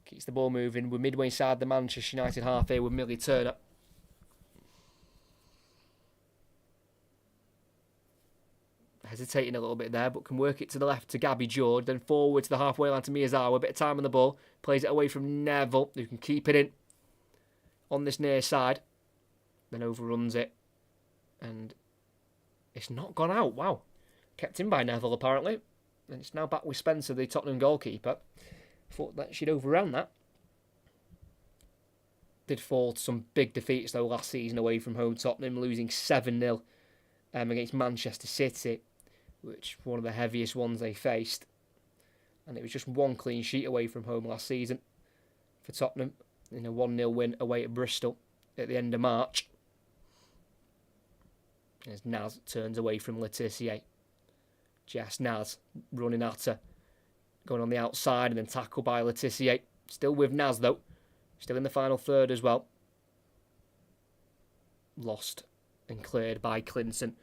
Keeps the ball moving. We're midway inside the Manchester United half here with Millie Turner. Hesitating a little bit there, but can work it to the left to Gabby George. Then forward to the halfway line to Miyazawa. A bit of time on the ball. Plays it away from Neville, who can keep it in on this near side. Then overruns it. And it's not gone out. Wow. Kept in by Neville, apparently. And it's now back with Spencer, the Tottenham goalkeeper. Thought that she'd overrun that. Did fall to some big defeats, though, last season away from home. Tottenham losing 7-0 against Manchester City, which was one of the heaviest ones they faced. And it was just 1 clean sheet away from home last season for Tottenham in a 1-0 win away at Bristol at the end of March. As Naz turns away from Letitia. Jess Naz running at her. Going on the outside and then tackled by Letitia. Still with Naz, though. Still in the final third as well. Lost and cleared by Clinton.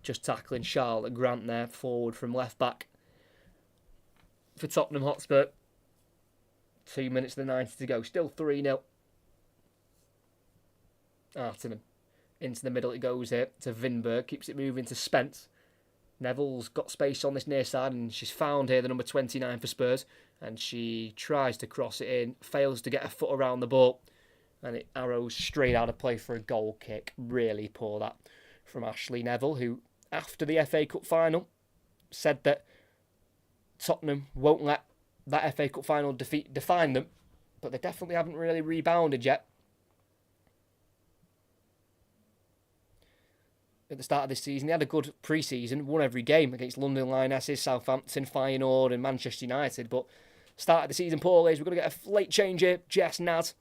Just tackling Charlotte Grant there, forward from left back for Tottenham Hotspur. 2 minutes to the 90 to go. Still 3-0. Artinen. Into the middle it goes here to Vinberg. Keeps it moving to Spence. Neville's got space on this near side, and she's found here the number 29 for Spurs, and she tries to cross it in, fails to get her foot around the ball, and it arrows straight out of play for a goal kick. Really poor that from Ashley Neville, who, after the FA Cup final, said that Tottenham won't let that FA Cup final defeat define them, but they definitely haven't really rebounded yet. At the start of this season, they had a good pre-season, won every game against London Lionesses, Southampton, Feyenoord and Manchester United, but started the season poorly. We're going to get a late change here. Jess Naz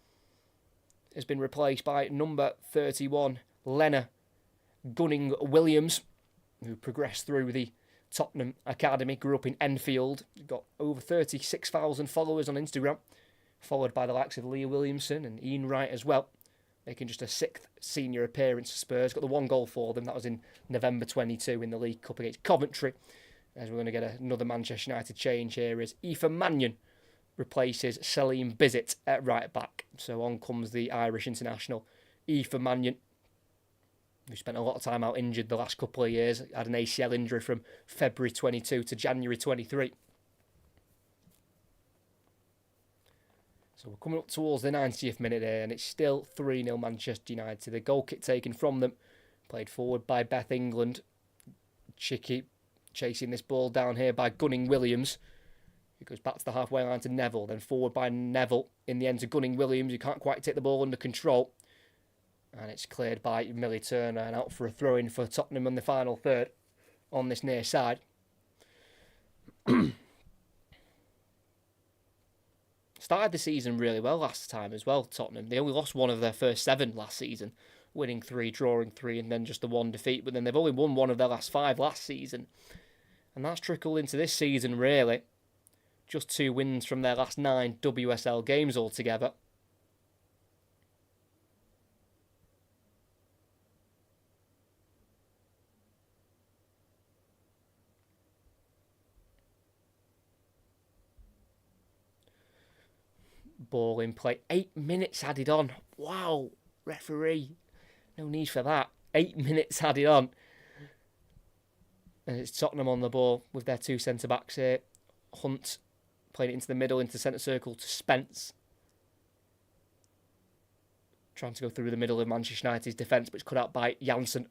has been replaced by number 31, Lena Gunning-Williams, who progressed through the Tottenham Academy, grew up in Enfield, got over 36,000 followers on Instagram, followed by the likes of Leah Williamson and Ian Wright as well, making just a 6th senior appearance for Spurs. Got the 1 goal for them. That was in November 22 in the League Cup against Coventry. As we're going to get another Manchester United change here as Aoife Mannion replaces Celine Bizet at right back. So on comes the Irish international, Aoife Mannion, who spent a lot of time out injured the last couple of years. Had an ACL injury from February 22 to January 23. So we're coming up towards the 90th minute here, and it's still 3-0 Manchester United. The goal kick taken from them, played forward by Beth England. Chicky chasing this ball down here by Gunning-Williams, who goes back to the halfway line to Neville, then forward by Neville, in the end to Gunning-Williams, who can't quite take the ball under control. And it's cleared by Millie Turner and out for a throw-in for Tottenham in the final third on this near side. Started the season really well last time as well, Tottenham. They only lost 1 of their first 7 last season, winning 3, drawing 3, and then just the 1 defeat. But then they've only won 1 of their last 5 last season. And that's trickled into this season, really. Just 2 wins from their last 9 WSL games altogether. Ball in play. 8 minutes added on. Wow, referee. No need for that. 8 minutes added on. And it's Tottenham on the ball with their 2 centre-backs here. Hunt playing it into the middle, into the centre circle to Spence. Trying to go through the middle of Manchester United's defence, but it's cut out by Janssen.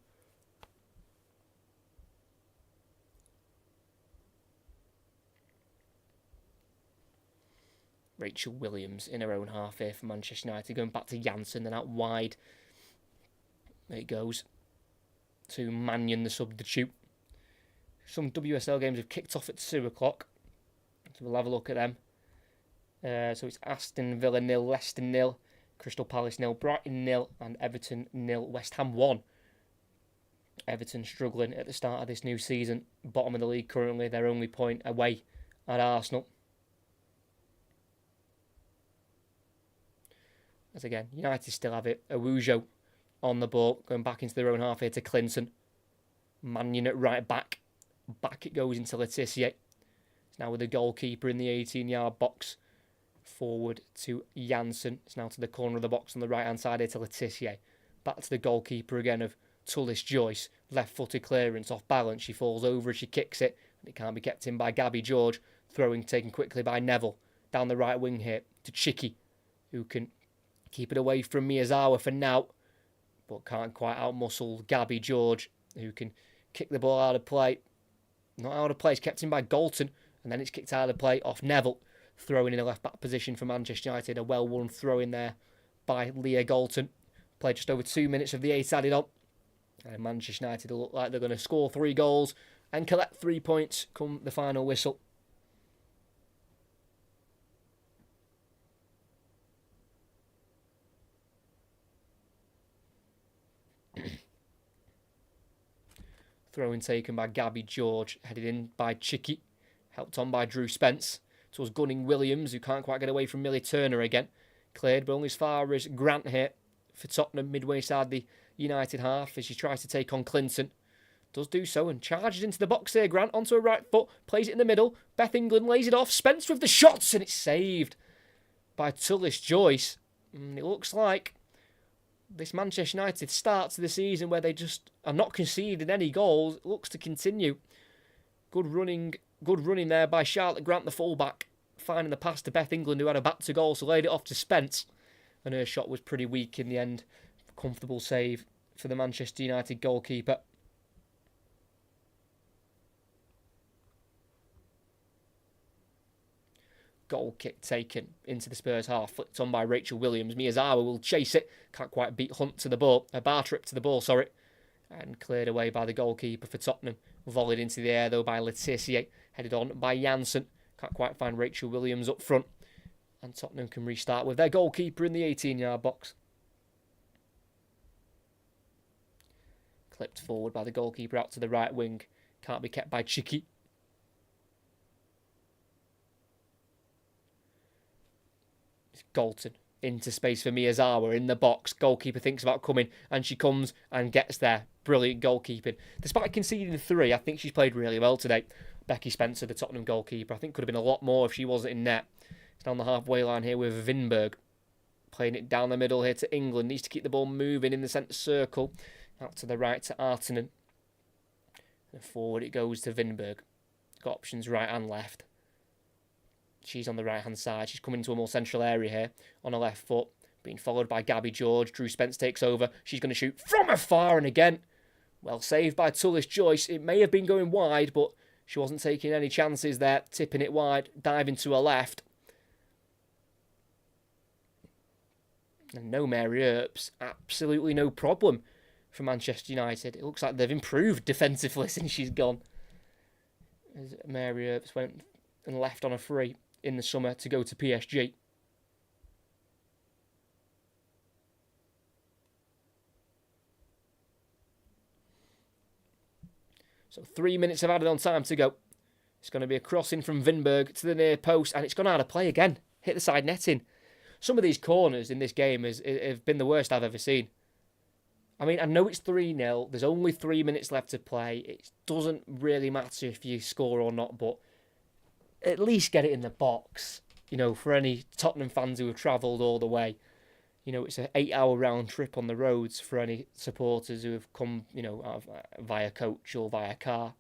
Rachel Williams in her own half here for Manchester United, going back to Janssen, then out wide. There it goes to Mannion, the substitute. Some WSL games have kicked off at 2 o'clock, so we'll have a look at them. So it's Aston Villa 0, Leicester 0, Crystal Palace 0, Brighton 0, and Everton 0, West Ham 1. Everton struggling at the start of this new season, bottom of the league currently, their only point away at Arsenal. As again, United still have it. Awujo on the ball, going back into their own half here to Clinton. Mannion at right back. Back it goes into Letitia. It's now with the goalkeeper in the 18-yard box. Forward to Janssen. It's now to the corner of the box on the right-hand side here to Letitia. Back to the goalkeeper again of Tullis Joyce. Left-footed clearance off balance. She falls over as she kicks it. And it can't be kept in by Gabby George. Throwing taken quickly by Neville. Down the right wing here to Chicky, who can keep it away from Miyazawa for now, but can't quite outmuscle Gabby George, who can kick the ball out of play. Not out of play, it's kept in by Galton, and then it's kicked out of play off Neville, throwing in a left-back position for Manchester United. A well-won throw in there by Leah Galton. Played just over 2 minutes of the 8 added on. And Manchester United look like they're going to score 3 goals and collect 3 points come the final whistle. Throw-in taken by Gabby George, headed in by Chicky, helped on by Drew Spence. Towards Gunning-Williams, who can't quite get away from Millie Turner again. Cleared, but only as far as Grant here for Tottenham, midway side the United half, as she tries to take on Clinton. Does do so and charges into the box here. Grant onto her right foot, plays it in the middle. Beth England lays it off. Spence with the shots, and it's saved by Tullis Joyce. And it looks like this Manchester United start to the season where they just are not conceding any goals. It looks to continue Good running there by Charlotte Grant, the fullback, finding the pass to Beth England, who had a back to goal, so laid it off to Spence, and her shot was pretty weak in the end. Comfortable save for the Manchester United goalkeeper. Goal kick taken into the Spurs half, flicked on by Rachel Williams. Miyazawa will chase it, can't quite beat Hunt to the ball, a bar trip to the ball, and cleared away by the goalkeeper for Tottenham. Volleyed into the air though by Letitia, headed on by Janssen, can't quite find Rachel Williams up front, and Tottenham can restart with their goalkeeper in the 18-yard box. Clipped forward by the goalkeeper out to the right wing, can't be kept by Chiki. Galton into space for Miyazawa in the box. Goalkeeper thinks about coming, and she comes and gets there. Brilliant goalkeeping. Despite conceding 3, I think she's played really well today. Becky Spencer, the Tottenham goalkeeper, I think could have been a lot more if she wasn't in net. It's down the halfway line here with Vinberg. Playing it down the middle here to England. Needs to keep the ball moving in the centre circle. Out to the right to Artinen. And forward it goes to Vinberg. Got options right and left. She's on the right-hand side. She's coming into a more central area here on her left foot. Being followed by Gabby George. Drew Spence takes over. She's going to shoot from afar, and again, well saved by Tullis Joyce. It may have been going wide, but she wasn't taking any chances there. Tipping it wide, diving to her left. And no Mary Earps. Absolutely no problem for Manchester United. It looks like they've improved defensively since she's gone. As Mary Earps went and left on a free in the summer to go to PSG. So 3 minutes of added on time to go. It's going to be a crossing from Vinberg to the near post, and it's gone out of play again. Hit the side netting. Some of these corners in this game have been the worst I've ever seen. I mean, I know it's 3-0. There's only 3 minutes left to play. It doesn't really matter if you score or not, but at least get it in the box. You know, for any Tottenham fans who have travelled all the way. You know, it's an 8-hour round trip on the roads for any supporters who have come, you know, via coach or via car.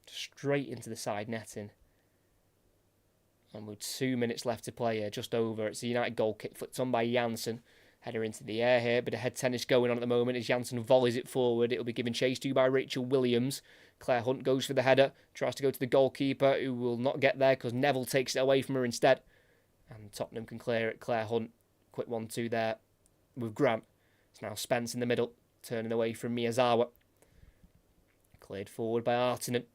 Straight into the side netting. And with 2 minutes left to play here, just over. It's a United goal kick flicked on by Janssen. Header into the air here, bit of head tennis going on at the moment as Janssen volleys it forward. It'll be given chase to by Rachel Williams. Claire Hunt goes for the header, tries to go to the goalkeeper, who will not get there because Neville takes it away from her instead. And Tottenham can clear it. Claire Hunt, quick 1-2 there with Grant. It's now Spence in the middle, turning away from Miyazawa. Cleared forward by Artinen.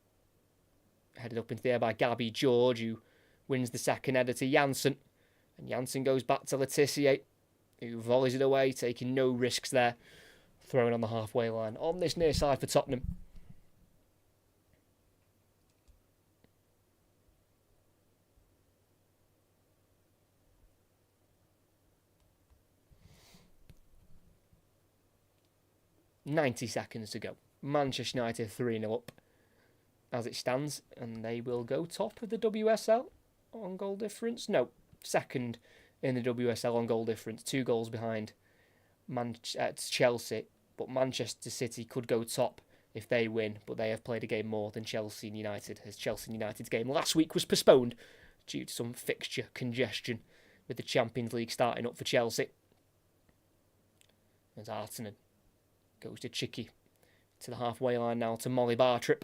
Headed up into the air by Gabby George, who wins the second header to Janssen. And Janssen goes back to Letitia, who volleys it away, taking no risks there. Throwing on the halfway line on this near side for Tottenham. .90 seconds to go. Manchester United 3-0 up as it stands, and they will go top of the WSL on goal difference. No, second in the WSL on goal difference, 2 goals behind Chelsea, but Manchester City could go top if they win, but they have played a game more than Chelsea and United, as Chelsea and United's game last week was postponed due to some fixture congestion with the Champions League starting up for Chelsea. As Artinen goes to Chiki, to the halfway line now to Molly Bartrip.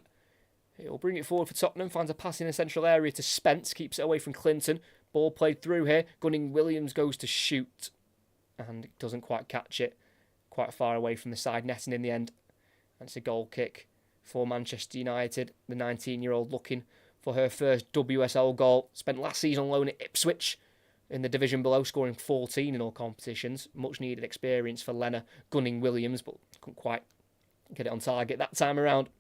He'll bring it forward for Tottenham, finds a pass in the central area to Spence, keeps it away from Clinton. Ball played through here. Gunning Williams goes to shoot and doesn't quite catch it. Quite far away from the side netting in the end. And it's a goal kick for Manchester United. The 19-year-old looking for her first WSL goal. Spent last season on loan at Ipswich in the division below, scoring 14 in all competitions. Much needed experience for Lena Gunning Williams, but couldn't quite get it on target that time around.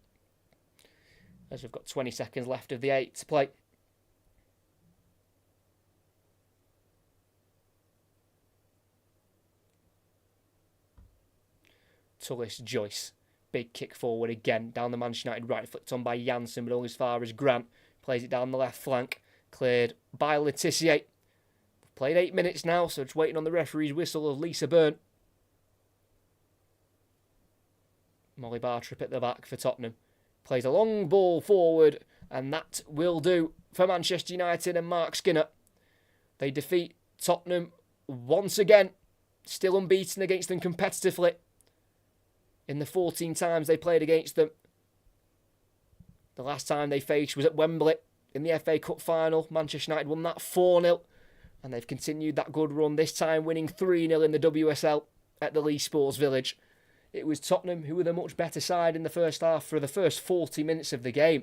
As we've got 20 seconds left of the 8 to play. Tullis Joyce. Big kick forward again. Down the Manchester United right. Flicked on by Janssen, but only as far as Grant. Plays it down the left flank. Cleared by Letitia. We've played 8 minutes now, so just waiting on the referee's whistle of Lisa Byrne. Molly Bartrip at the back for Tottenham. Plays a long ball forward, and that will do for Manchester United and Mark Skinner. They defeat Tottenham once again, still unbeaten against them competitively. In the 14 times they played against them, the last time they faced was at Wembley in the FA Cup final. Manchester United won that 4-0, and they've continued that good run, this time winning 3-0 in the WSL at the Leigh Sports Village. It was Tottenham who were the much better side in the first half for the first 40 minutes of the game,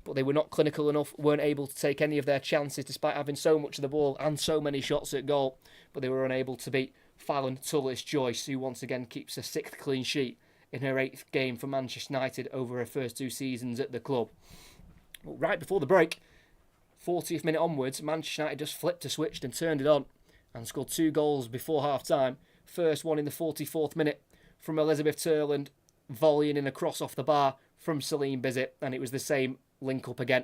but they were not clinical enough, weren't able to take any of their chances despite having so much of the ball and so many shots at goal, but they were unable to beat Fallon Tullis-Joyce, who once again keeps a 6th clean sheet in her 8th game for Manchester United over her first 2 seasons at the club. Well, right before the break, 40th minute onwards, Manchester United just flipped a switch and turned it on and scored 2 goals before half-time. First one in the 44th minute from Elizabeth Turland, volleying in a cross off the bar from Celine Bizet, and it was the same link-up again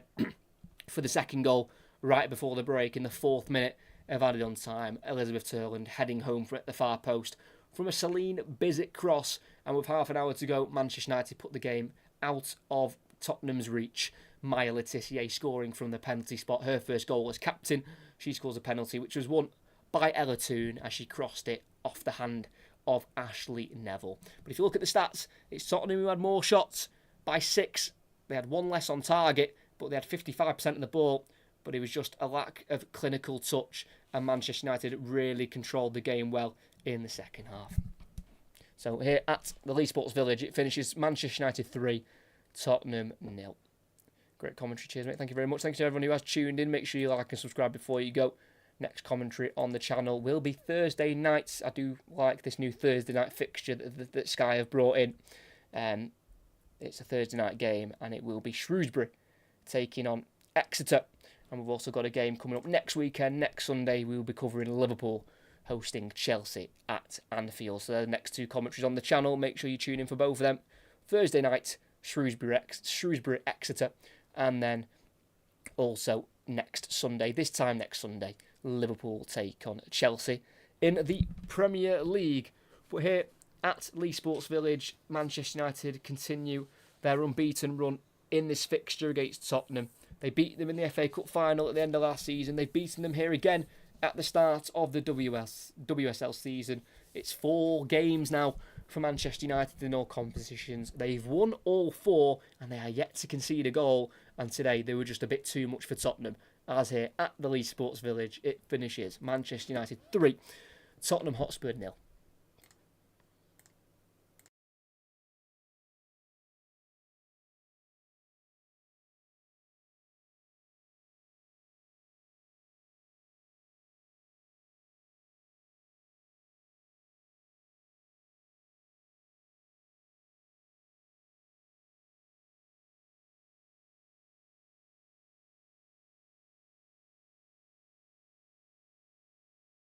for the second goal right before the break in the 4th minute of added-on time. Elizabeth Turland heading home for at the far post from a Celine Bizet cross, and with half an hour to go, Manchester United put the game out of Tottenham's reach. Maya Le Tissier scoring from the penalty spot, her first goal as captain. She scores a penalty which was won by Ella Toone as she crossed it off the hand of Ashley Neville. But if you look at the stats, it's Tottenham who had more shots by 6. They had 1 less on target, but they had 55% of the ball. But it was just a lack of clinical touch, and Manchester United really controlled the game well in the second half. So here at the Leigh Sports Village, it finishes Manchester United 3, Tottenham 0. Great commentary, cheers mate, thank you very much. Thanks to everyone who has tuned in. Make sure you like and subscribe before you go. Next commentary on the channel will be Thursday nights. I do like this new Thursday night fixture that Sky have brought in. It's a Thursday night game, and it will be Shrewsbury taking on Exeter. And we've also got a game coming up next weekend. Next Sunday, we will be covering Liverpool hosting Chelsea at Anfield. So they're the next 2 commentaries on the channel. Make sure you tune in for both of them. Thursday night, Shrewsbury Exeter. And then also next Sunday, Liverpool take on Chelsea in the Premier League. But here at Leigh Sports Village, Manchester United continue their unbeaten run in this fixture against Tottenham. They beat them in the FA Cup final at the end of last season. They've beaten them here again at the start of the WSL season. It's 4 games now for Manchester United in all competitions. They've won all 4, and they are yet to concede a goal. And today they were just a bit too much for Tottenham. As here at the Leigh Sports Village, it finishes Manchester United 3, Tottenham Hotspur 0.